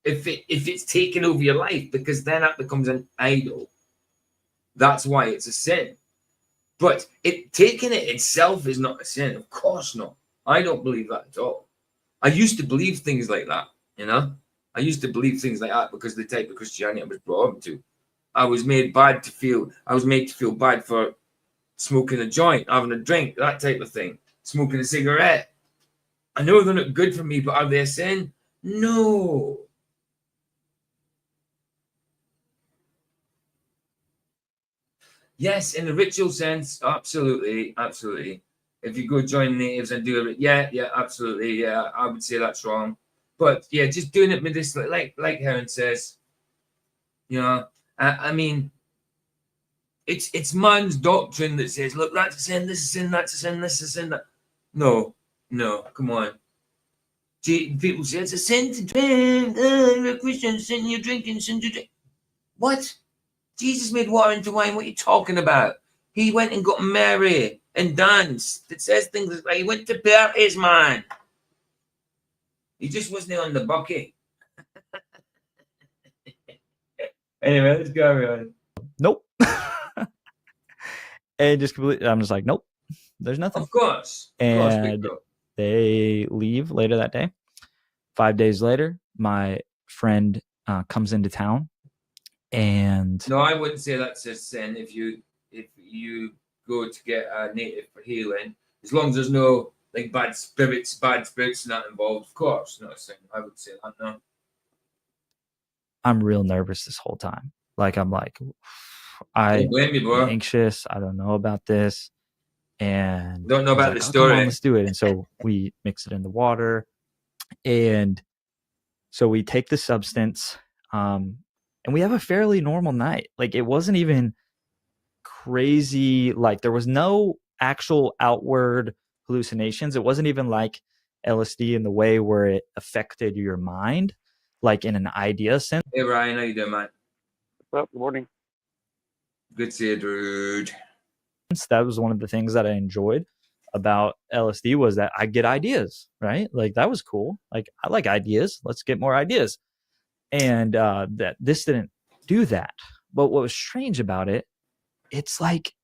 If it's taken over your life, because then that becomes an idol. That's why it's a sin. But taking it itself is not a sin. Of course not. I don't believe that at all. I used to believe things like that, you know? I used to believe things like that because of the type of Christianity I was brought up to. I was made to feel bad for smoking a joint, having a drink, that type of thing, smoking a cigarette. I know they're not good for me, but are they a sin? No. Yes, in the ritual sense, absolutely, absolutely. If you go join natives and do it, yeah, absolutely, yeah, I would say that's wrong. But yeah, just doing it medicinally, like Heron says, you know, I mean, it's man's doctrine that says, look, that's a sin, this is a sin, that's a sin, this is a sin. That. No, come on. People say it's a sin to drink. You're a Christian, sin, you're drinking, sin to drink. What? Jesus made water into wine. What are you talking about? He went and got Mary and danced. It says things like he went to parties, man. He just wasn't on the bucket. Anyway, let's go on. Nope. And just completely, I'm just like, nope, there's nothing. Of course. And they leave later that day. 5 days later, my friend comes into town. And no, I wouldn't say that's a sin if you go to get a native for healing, as long as there's no like bad spirits not involved. Of course, not a sin. I would say that. No. I'm real nervous this whole time. Like I'm don't blame me, bro. Anxious. I don't know about this, and don't know about the story. Come on, let's do it. And so we mix it in the water, and so we take the substance. And we have a fairly normal night. Like it wasn't even crazy. Like there was no actual outward hallucinations. It wasn't even like LSD in the way where it affected your mind, like in an idea sense. Hey Ryan, how you doing, man? Well, good morning. Good to see you, dude. That was one of the things that I enjoyed about LSD was that I get ideas, right? Like that was cool. Like I like ideas. Let's get more ideas. And that this didn't do that. But what was strange about it, it's like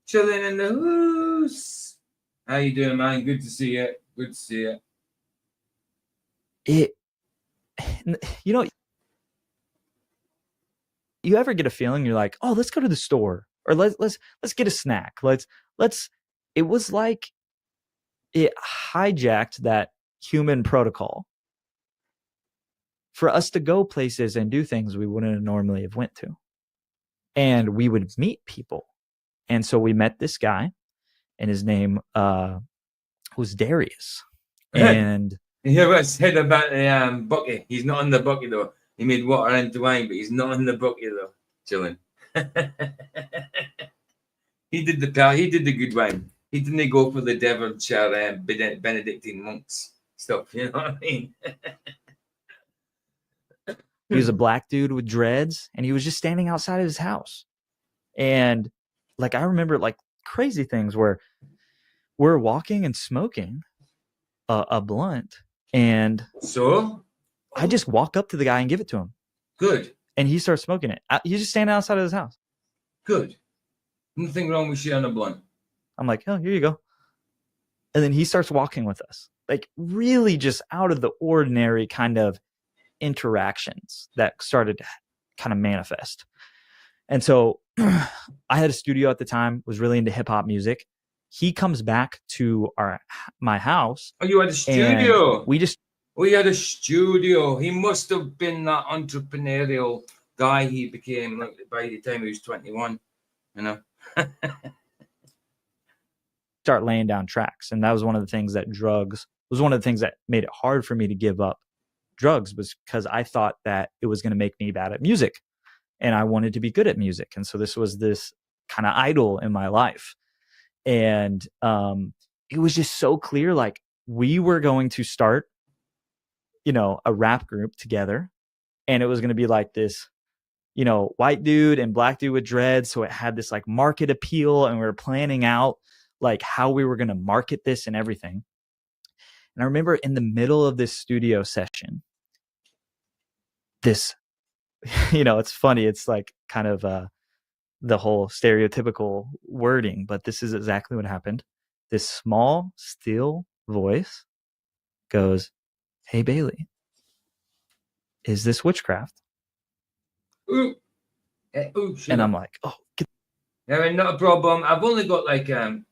chilling in the house. How you doing, man? Good to see you. Good to see you. You know, you ever get a feeling you're like, oh, let's go to the store or let's get a snack. Let's. It was like it hijacked that human protocol for us to go places and do things we wouldn't normally have went to. And we would meet people. And so we met this guy, and his name was Darius. And you hear what I said about the bucket? He's not in the bucket though. He made water into wine, but he's not in the bucket though. Chilling. He did the good wine. He didn't go for the Devonshire Benedictine monks stuff. You know what I mean? He was a black dude with dreads, and he was just standing outside of his house. And like I remember like crazy things where we're walking and smoking a blunt, and so I just walk up to the guy and give it to him. Good. And he starts smoking it. He's just standing outside of his house. Good. Nothing wrong with sharing a blunt. I'm like, oh, here you go. And then he starts walking with us, like really just out of the ordinary kind of interactions that started to kind of manifest. And so I had a studio at the time, was really into hip hop music. He comes back to my house. Oh, you had a studio. We had a studio. He must have been that entrepreneurial guy he became like by the time he was 21, you know. Start laying down tracks. And that was one of the things that made it hard for me to give up drugs, was because I thought that it was going to make me bad at music. and I wanted to be good at music. And so this was this kind of idol in my life. And it was just so clear, like we were going to start, you know, a rap group together, and it was going to be like this, you know, white dude and black dude with dreads. So it had this like market appeal, and we were planning out like how we were going to market this and everything. And I remember in the middle of this studio session, this, you know, it's funny. It's like kind of the whole stereotypical wording, but this is exactly what happened. This small, still voice goes, "Hey, Bailey, is this witchcraft?" Ooh. And I'm like, "Oh, I mean, not a problem. I've only got like 30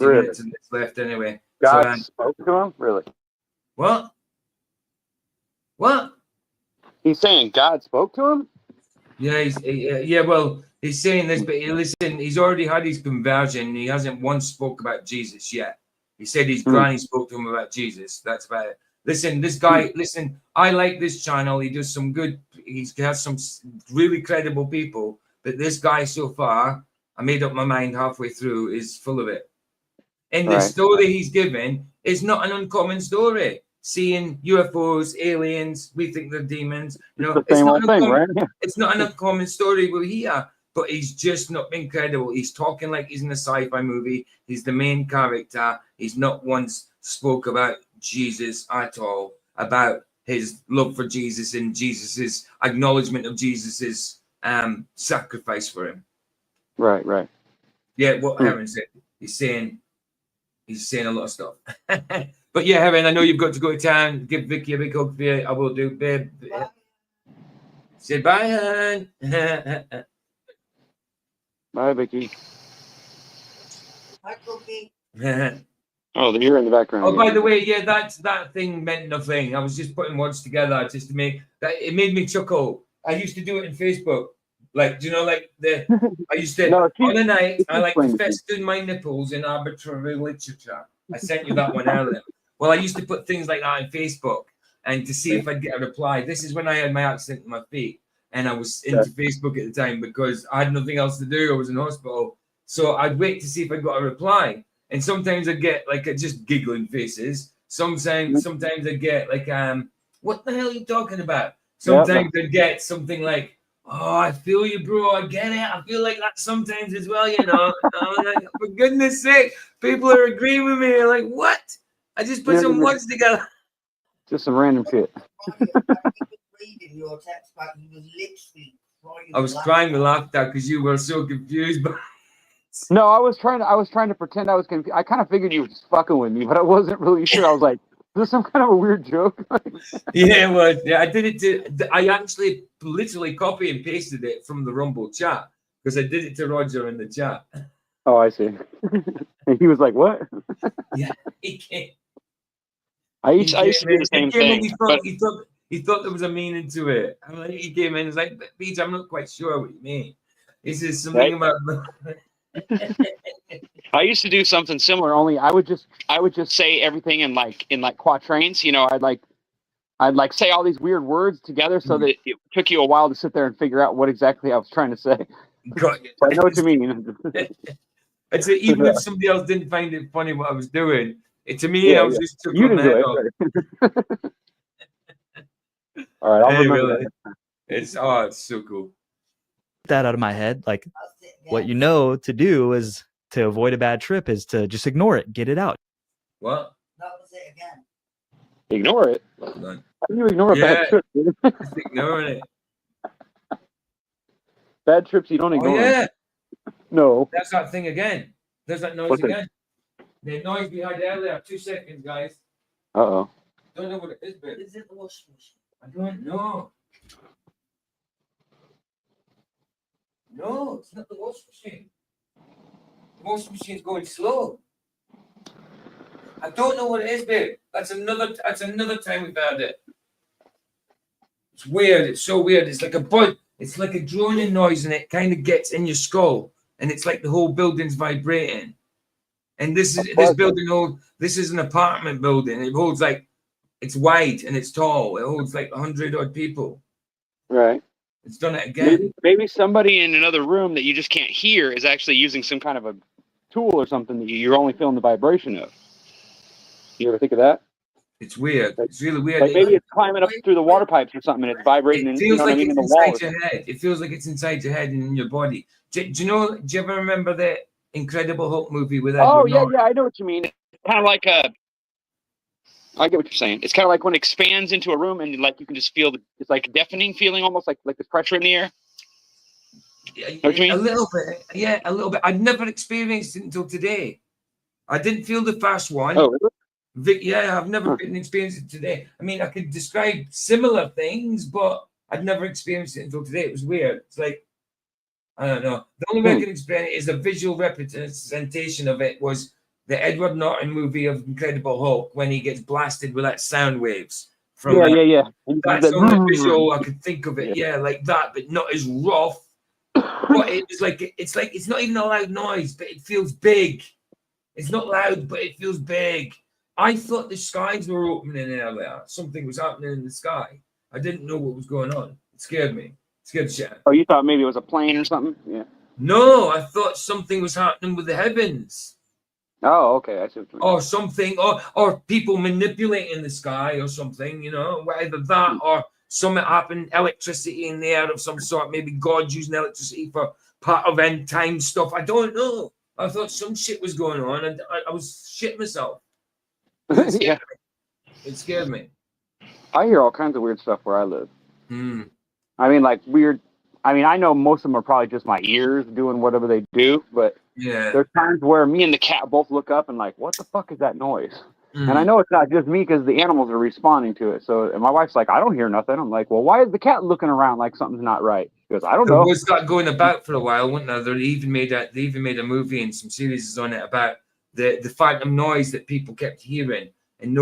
minutes of this left anyway." God spoke to him? Really? What? What? He's saying God spoke to him? Yeah, well, he's saying this, but listen, he's already had his conversion. He hasn't once spoke about Jesus yet. He said his granny spoke to him about Jesus. That's about it. Listen, this guy, listen, I like this channel. He does some good, he has some really credible people, but this guy so far, I made up my mind halfway through, is full of it. And the story he's given is not an uncommon story. Seeing UFOs, aliens, we think they're demons. You know, it's not an uncommon, it's not an uncommon story we'll hear, but he's just not been credible. He's talking like he's in a sci-fi movie. He's the main character. He's not once spoke about Jesus at all, about his love for Jesus and Jesus's acknowledgement of Jesus's sacrifice for him. Right. Yeah, what Heron said. He's saying a lot of stuff. But yeah, Heron, I know you've got to go to town. Give Vicky a big hug for you. I will do, babe. Bye. Say bye, hon. Bye, Vicky. Hi, Cookie. Oh, you're in the background. Oh, by the way, yeah, that thing meant nothing. I was just putting words together just to make that. It made me chuckle. I used to do it in Facebook. Like, do you know, like I used to, on a night, I like to festoon my nipples in arbitrary literature. I sent you that one earlier. Well, I used to put things like that on Facebook and to see if I'd get a reply. This is when I had my accident in my feet and I was into Facebook at the time because I had nothing else to do. I was in hospital. So I'd wait to see if I got a reply. And sometimes I'd get like just giggling faces. Sometimes I'd get like, what the hell are you talking about? Sometimes I'd get something like, oh, I feel you, bro. I get it. I feel like that sometimes as well, you know. I'm like, for goodness sake, people are agreeing with me. Like, what? I just put some words together. Just some random shit. I was crying with laughter because you were so confused. But no, I was trying to pretend I was confused. I kind of figured you were just fucking with me, but I wasn't really sure. I was like, is this some kind of a weird joke? Yeah, well, yeah, I did it I actually literally copy and pasted it from the Rumble chat because I did it to Roger in the chat. Oh, I see. And he was like, what? Yeah, he came. I used to do the same thing. He thought there was a meaning to it. I'm like, he came in and was like, Beach, I'm not quite sure what you mean. He says something about I used to do something similar, only I would just say everything in like quatrains. You know, I'd like say all these weird words together so that it took you a while to sit there and figure out what exactly I was trying to say. I know what you mean. I'd say even if somebody else didn't find it funny what I was doing, to me I was just took on the head off. All right, I'll remember that. It's so cool. That out of my head, like what you know to do is to avoid a bad trip is to just ignore it, get it out. What? That was it again. Ignore it? How do you ignore a bad trip? Just ignoring it. Bad trips you don't ignore. Oh, yeah. No. That's that thing again. There's that noise again. The noise we had earlier. 2 seconds, guys. Uh-oh. Don't know what it is, but Is it the washing machine? I don't know. No, it's not the washing machine. The washing machine's going slow. I don't know what it is, babe. That's another time we've had it. It's weird. It's so weird. It's like a buzz. It's like a droning noise, and it kind of gets in your skull, and it's like the whole building's vibrating. And this building this is an apartment building. It holds like, it's wide and it's tall. It holds like 100 odd people. Right. It's done it again. Maybe somebody in another room that you just can't hear is actually using some kind of a tool or something that you're only feeling the vibration of. You ever think of that? It's weird. It's really weird. Like maybe it's climbing up through the water pipes or something, and it's vibrating. It You feels know what I like mean, in it's the wall. inside your head. It feels like it's inside your head and in your body. Do you ever remember the Incredible Hulk movie with Edward Oh yeah, Norton? yeah, I know what you mean. It's kind of like I get what you're saying. It's kind of like when it expands into a room and like you can just feel it's like a deafening feeling, almost like there's pressure in the air. Know what you mean? A little bit. Yeah, a little bit. I'd never experienced it until today. I didn't feel the first one. Oh, really? Yeah, I've never been experienced it today. I mean, I could describe similar things, but I'd never experienced it until today. It was weird. It's like, I don't know. The only way I can explain it is a visual representation of it was the Edward Norton movie of Incredible Hulk when he gets blasted with that sound waves from yeah. that's the only visual I could think of it. Yeah, like that, but not as rough. But it was like it's not even a loud noise, but it feels big. It's not loud, but it feels big. I thought the skies were opening earlier. Something was happening in the sky. I didn't know what was going on. It scared me. It scared the shit out of me. Oh, you thought maybe it was a plane or something? Yeah. No, I thought something was happening with the heavens. Oh, okay. I see what you mean. Or something, or people manipulating the sky or something, either that or something happened, electricity in the air of some sort, maybe God using electricity for part of end time stuff. I don't know. I thought some shit was going on and I was shit myself. Yeah. It scared me. I hear all kinds of weird stuff where I live. Mm. I mean, like weird. I mean, I know most of them are probably just my ears doing whatever they do, but Yeah. there's times where me and the cat both look up and like, what the fuck is that noise? Mm. And I know it's not just me because the animals are responding to it. So, and my wife's like, I don't hear nothing. I'm like, well, why is the cat looking around like something's not right? She goes, I don't There know. was that going about for a while, wasn't there? They even made a movie and some series on it about the phantom noise that people kept hearing, and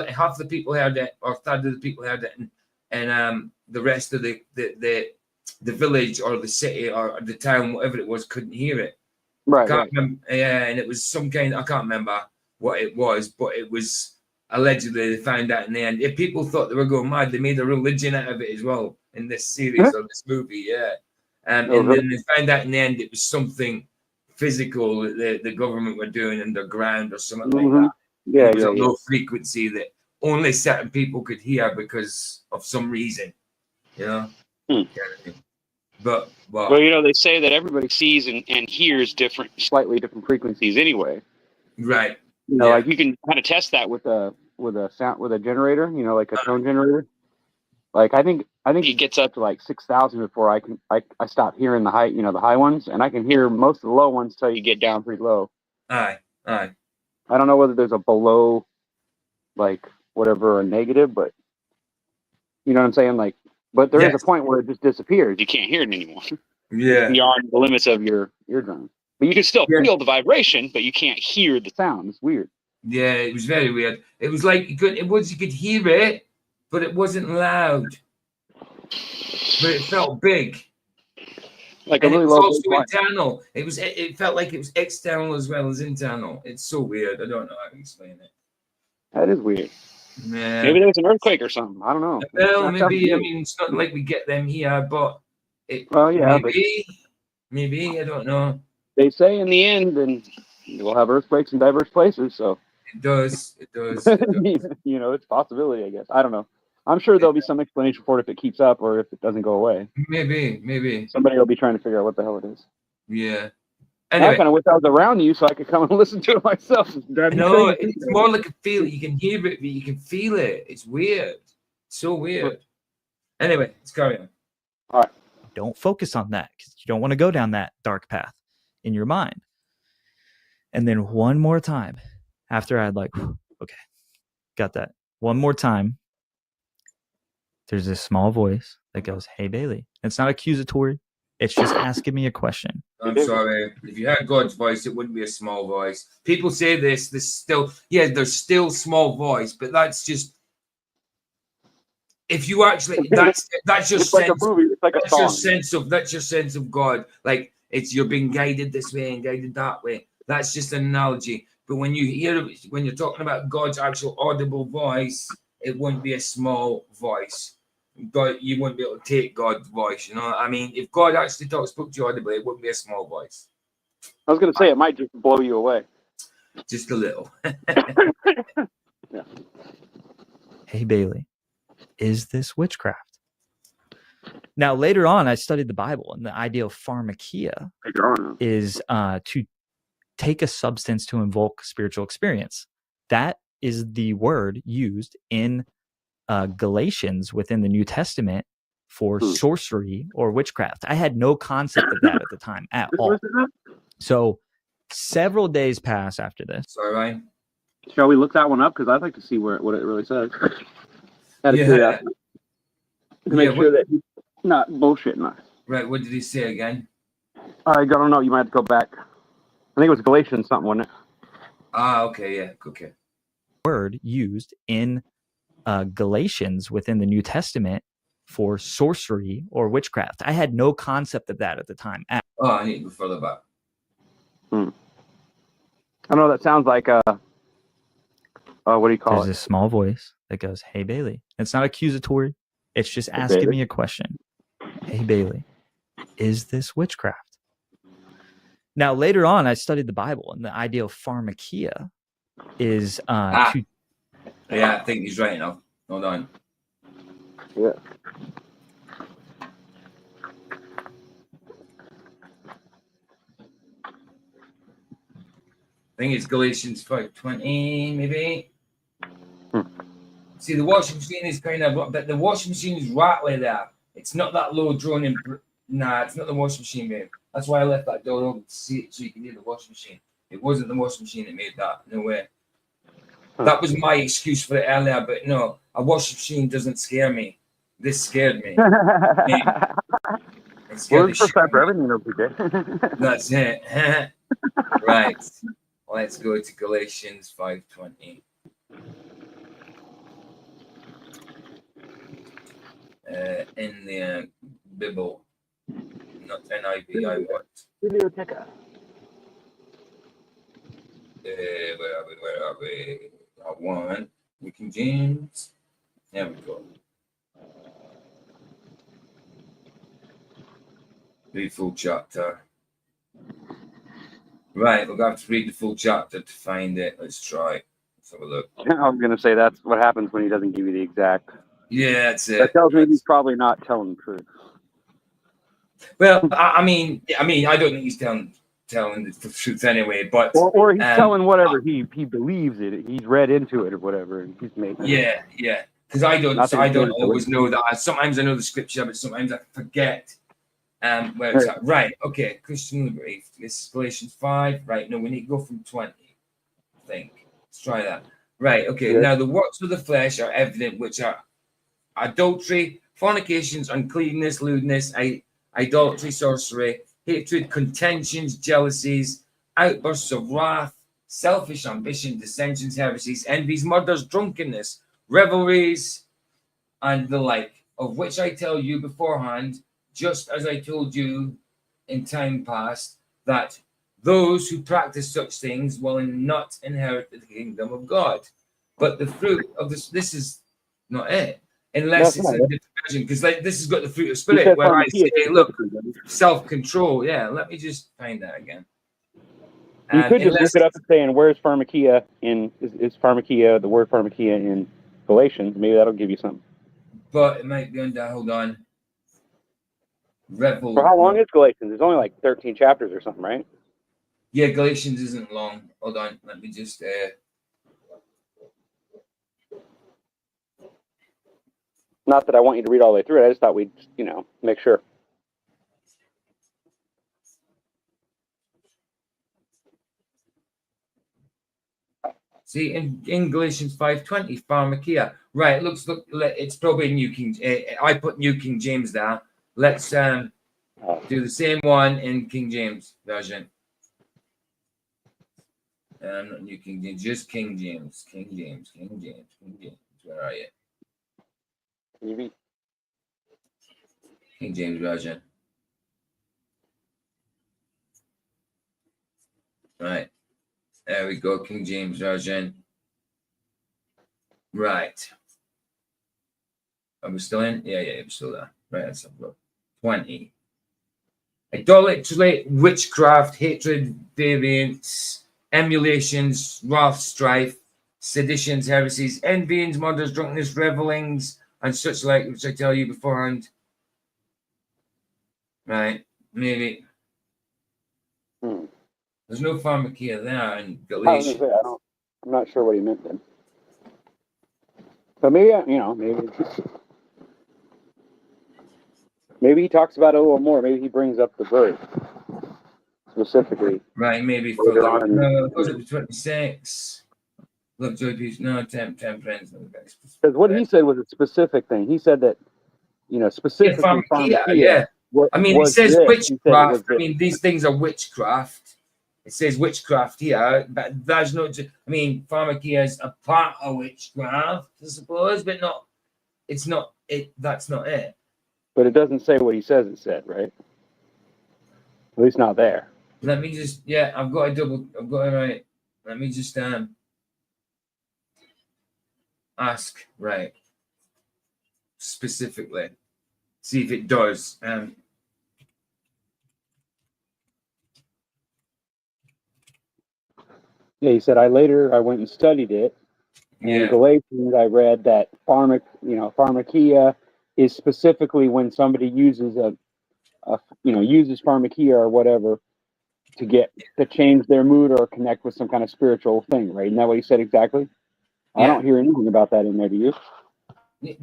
half the people heard it, or a third of the people heard it, and the rest of the village or the city or the town, whatever it was, couldn't hear it. Right. Remember, yeah, and it was some kind. I can't remember what it was, but it was allegedly they found out in the end. If people thought they were going mad, they made a religion out of it as well in this series or this movie. Yeah, and then they found out in the end it was something physical that the government were doing underground or something like that. Yeah, it was a low frequency that only certain people could hear because of some reason. But well, they say that everybody sees and hears slightly different frequencies anyway. Right. Like you can kind of test that with a generator. Like a tone generator. Like I think it gets up to like 6,000 before I stop hearing the high ones, and I can hear most of the low ones till you get down pretty low. Aye. I don't know whether there's a below, like whatever, a negative, but you know what I'm saying, like. But there is a point where it just disappears. You can't hear it anymore. Yeah. Beyond the limits of your eardrum. But you can still feel the vibration, but you can't hear the sound. It's weird. Yeah, it was very weird. It was like you could hear it, but it wasn't loud. But it felt big. Like and a really it was low also internal. It felt like it was external as well as internal. It's so weird. I don't know how to explain it. That is weird. Yeah. Maybe there was an earthquake or something. I don't know. Well, maybe. I mean, it's not like we get them here, but maybe I don't know. They say in the end, and we'll have earthquakes in diverse places. So it does. It's a possibility, I guess. I don't know. I'm sure there'll be some explanation for it if it keeps up or if it doesn't go away. Maybe. Somebody will be trying to figure out what the hell it is. Yeah. Anyway, I kind of wish I was around you so I could come and listen to it myself. No, it's more like a feel. You can hear it, but you can feel it. It's weird. So weird. Anyway, let's carry on. All right. Don't focus on that because you don't want to go down that dark path in your mind. And then one more time, after I'd like, okay, got that. One more time, there's this small voice that goes, "Hey, Bailey." It's not accusatory. It's just asking me a question. I'm sorry. If you had God's voice, it wouldn't be a small voice. People say there's still small voice, but that's just if you actually that's your sense. Like a movie. It's like a song. That's your sense of God. Like you're being guided this way and guided that way. That's just an analogy. But when you're talking about God's actual audible voice, it wouldn't be a small voice. God, you wouldn't be able to take God's voice. You know what I mean? If God actually spoke to you audibly, it wouldn't be a small voice. I was going to say it might just blow you away. Just a little. Yeah. Hey, Bailey, is this witchcraft? Now, later on, I studied the Bible, and the idea of pharmakia is to take a substance to invoke spiritual experience. That is the word used in Galatians within the New Testament for sorcery or witchcraft. I had no concept of that at the time at all. So several days pass after this. Sorry, Ryan. Shall we look that one up? Because I'd like to see what it really says. Out of Yeah. curiosity. To make Yeah, sure that he's not bullshitting us. Right, what did he say again? I don't know. You might have to go back. I think it was Galatians something, wasn't it? Ah, okay, yeah, okay. Word used in Galatians within the New Testament for sorcery or witchcraft. I had no concept of that at the time. Oh, I need to go further back. I know that sounds like what do you call There's it? this small voice that goes, "Hey, Bailey." It's not accusatory. It's just Hey, asking Bailey. me a question. Hey, Bailey, is this witchcraft? Now, later on, I studied the Bible, and the idea of pharmakia is to... Yeah, I think he's right now. Hold on. Yeah. I think it's Galatians 5:20, maybe. See, the washing machine is kind of, but the washing machine is rattly there. It's not that low droning. Nah, it's not the washing machine, babe. That's why I left that door open to see it so you can hear the washing machine. It wasn't the washing machine that made that. No way. That was my excuse for it earlier, but no, a washing machine doesn't scare me. This scared me. It scared the shit out of me. everything over here. That's it. Right. Let's go to Galatians 5:20. In the Bible, not NIV, I want. Biblioteca. Where are we? I want New King James. There we go. Read full chapter. Right, we're going to have to read the full chapter to find it. Let's try. Let's have a look. I was going to say that's what happens when he doesn't give you the exact. Yeah, that's it. That tells me he's probably not telling the truth. Well, I mean, I don't think he's telling the truth anyway. But or he's telling whatever he believes it. He's read into it or whatever, and he's made. Yeah. Because I don't always know that. Sometimes I know the scripture, but sometimes I forget. Where it's at. Right, okay, Christian liberty. This is Galatians 5. Right, no, we need to go from 20, I think. Let's try that. Right, okay. Now the works of the flesh are evident, which are adultery, fornications, uncleanness, lewdness, idolatry, sorcery, hatred, contentions, jealousies, outbursts of wrath, selfish ambition, dissensions, heresies, envies, murders, drunkenness, revelries, and the like, of which I tell you beforehand, just as I told you in time past, that those who practice such things will not inherit the kingdom of God. But the fruit of this is not it, unless it's a different version, because like this has got the fruit of spirit, where I say, look, self-control. Yeah, let me just find that again. You could just look it up and saying, where's pharmakia is pharmakia, the word pharmakia in Galatians? Maybe that'll give you something. But it might be under, hold on. Revel. For how long is Galatians? It's only like 13 chapters or something, right? Yeah, Galatians isn't long. Hold on, let me just Not that I want you to read all the way through it. I just thought we'd, make sure. See, in Galatians 5:20, pharmakia. Right, look, it's probably New King. I put New King James there. Let's do the same one in King James version. Not New King James, just King James. King James. Where are you? Can you read? King James version. Right. There we go, King James version. Right. Are we still in? Yeah, we're still there. Right, let's have a look. 20. Idolatry, witchcraft, hatred, variance, emulations, wrath, strife, seditions, heresies, envyings, murders, drunkenness, revelings, and such like, which I tell you beforehand. Right, maybe. There's no pharmakia there in Galatians. I'm not sure what he meant then. But maybe, maybe he talks about it a little more. Maybe he brings up the verse specifically. Right, maybe for Later like, on. no, was it 26? Love, joy, peace, no, temperance. Because what he said was a specific thing. He said that, specifically pharmakia, pharmakia. yeah. I mean, it says this. He said it was witchcraft. I mean, these things are witchcraft. It says witchcraft here, but that's not just, I mean, pharmakia is a part of witchcraft, I suppose, but not, it's not, that's not it. But it doesn't say what he says it said, right? At least not there. Let me just, I've got it right. Let me just ask, right, specifically, see if it does. Yeah, he said, I went and studied it. And in Galatians, I read that pharmakia is specifically when somebody uses uses pharmakia or whatever to change their mood or connect with some kind of spiritual thing, right? Isn't that what he said exactly? I don't hear anything about that in there, do you?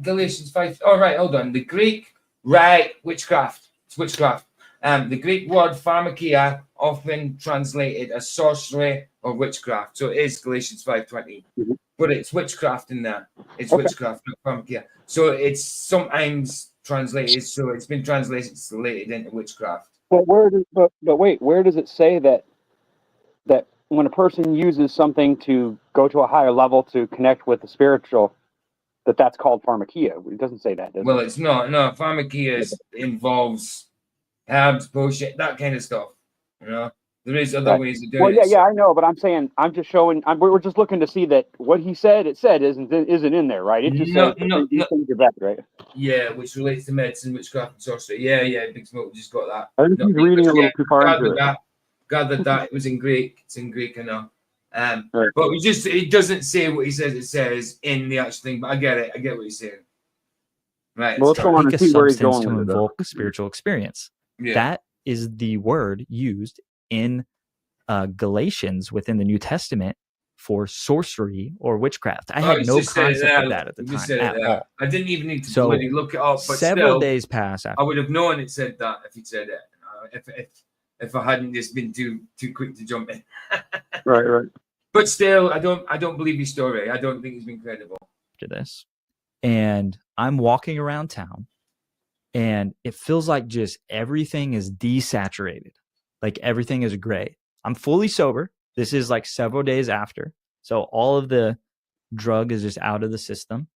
Galatians 5. Oh, right, hold on. The Greek, right, witchcraft. It's witchcraft. The Greek word pharmakia, often translated as sorcery or witchcraft. So it is Galatians 5:20. Mm-hmm. But it's witchcraft in there. It's witchcraft, not pharmakia. So it's sometimes translated, so it's been translated into witchcraft. But where does it say that when a person uses something to go to a higher level to connect with the spiritual, that's called pharmakia? It doesn't say that, does it? It's not. No, pharmakia involves herbs, bullshit, that kind of stuff. There is other ways of doing it. Yeah, I know, but I'm saying, I'm just showing. We're just looking to see that what he said isn't in there, right? It just says these things are bad, right? Yeah, which relates to medicine, witchcraft, and sorcery. Yeah, Big Smoke just got that. I think he's reading a little too far into it. Gathered that it was in Greek. It's in Greek, I know. But it doesn't say what he says it says in the actual thing. But I get it. I get what he's saying. Right. Well, let's go on and see where he's going to invoke spiritual experience. Yeah. That is the word used in Galatians within the New Testament for sorcery or witchcraft. I had no concept of that at the time at all. I didn't even need to really look it up. But several days passed after. I would have known it said that if he said it. If I hadn't just been too quick to jump in. Right. But still, I don't believe his story. I don't think he's been credible. After this, and I'm walking around town, and it feels like just everything is desaturated, like everything is gray. I'm fully sober. This is like several days after, so all of the drug is just out of the system,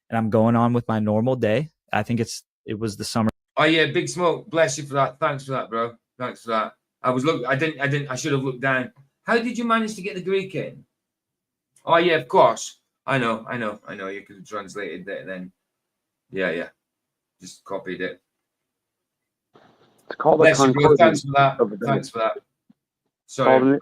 and I'm going on with my normal day. I think it was the summer. Oh yeah, Big Smoke. Bless you for that. Thanks for that, bro. Thanks for that. I should have looked down. How did you manage to get the Greek in? Oh yeah, of course. I know. You could have translated that then. Yeah. Just copied it. It's called a concordance. Thanks for that. Sorry.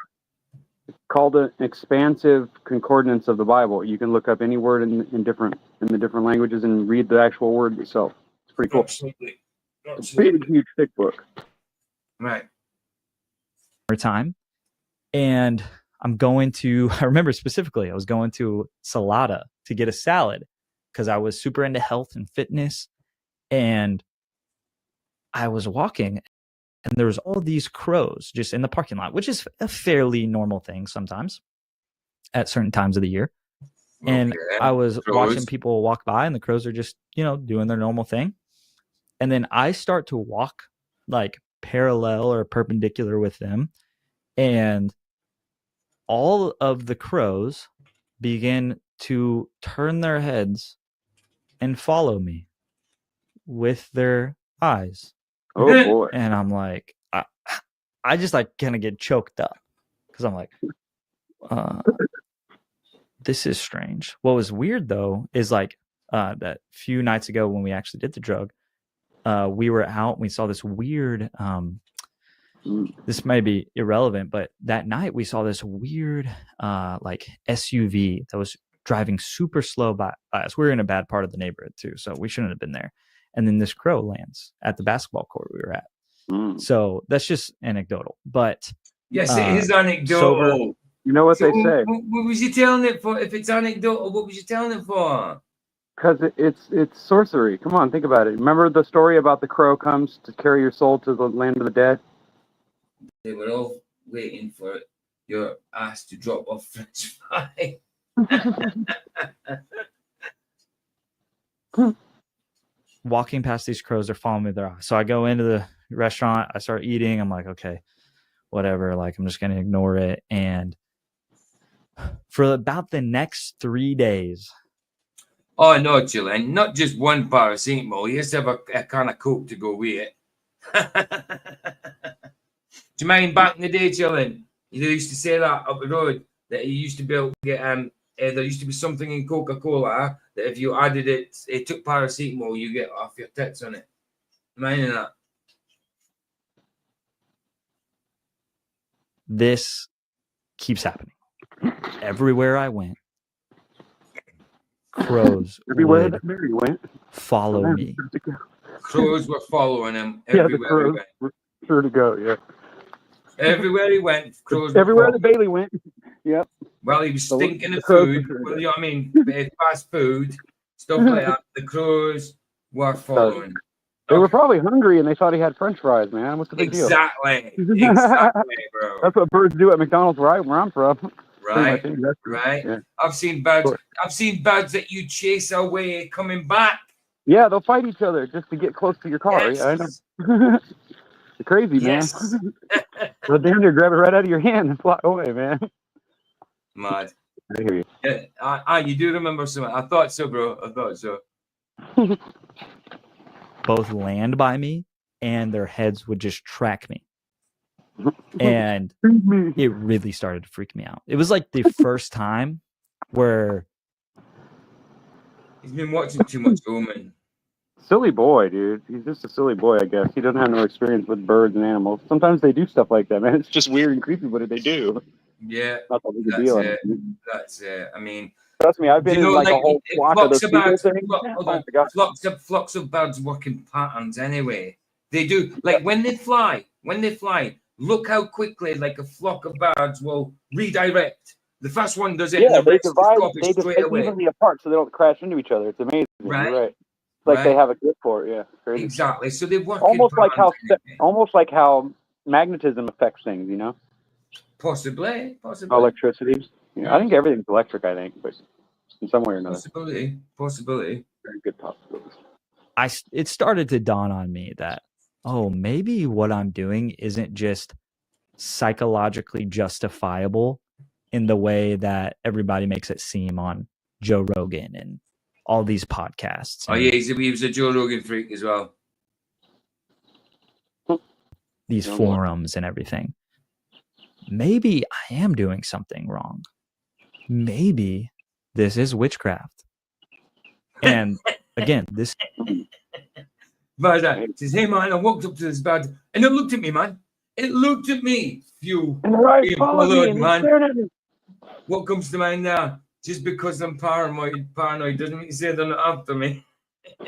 It's called an expansive concordance of the Bible. You can look up any word in the different languages and read the actual word itself. It's pretty cool. Absolutely. It's a big, huge, thick book. Right. Time, and I remember specifically, I was going to Salada to get a salad because I was super into health and fitness, and I was walking, and there was all these crows just in the parking lot, which is a fairly normal thing sometimes at certain times of the year. And I was watching people walk by, and the crows are just, doing their normal thing. And then I start to walk like parallel or perpendicular with them, and all of the crows begin to turn their heads and follow me with their eyes. Oh boy. And I'm like, I just like kind of get choked up because I'm like, this is strange. What was weird though is like that few nights ago when we actually did the drug, we were out and we saw this weird. This may be irrelevant, but that night we saw this weird like SUV that was driving super slow by us. We were in a bad part of the neighborhood too, so we shouldn't have been there. And then this crow lands at the basketball court we were at. So that's just anecdotal, but yes, it is anecdotal. sober- You know what So they say? what was you telling it for? If it's anecdotal, what was you telling it for? Because it's sorcery. Come on, think about it. Remember the story about the crow comes to carry your soul to the land of the dead? They were all waiting for your ass to drop off French fry. walking past these crows, they're following me with their eyes. So I go into the restaurant, I start eating. I'm like, okay, whatever. Like, I'm just going to ignore it. And for about the next 3 days. Oh, no, Julian, not just one paracetamol. You used to have a can of Coke to go with it. Do you mind back in the day, Julian? You used to say that up the road, that you used to be able to get, there used to be something in Coca-Cola that if you added it took paracetamol, you get off your tits on it. Mind that? This keeps happening. Everywhere I went, crows Everywhere would that Mary went, follow me. Crows were following him Yeah, the everywhere he crows went. were sure to go. Yeah, Everywhere he went, crows were everywhere the following. Bailey went. Yep. Well, he was The- stinking the of crows food. were sure to Well, go. you know what I mean? Fast food, stuff like that. The crows were following. They were probably hungry and they thought he had French fries, man. What's the big deal? Exactly, exactly, bro. That's what birds do at McDonald's, where I'm from. Right, Pretty much, that's true. right. Yeah. I've seen birds. I've seen birds that you chase away coming back. Yeah, they'll fight each other just to get close to your car. Yes. Yeah, I know. It's crazy, Yes. man. They'll damn near grab it right out of your hand and fly away, man. Mad. I hear you. Yeah, you do remember something. I thought so, bro. I thought so. Both land by me and their heads would just track me. And it really started to freak me out. It was like the first time where He's been watching too much Omen. Silly boy, dude. He's just a silly boy, I guess. He doesn't have no experience with birds and animals. Sometimes they do stuff like that, man. It's just weird and creepy, but they do. Yeah, Not that big a that's deal. it. That's it. I mean, Trust me, I've been you know, in like a whole flock of those people things. Flocks of birds work in patterns anyway. They do. Like when they fly, look how quickly like a flock of birds will redirect. The first one does it. Yeah, and the they rest divide. stop it They straight divide away. evenly apart so they don't crash into each other. It's amazing. Right. You're right. It's like they Right. have a grip for it. Yeah. Crazy. Exactly. So they work Almost in like how patterns anyway. almost like how magnetism affects things. You know, Possibly. electricity. Yeah, I think everything's electric. I think, but in some way or another, Possibility. very good possibilities. it started to dawn on me that, oh, maybe what I'm doing isn't just psychologically justifiable in the way that everybody makes it seem on Joe Rogan and all these podcasts. Oh yeah, he was a Joe Rogan freak as well. These forums and everything. Maybe I am doing something wrong. Maybe this is witchcraft. And again, this But says, hey man, I walked up to this bed and it looked at me, man. It looked at me. Few Right, follow me, followed, and man. staring at me. What comes to mind now? Just because I'm paranoid doesn't mean to say they're not after me.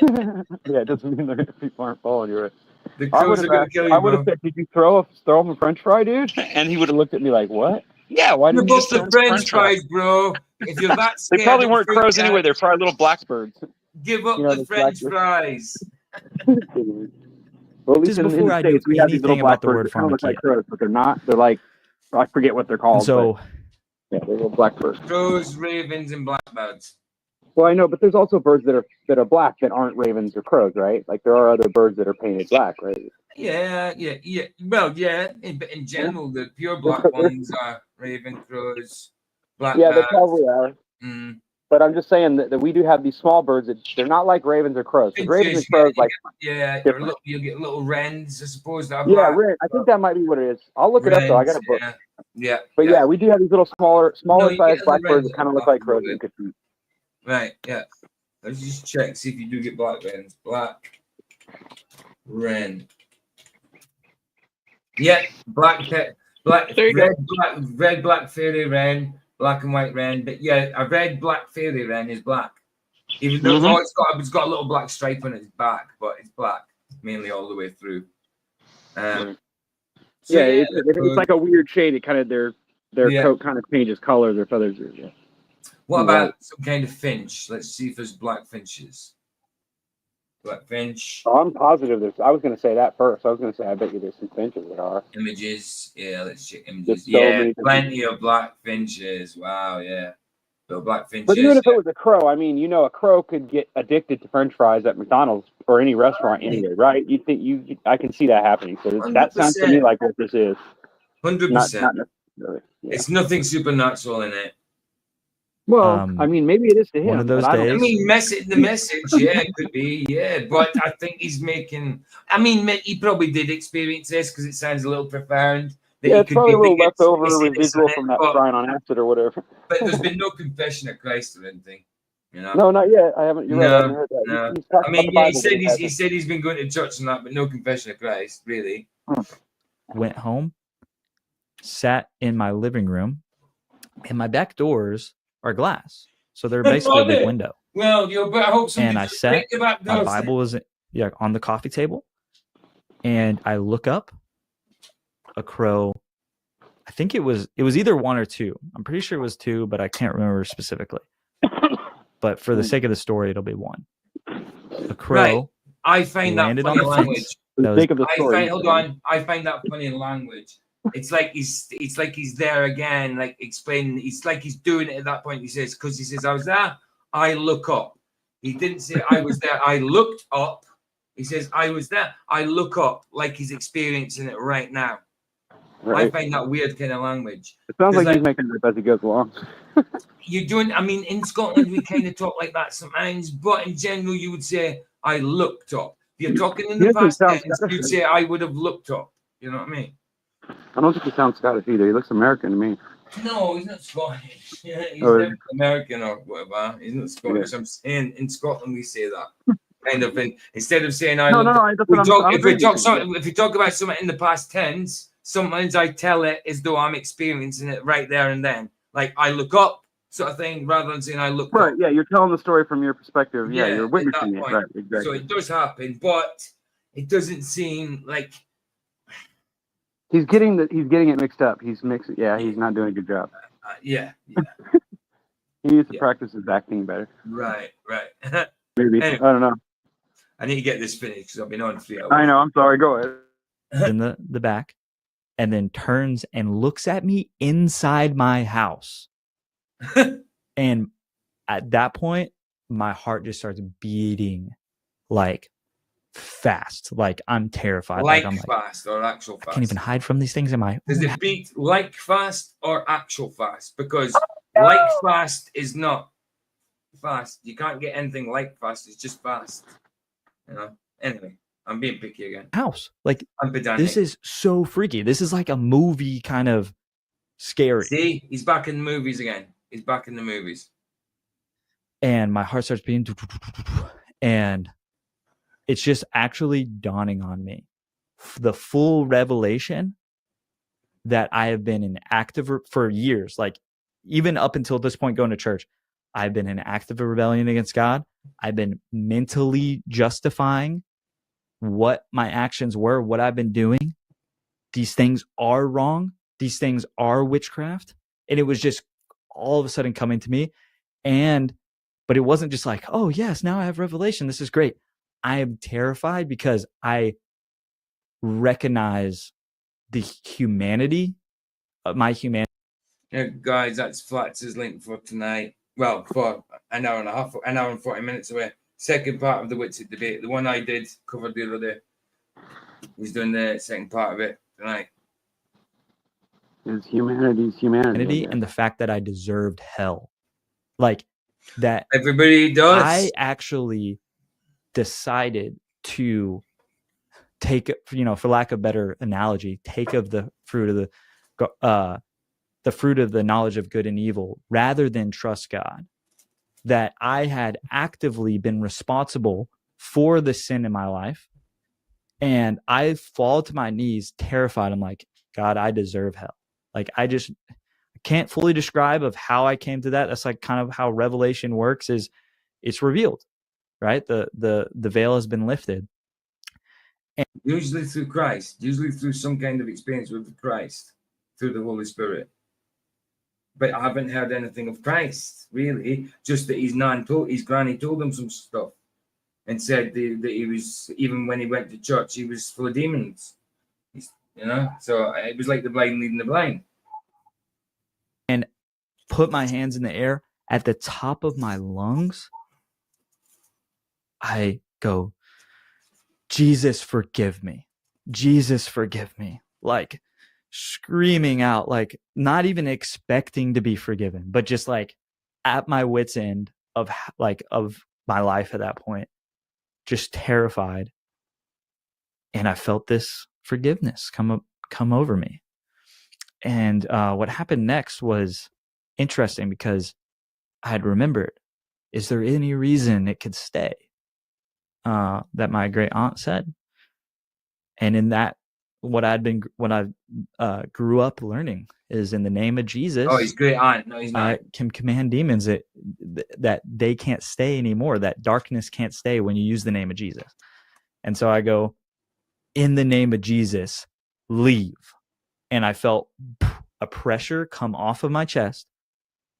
Yeah, it doesn't mean that people aren't following you. Right? The I crows would are gonna kill you, have bro. said, "Did you throw him a French fry, dude?" And he would have looked at me like, "What?" Yeah, why You're didn't you both just throw the him French French fries? fries, bro. If you're that They scared probably and weren't freaked crows out, anyway. They're probably little blackbirds. give up You know, the the French blackbirds. fries. Well, at Just least in before the I do States, we have these little anything about the blackbirds word that kind of look like pharmakia. crows, but they're not. They're like, I forget what they're called. And so but, yeah, they're little blackbirds. Crows, ravens, and blackbirds. Well, I know, but there's also birds that are black that aren't ravens or crows, right? Like there are other birds that are painted black, right? Yeah. Well, yeah, but in general, the pure black ones are raven, crows, Yeah, they blackbirds. probably are. Mm. But I'm just saying that we do have these small birds that they're not like ravens or crows. 'Cause ravens and crows, like, Yeah, different. you get little wrens, I suppose. That are yeah, black. I think that might be what it is. I'll look it up though. I got a Wrens, book. Yeah. But yeah, we do have these little smaller No, you sized get the blackbirds wrens that kind of that look like are crows. black, You could see. Right, yeah. Let's just check, see if you do get black wrens. Black wren. Yeah, black, black, There you red, go. black fairy wren, black and white wren. But yeah, a red black fairy wren is black. Even though it's got a little black stripe on its back, but it's black mainly all the way through. So yeah, it's like a weird shade. It kind of their coat kind of changes color. Their feathers. Yeah. What about some kind of finch? Let's see if there's black finches. Black finch. Oh, I'm positive there's. I was going to say that first. I was going to say I bet you there's some finches that are. Images. Yeah, let's check images. So Yeah, plenty of black finches. Wow, yeah. So black finches. But even if it was a crow, I mean, you know, a crow could get addicted to French fries at McDonald's or any restaurant anyway, right? You think I can see that happening. So that sounds to me like what this is. 100%. Not necessarily. Yeah. It's nothing supernatural in it. Well, I mean, maybe it is to him. One of those I days. mean, the message, yeah, it could be, yeah. But I think he's making. I mean, he probably did experience this because it sounds a little profound. Yeah, it's probably a little leftover residual from that frying on acid or whatever. But there's been no confession of Christ or anything, you know. No, not yet. I haven't. You're right. I haven't heard that. No. I mean, yeah, he said he's been going to church and that, but no confession of Christ, really. Went home, sat in my living room, and my back doors are glass, so they're basically a big window. Well, I hope somebody. And I sat. My Bible was on the coffee table, and I look up. A crow. I think it was either one or two. I'm pretty sure it was two, but I can't remember specifically. But for the sake of the story, it'll be one. A crow. Right. I find that funny language. Hold on. I find that funny in language. It's like he's there again, like explaining. It's like he's doing it at that point. He says, I was there. I look up. He didn't say I was there. I looked up. He says I was there. I look up, like he's experiencing it right now. Right. I find that weird kind of language. It sounds like he's making it up as he goes along. You're doing. I mean, in Scotland we kind of talk like that sometimes, but in general you would say I looked up. If you're talking in the past tense, you'd say I would have looked up. You know what I mean? I don't think he sounds Scottish either. He looks American to me. No, he's not Scottish. Yeah, he's American or whatever. He's not Scottish. Yeah. I'm saying in Scotland we say that. Kind of thing. Instead of saying if we talk about something in the past tense, sometimes I tell it as though I'm experiencing it right there and then. Like I look up sort of thing, rather than saying I look up. Yeah, you're telling the story from your perspective. Yeah, you're witnessing it. Right, exactly. So it does happen, but it doesn't seem like he's getting it mixed up. He's mixing. Yeah, he's not doing a good job. Yeah. He needs to practice his acting better. Right. Maybe. Anyway. I don't know. I need to get this finished because I've been on 3 hours. I know. I'm sorry. Go ahead. In the back, and then turns and looks at me inside my house. And at that point, my heart just starts beating like fast. Like I'm terrified. Like fast or actual fast? I can't even hide from these things. Does it beat like fast or actual fast? Because like fast is not fast. You can't get anything like fast. It's just fast. You know. Anyway, I'm being picky again. House, like I'm pedantic. This is so freaky. This is like a movie kind of scary. See, he's back in the movies again. He's back in the movies. And my heart starts beating, and it's just actually dawning on me the full revelation that I have been in active for years. Like even up until this point, going to church, I've been in active rebellion against God. I've been mentally justifying what my actions were, what I've been doing. These things are wrong. These things are witchcraft. And it was just all of a sudden coming to me. But it wasn't just like, oh yes, now I have revelation. This is great. I am terrified because I recognize the humanity of my humanity. Yeah, guys, that's Flatz's link for tonight. Well, for an hour and a half, an hour and 40 minutes away. Second part of the Witsit debate. The one I did covered the other day. He's doing the second part of it tonight. Is humanity's humanity. And the fact that I deserved hell. Like that. Everybody does. I actually decided to take, for lack of a better analogy, take of the fruit of the fruit of the knowledge of good and evil rather than trust God. that I had actively been responsible for the sin in my life. And I fall to my knees terrified. I'm like, God, I deserve hell. Like, I can't fully describe of how I came to that. That's like kind of how revelation works, is it's revealed, right? The veil has been lifted. Usually through Christ, usually through some kind of experience with Christ, through the Holy Spirit. But I haven't heard anything of Christ, really. Just that his granny told him some stuff and said that he was, even when he went to church, he was full of demons. So it was like the blind leading the blind. And put my hands in the air at the top of my lungs. I go, Jesus, forgive me. Jesus, forgive me. Like screaming out, like not even expecting to be forgiven, but just like at my wit's end of my life at that point, just terrified. And I felt this forgiveness come over me. And what happened next was interesting, because I had remembered, is there any reason it could stay? That my great aunt said. And in that, what I grew up learning is, in the name of Jesus. Oh, his great aunt. No, he's not. Can command demons that they can't stay anymore. That darkness can't stay when you use the name of Jesus. And so I go, in the name of Jesus, leave. And I felt a pressure come off of my chest,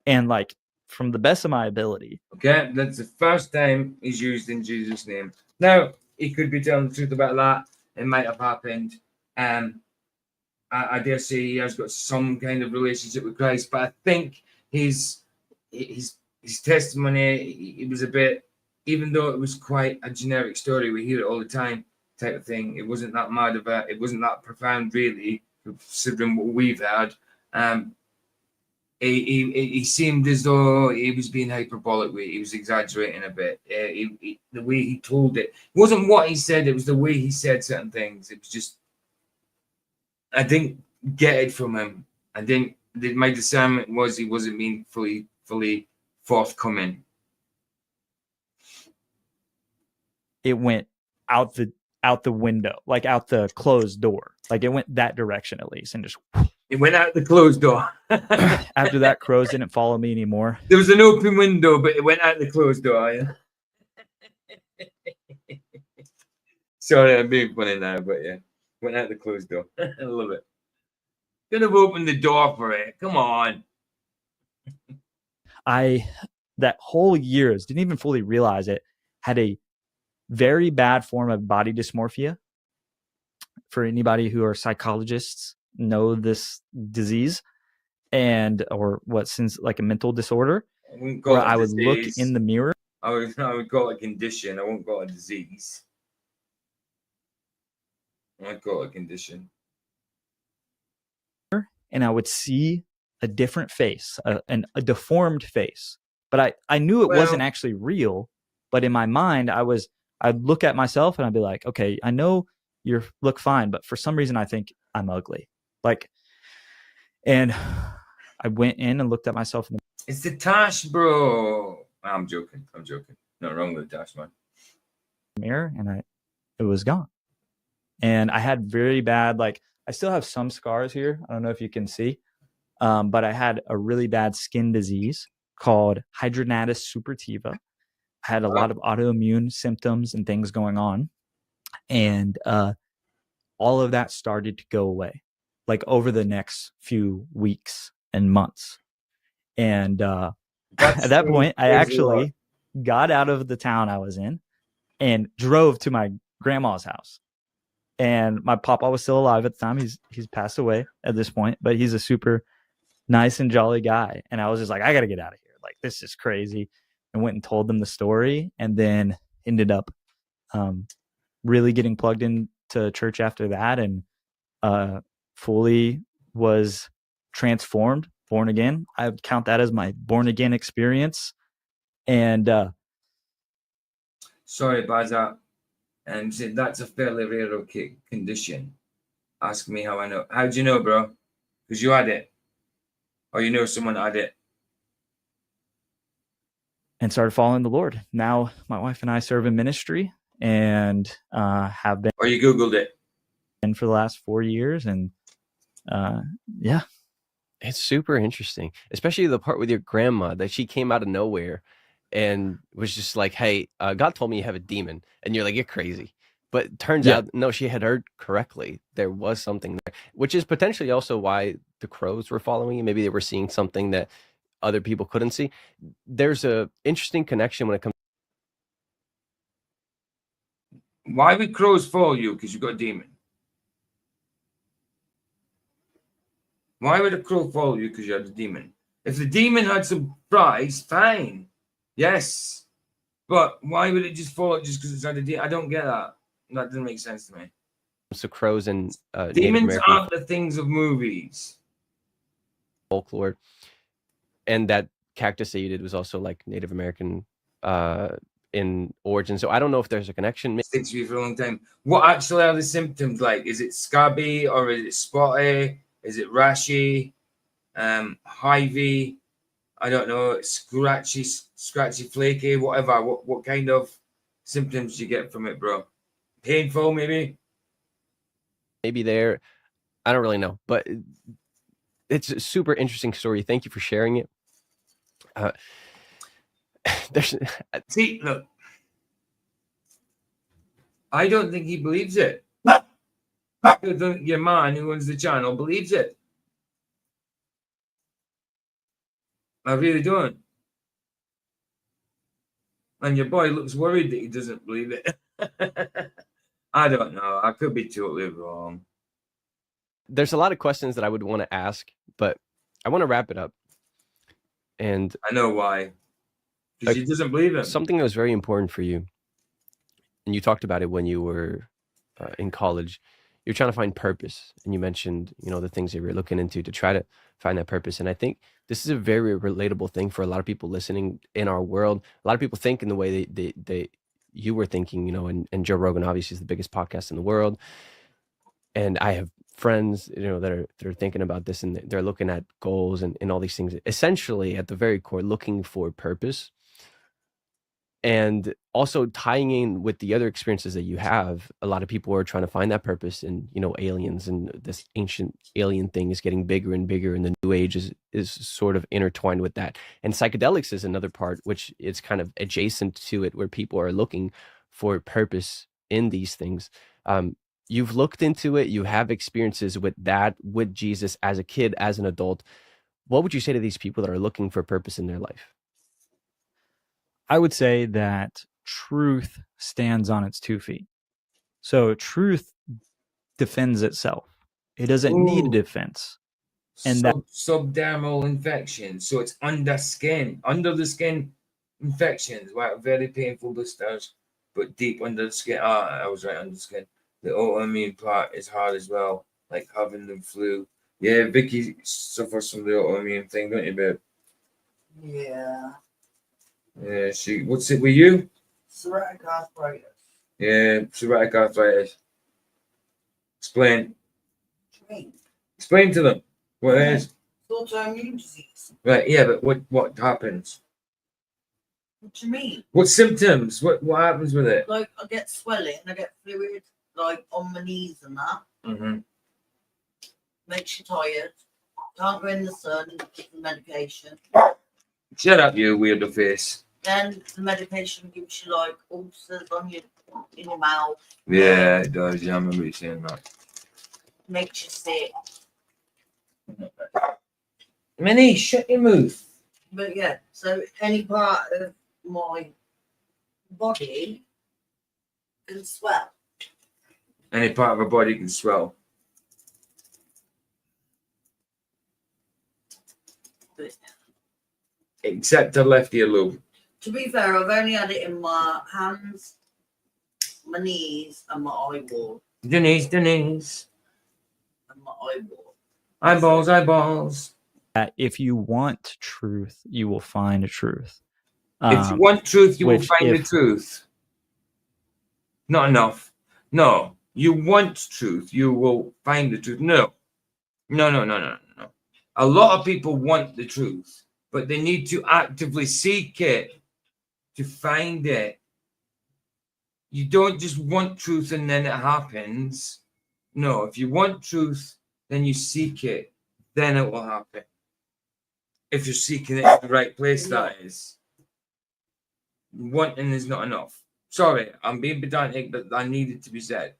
and like, from the best of my ability. Okay, that's the first time he's used in Jesus' name. Now, he could be telling the truth about that. It might have happened. I dare say he has got some kind of relationship with Christ, but I think his testimony, it was a bit, even though it was quite a generic story, we hear it all the time type of thing. It wasn't that mad of it. It wasn't that profound, really, considering what we've had. He seemed as though he was being hyperbolic. He was exaggerating a bit. The way he told it wasn't what he said. It was the way he said certain things. It was just, I didn't get it from him. My discernment was he wasn't being fully forthcoming. It went out the window, like out the closed door. Like it went that direction at least, and just. It went out the closed door. After that, crows didn't follow me anymore. There was an open window, but it went out the closed door. Yeah. Sorry, I'm being funny now, but yeah, went out the closed door. I love it. Could have opened the door for it. Come on. That whole years, didn't even fully realize it, had a very bad form of body dysmorphia. For anybody who are psychologists, know this disease, or what, since like a mental disorder, where I would look in the mirror. I would call it a condition. I won't call it a disease. I'd call it a condition. And I would see a different face, a deformed face. But I knew it wasn't actually real. But in my mind, I'd look at myself and I'd be like, okay, I know you look fine, but for some reason I think I'm ugly. And I went in and looked at myself in the It's the tash, bro. I'm joking. Not wrong with the tash, man. Mirror, and it was gone. And I had very bad, I still have some scars here. I don't know if you can see, but I had a really bad skin disease called hidradenitis suppurativa. I had a lot of autoimmune symptoms and things going on. And all of that started to go away, over the next few weeks and months. And at that point, I actually got out of the town I was in and drove to my grandma's house. And my papa was still alive at the time. He's passed away at this point, but he's a super nice and jolly guy. And I was just like, I got to get out of here. This is crazy. And went and told them the story, and then ended up really getting plugged into church after that, and fully was transformed, born again. I would count that as my born again experience. And sorry, Baza. And said that's a fairly rare condition. Ask me how I know. How do you know, bro? Because you had it, or you know someone had it. and started following the Lord. Now my wife and I serve in ministry and have Or you Googled it. been for the last 4 years. And yeah, It's super interesting, especially the part with your grandma that she came out of nowhere and was just like, "Hey, God told me you have a demon," and you're like, "You're crazy." But turns Yeah. out, no, she had heard correctly. There was something there, which is potentially also why the crows were following you. Maybe they were seeing something that other people couldn't see. There's a interesting connection when it comes. Why would crows follow you? Because you've got a demon. Why would a crow follow you? Because you had a demon. If the demon had some prize, fine. Yes. But why would it just follow just because it's had a demon? I don't get that. That doesn't make sense to me. So crows and Native Demons American aren't the things of movies. folklore, and that cactus that you did was also like Native American in origin. So I don't know if there's a connection. Sticks with you for a long time. What actually are the symptoms like? Is it scabby or is it spotty? Is it rashy? Hivey? I don't know. Scratchy, flaky, whatever. What kind of symptoms do you get from it, bro? Painful, maybe? Maybe there, I don't really know, but it's a super interesting story. Thank you for sharing it. There's See, look, I don't think he believes it. I don't think your man who owns the channel believes it. I really don't. And your boy looks worried that he doesn't believe it. I don't know. I could be totally wrong. there's a lot of questions that I would want to ask, but I want to wrap it up. And I know why. Because he doesn't believe him. something that was very important for you, and you talked about it when you were in college, you're trying to find purpose, and you mentioned, you know, the things that you were looking into to try to find that purpose. And I think this is a very relatable thing for a lot of people listening in our world. A lot of people think in the way they you were thinking, you know, and Joe Rogan obviously is the biggest podcast in the world. And I have friends, you know, that are thinking about this, and they're looking at goals and all these things, essentially at the very core, looking for purpose. And also tying in with the other experiences that you have, a lot of people are trying to find that purpose in, you know, aliens, and this ancient alien thing is getting bigger and bigger, and the new age is sort of intertwined with that. And psychedelics is another part, which is kind of adjacent to it, where people are looking for purpose in these things. You've looked into it, you have experiences with that, with Jesus as a kid, as an adult. What would you say to these people that are looking for purpose in their life? I would say that truth stands on its 2 feet. So truth defends itself. It doesn't need a Ooh. defense. And that Subdermal infection. So it's under the skin infections. Wow, very painful blisters, but deep under the skin. I was right, under the skin. The autoimmune part is hard as well, like having the flu. Yeah, Vicky suffers from the autoimmune thing, don't you, babe? Yeah. Yeah, what's it with you? Psoriatic arthritis. Yeah, psoriatic arthritis. Explain. What do you mean? Explain to them what it is. It's autoimmune disease. Right, yeah, but what happens? What do you mean? What symptoms? What happens with it? Like, I get swelling, I get fluid, like, on my knees and that. Mm-hmm. Makes you tired. Can't go in the sun, get the medication. Shut up, you weirdo face. Then the medication gives you, like, ulcers in your mouth. Yeah, it does. Yeah, I remember you saying that. Makes you sick. Minnie, shut your mouth. But yeah, so any part of my body can swell. Any part of her body can swell. But Except her left earlobe. to be fair, I've only had it in my hands, my knees, and my eyeball. Denise. And my eyeball. Eyeballs. that if you want truth, you will find truth. If you want truth, you will which find the if- truth. Not enough. No. You want truth, you will find the truth. No. A lot of people want the truth, but they need to actively seek it to find it. You don't just want truth and then it happens. No, if you want truth, then you seek it. Then it will happen. If you're seeking it in the right place, that is. Wanting is not enough. Sorry, I'm being pedantic, but that needed to be said.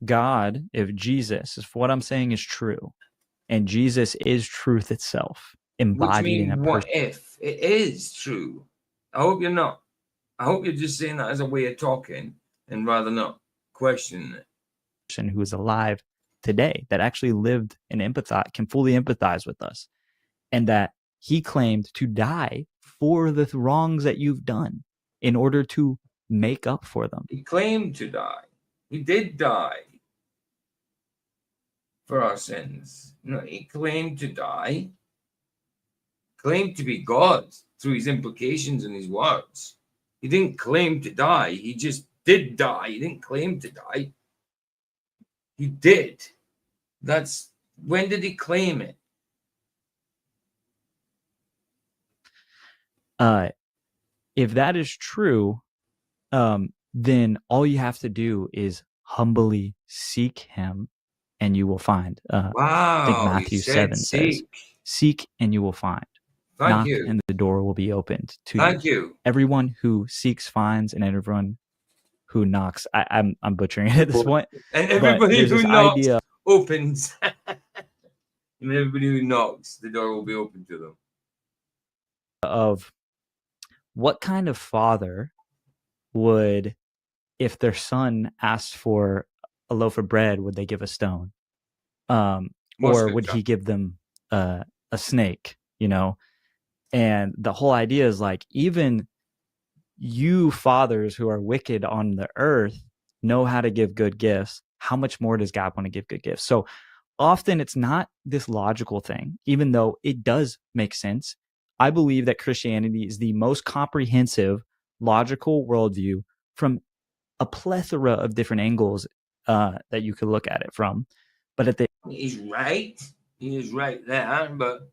God, if Jesus, if what I'm saying is true, and Jesus is truth itself, Which embodied in a means, what if it is true? I hope you're not. I hope you're just saying that as a way of talking and rather not questioning it. person who is alive today that actually lived and empathize, can fully empathize with us, and that he claimed to die for the wrongs that you've done in order to make up for them. He claimed to die. He did die for our sins. No, he claimed to die. Claimed to be God through his implications and his words. He didn't claim to die. He just did die. He didn't claim to die. He did. That's when did he claim it? If that is true, then all you have to do is humbly seek him and you will find. Wow. I think Matthew 7 says, seek and you will find. Thank Knock you. and the door will be opened to Thank you. you. Everyone who seeks finds, and everyone who knocks. I'm butchering it at this point. And but everybody there's who this knocks idea opens. And everybody who knocks, the door will be open to them. of what kind of father would, if their son asked for a loaf of bread, would they give a stone? Or would he give them a snake, you know? And the whole idea is like, even you fathers who are wicked on the earth know how to give good gifts. How much more does God want to give good gifts? So often it's not this logical thing, even though it does make sense. I believe that Christianity is the most comprehensive, logical worldview from a plethora of different angles that you could look at it from. But at the He's right. He is right there, but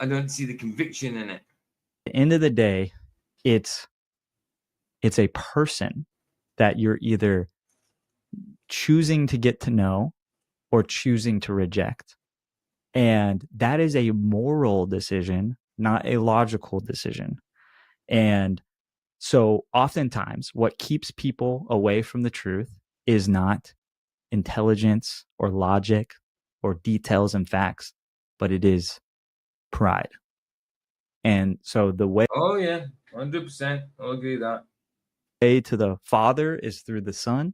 I don't see the conviction in it. end of the day, it's a person that you're either choosing to get to know or choosing to reject. And that is a moral decision, not a logical decision. And so oftentimes what keeps people away from the truth is not intelligence or logic or details and facts, but it is pride. And so the way Oh, yeah, 100%. I'll agree with that. to the Father is through the Son.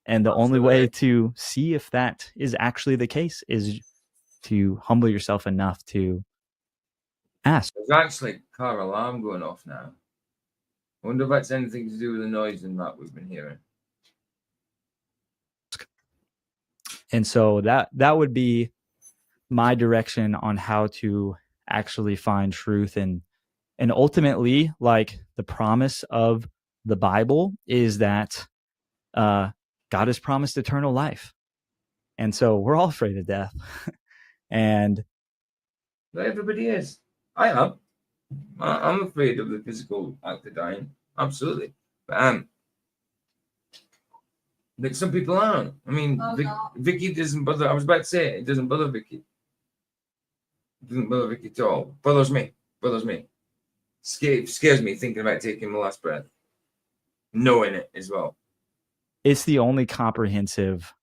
And the only way to see if that is actually the case is to humble yourself enough to ask. There's actually a car alarm going off now. I wonder if that's anything to do with the noise and that we've been hearing. And so that would be my direction on how to actually find truth. And ultimately, like, the promise of the Bible is that God has promised eternal life. And so we're all afraid of death. And Not everybody is. I am. I'm afraid of the physical act of dying. Absolutely. But some people aren't. I mean, Vicky doesn't bother. I was about to say it doesn't bother Vicky. It doesn't bother Vicky at all. Bothers me. Scares me thinking about taking my last breath. Knowing it as well. it's the only comprehensive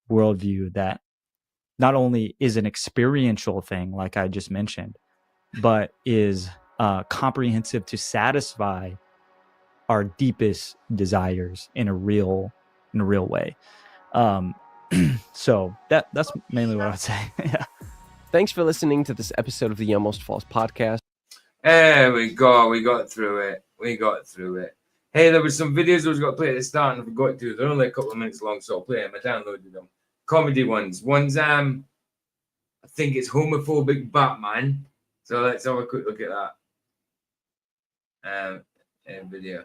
worldview that not only is an experiential thing, like I just mentioned, but is comprehensive to satisfy our deepest desires in a real way. So that's mainly what I'd say. Yeah. Thanks for listening to this episode of the Almost False podcast. There we go. We got through it. Hey, there were some videos I was going to play at the start and I forgot to. They're only a couple of minutes long, so I'll play them. I downloaded them. Comedy ones. One's I think it's homophobic Batman. So let's have a quick look at that. Video.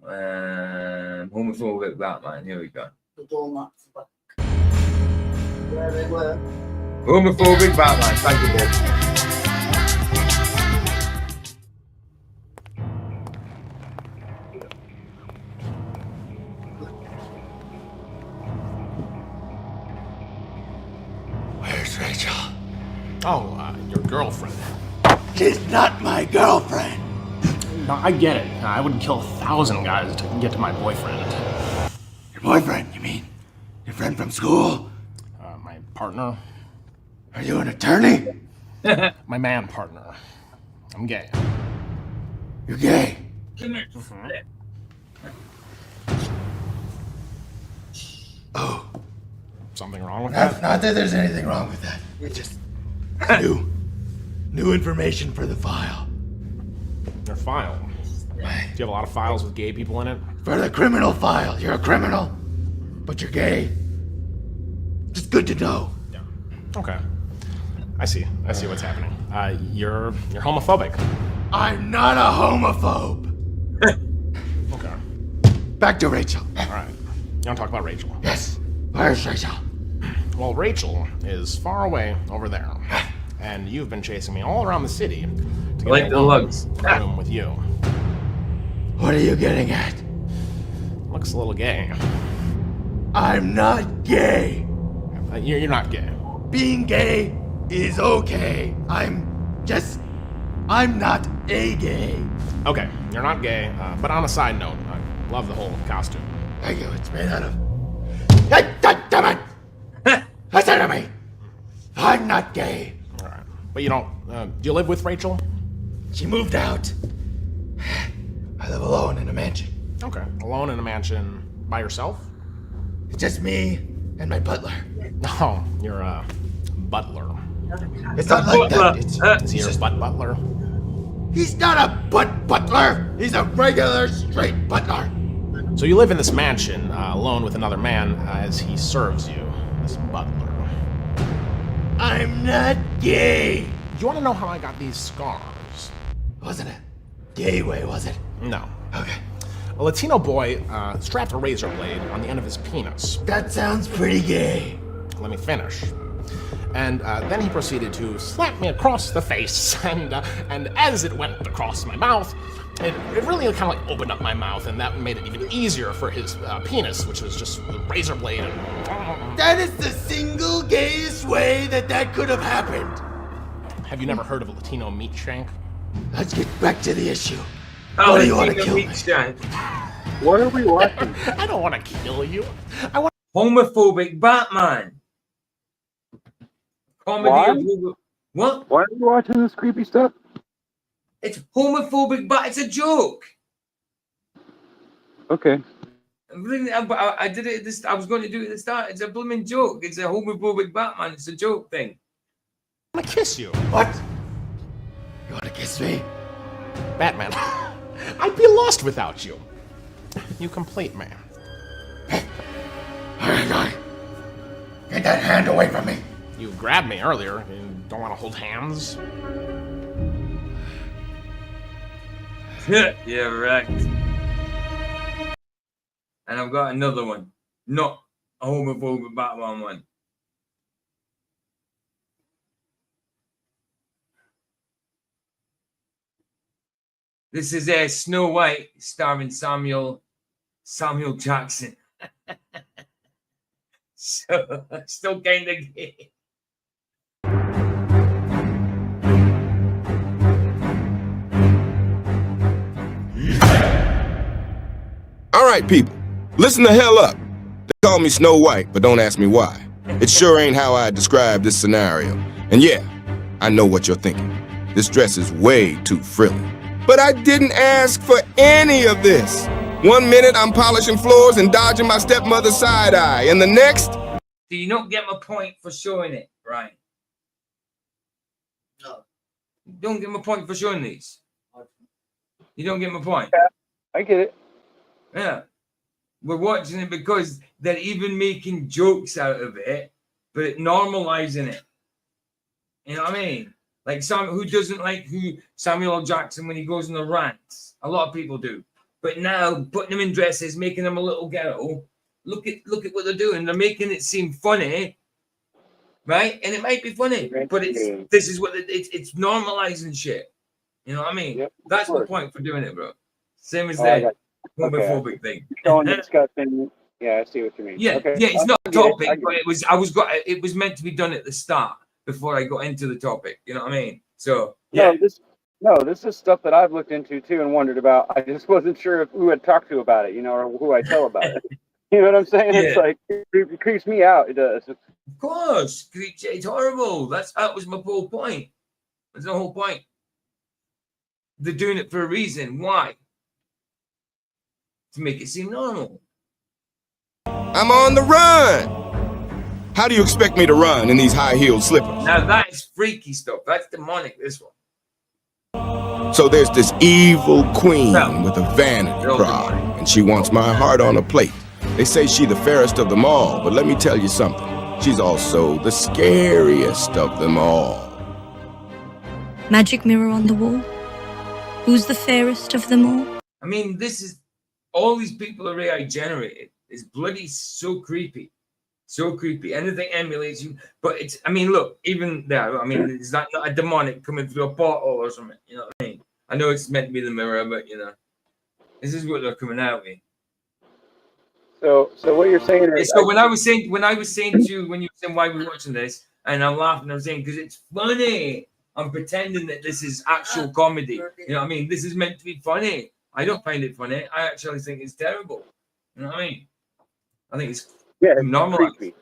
Homophobic Batman. Here we go. The doormats back where they were. Homophobic Batman. Thank you, Dave. Where's Rachel? Oh, your girlfriend. She's not my girlfriend. No, I get it. I wouldn't kill 1,000 guys to get to my boyfriend. Your boyfriend, you mean? Your friend from school? My partner. Are you an attorney? My man partner. I'm gay. You're gay. Oh. Something wrong with that? Not that there's anything wrong with that. It's just new information for the file. Your file. Do you have a lot of files with gay people in it? For the criminal file. You're a criminal, but you're gay. Just good to know. Yeah. Okay. I see what's happening. You're homophobic. I'm not a homophobe. Okay. Back to Rachel. All right. You want to talk about Rachel? Yes. Where's Rachel? Well, Rachel is far away over there, and you've been chasing me all around the city to get Like the lugs. a room with you. What are you getting at? Looks a little gay. I'm not gay. You're not gay. Being gay is okay. I'm not a gay. Okay, you're not gay, but on a side note, I love the whole costume. Thank you. It's made out of. God damn it! Listen to me. I'm not gay. All right, but you don't. Do you live with Rachel? She moved out. I live alone in a mansion. Okay, alone in a mansion by yourself? It's just me and my butler. Oh, you're a butler. It's not like that. Is he your butt butler? He's not a butt butler. He's a regular straight butler. So you live in this mansion alone with another man as he serves you, this butler. I'm not gay. Do you want to know how I got these scars? Wasn't it? Gay way, was it? No. Okay. A Latino boy strapped a razor blade on the end of his penis. That sounds pretty gay. Let me finish. And then he proceeded to slap me across the face, and as it went across my mouth, it really kind of like opened up my mouth, and that made it even easier for his penis, which was just a razor blade. And... That is the single gayest way that could have happened. Have you never heard of a Latino meat shank? Let's get back to the issue. Oh, What do you want to Latino kill meat me? shank. What are we watching? I don't want to kill you. I want. Homophobic Batman. Comedy Why? of what? Why are you watching this creepy stuff? It's homophobic, but it's a joke. Okay. I did it at this. I was going to do it at the start. It's a blooming joke. It's a homophobic Batman. It's a joke thing. I want to kiss you. What? You want to kiss me? Batman. I'd be lost without you. You complete man. Alright, guy. Get that hand away from me. You grabbed me earlier. You don't want to hold hands? Yeah, right. And I've got another one. Not a homophobic Batman one. This is Snow White starring Samuel Jackson. So still kind of gay. All right, people, listen the hell up. They call me Snow White, but don't ask me why. It sure ain't how I describe this scenario. And yeah, I know what you're thinking. This dress is way too frilly. But I didn't ask for any of this. 1 minute I'm polishing floors and dodging my stepmother's side eye, and the next... Do you not get my point for showing it, Ryan? No. You don't get my point for showing these. You don't get my point. I get it. Yeah. We're watching it because they're even making jokes out of it, but normalizing it. You know what I mean? Like who doesn't like Samuel L. Jackson when he goes on the rants? A lot of people do. But now putting him in dresses, making him a little ghetto. Look at what they're doing. They're making it seem funny, right? And it might be funny, but this is what it's normalizing shit. You know what I mean? Yep, That's the course. point for doing it, bro. Same as Oh, I the got homophobic thing. Showing the discussion. Yeah, I see what you mean. Yeah, Okay. yeah, it's not a I get it, topic, but it was meant to be done at the start before I got into the topic. You know what I mean? So yeah. No, this is stuff that I've looked into too and wondered about. I just wasn't sure if who I'd talk to about it, or who I tell about it. You know what I'm saying? It's Yeah. like it creeps me out. It does. Of course, it's horrible. That was my whole point. That's the whole point. They're doing it for a reason. Why? To make it seem normal. I'm on the run. How do you expect me to run in these high-heeled slippers? Now that is freaky stuff. That's demonic, this one. So there's this evil queen with a vanity pride, and she wants my heart on a plate. They say she's the fairest of them all, but let me tell you something. She's also the scariest of them all. Magic mirror on the wall. Who's the fairest of them all? I mean, all these people are AI generated. It's bloody so creepy. So creepy. Anything emulates you. But I mean, look, even there, I mean, is that not a demonic coming through a portal or something? You know what I mean? I know it's meant to be the mirror, but this is what they're coming out with. So what you're saying is, so when I was saying to you, when you were saying why we're watching this, and I'm laughing, I'm saying because it's funny. I'm pretending that this is actual comedy. You know what I mean? This is meant to be funny. I don't find it funny. I actually think it's terrible. You know what I mean? I think it's normal. Creepy.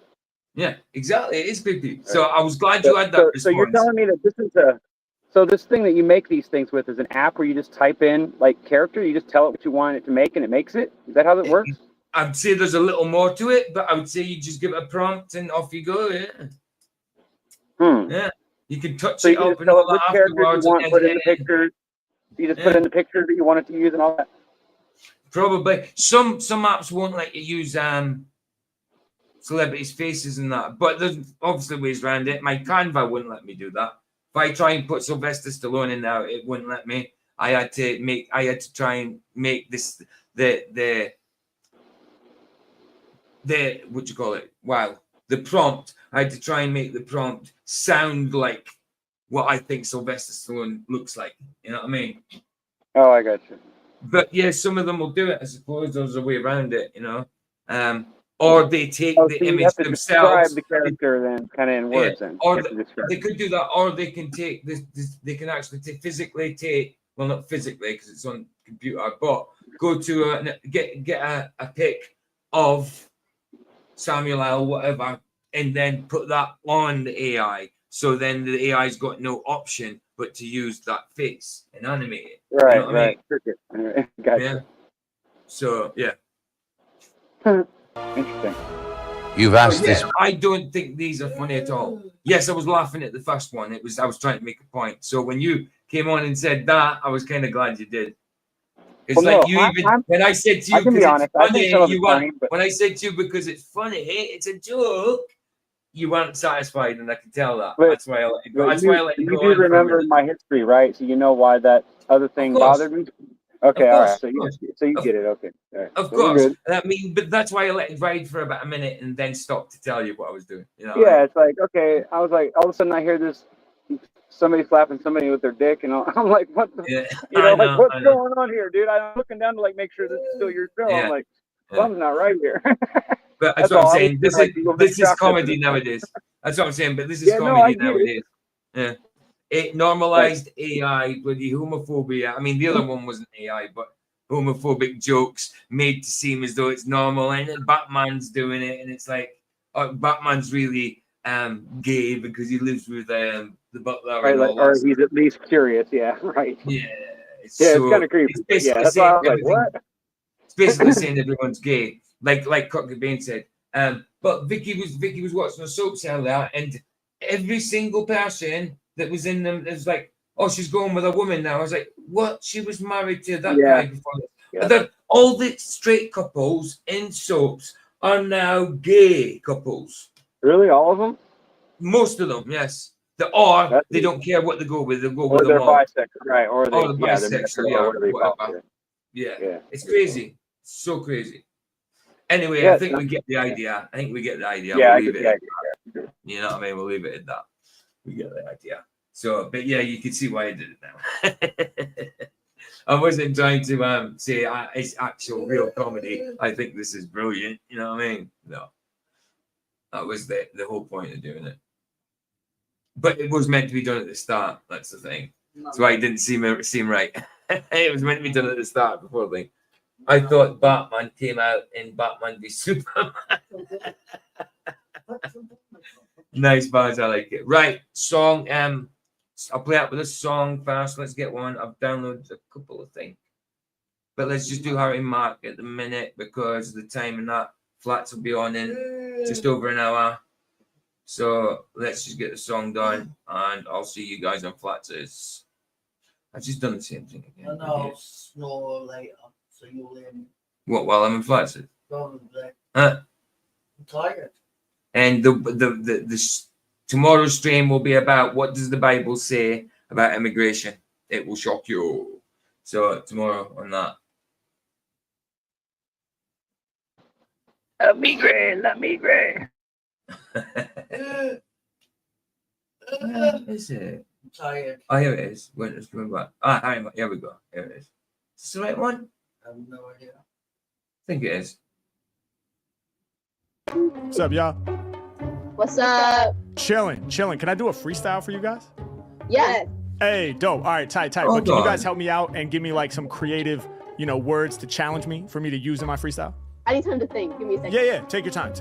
Yeah, exactly. It is creepy. So I was glad you had that response. So you're telling me that this is this thing that you make these things with is an app where you just type in like character, you just tell it what you want it to make, and it makes it? Is that how it works? I'd say there's a little more to it, but I would say you just give it a prompt and off you go. Yeah. Yeah. You can touch it up and all that afterwards. You put in the pictures. You just put in the pictures that you want it to use and all that. Probably some apps won't let you use celebrities' faces and that, but there's obviously ways around it. My Canva wouldn't let me do that. If I try and put Sylvester Stallone in there, it wouldn't let me. I had to try and make this the what you call it? Wow. The prompt. I had to try and make the prompt sound like what I think Sylvester Stallone looks like. You know what I mean? Oh, I got you. But yeah, some of them will do it. I suppose there's a way around it, or they take the image themselves. Describe the character then, kind of in words. Then, or they could do that, or they can take this. They can actually physically take. Well, not physically because it's on computer, but go to get a pic of Samuel L. whatever, and then put that on the AI. So then the AI's got no option but to use that face and animate it. Right, you know what right. I mean? Gotcha. Yeah. So yeah. Interesting. You've asked this. I don't think these are funny at all. Yes, I was laughing at the first one. I was trying to make a point. So when you came on and said that, I was kind of glad you did. It's when I said to you, because it's funny, when I said to you because it's funny, it's a joke, you weren't satisfied, and I can tell that. That's why I let it go. That's why I let it go. You do remember my history, right? So you know why that other thing bothered me? Okay, all right. So you get it. Okay. All right. Of course. But that's why I let it ride for about a minute and then stopped to tell you what I was doing. Yeah, it's like, okay. I was like, all of a sudden I hear this, somebody slapping somebody with their dick, and I'm like, what the? What's going on here, dude? I'm looking down to make sure this is still your show. I'm like, something's not right here. But that's what I'm saying. This is comedy nowadays. That's what I'm saying. But this is comedy nowadays. Yeah. It normalized AI, bloody homophobia. I mean, the other one wasn't AI, but homophobic jokes made to seem as though it's normal. And then Batman's doing it, and it's like, Batman's really gay because he lives with the butler. Right, or he's at least curious. Yeah, right. Yeah. It's kind of creepy. That's why I was like, what? It's basically saying everyone's gay, like Kurt Cobain said. But Vicky was watching the soaps earlier, and every single person that was in them, it was like, oh, she's going with a woman now. I was like, what? She was married to that guy before this. Yeah. All the straight couples in soaps are now gay couples. Really, all of them? Most of them, yes. They don't care what they go with. They go with them all. Bisexual, right? Or they're bisexual, whatever. Yeah, it's crazy. So crazy. Anyway, I think we get the idea. Yeah, I get the idea. You know what I mean? We'll leave it at that. We get the idea. So, but yeah, you can see why I did it now. I wasn't trying to say it's actual real comedy. I think this is brilliant. You know what I mean? No. That was the whole point of doing it. But it was meant to be done at the start. That's the thing. That's why it didn't seem right. It was meant to be done at the start before the thing. I thought Batman came out in Batman v Superman. Nice bars, I like it. Right, song. I'll play out with a song first. Let's get one. I've downloaded a couple of things. But let's just do Harry Mark at the minute because of the time and that. Flats will be on in just over an hour. So let's just get the song done and I'll see you guys on Flats. I've just done the same thing again. And I'll snore later, so you'll hear me. What, while I'm in Flats? Probably. Huh? I'm tired. And the tomorrow's stream will be about what does the Bible say about immigration. It will shock you. So tomorrow on that. La migre. Where is it? I'm tired. Oh, here it is. When it's coming back. Here we go. Here it is. Is this the right one? I have no idea. I think it is. What's up, y'all? What's up? Chilling. Can I do a freestyle for you guys? Yes. Hey, dope. All right, tight. But Hold can you on. guys help me out and give me like some creative, words to challenge me for me to use in my freestyle? I need time to think. Give me a second. Yeah. Take your time.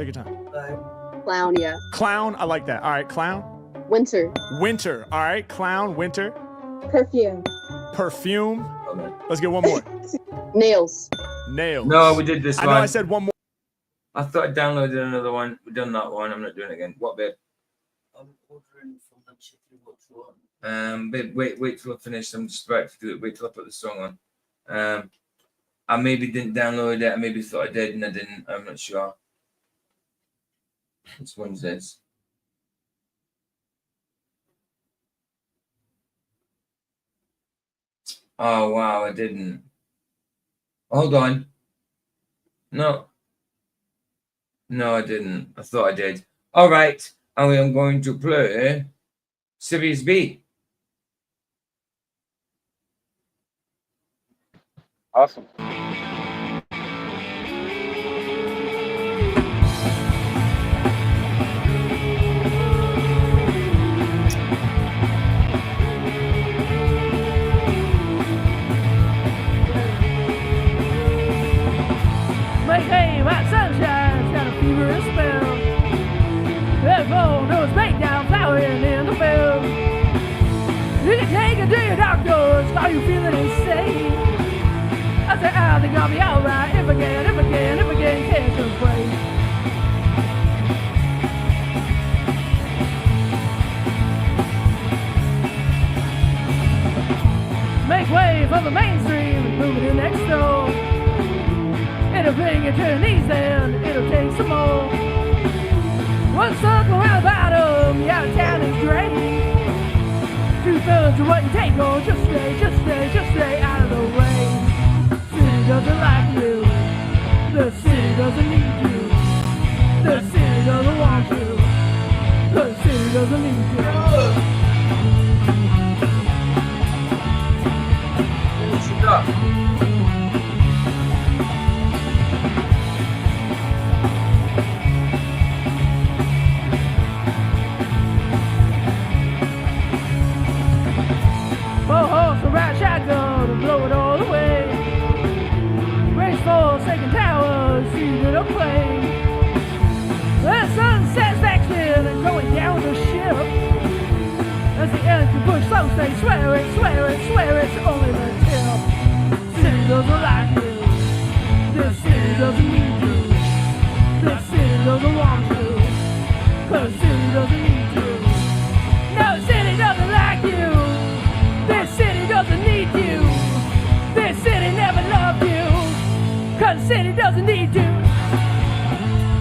Clown, yeah. Clown. I like that. All right, clown. Winter. All right, clown. Winter. Perfume. Let's get one more. Nails. No, we did this I one. know I said one more. I thought I downloaded another one. We've done that one. I'm not doing it again. What bit? I'm ordering from the chicken. What's one? Babe, wait till I finish. I'm just about to do it. Wait till I put the song on. I maybe didn't download it. I maybe thought I did and I didn't. I'm not sure. Which one's this? Oh wow, I didn't. Hold on. No, I didn't. I thought I did. All right, and I'm going to play Sirius B. Awesome. Make hay, my sunshine's got a feverish spell. Everyone knows break down flowering in the field. You can take it to your doctors, are you feeling insane? I say, I think I'll be alright if I can catch a break. Make way for the mainstream and move it in next door. It'll bring you to your knees then, it'll take some more. One circle around the bottom, you out of town is great. 2/3 of what you take on, just stay out of the way. City doesn't like you, the city doesn't need you, the city doesn't want you, the city doesn't need you. Horse to ride shotgun and blow it all away. Race for second tower, shoot it up plane. The sunset action and going down the ship. As the engine push slow, say swear it, only the tip. City doesn't like you, this city doesn't need you, this city doesn't want you, the city doesn't need you. No city doesn't like you. This city doesn't need you. This city never loved you. Cause the city doesn't need you.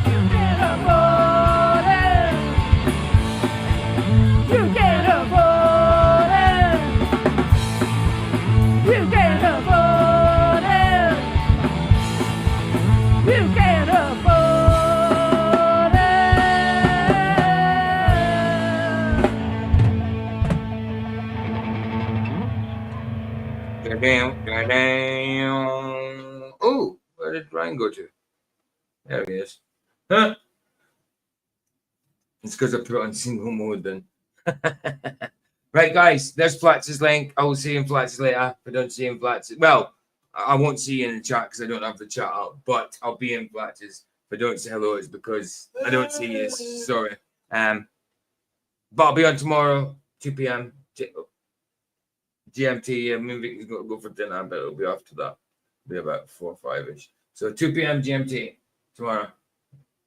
You can't afford it. You can't afford it. You can't afford it. You can't afford it. Oh, where did Ryan go to? There he is. Huh? It's because I put it on single mode then. Right, guys, there's Flatz's link. I will see you in Flatz's later. If I don't see you in Flatz's, well, I won't see you in the chat because I don't have the chat up, but I'll be in Flatz's. If I don't say hello, it's because I don't see you. Sorry. But I'll be on tomorrow, 2 p.m. GMT. Movie is going to go for dinner, but it'll be after that. It'll be about 4 or 5-ish. So 2 p.m. GMT tomorrow.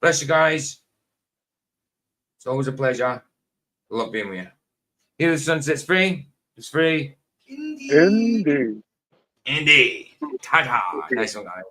Bless you guys. It's always a pleasure. I love being with you. Here the sunset's free. It's free. Indeed. Indeed. Ta-ta. Nice one, guys.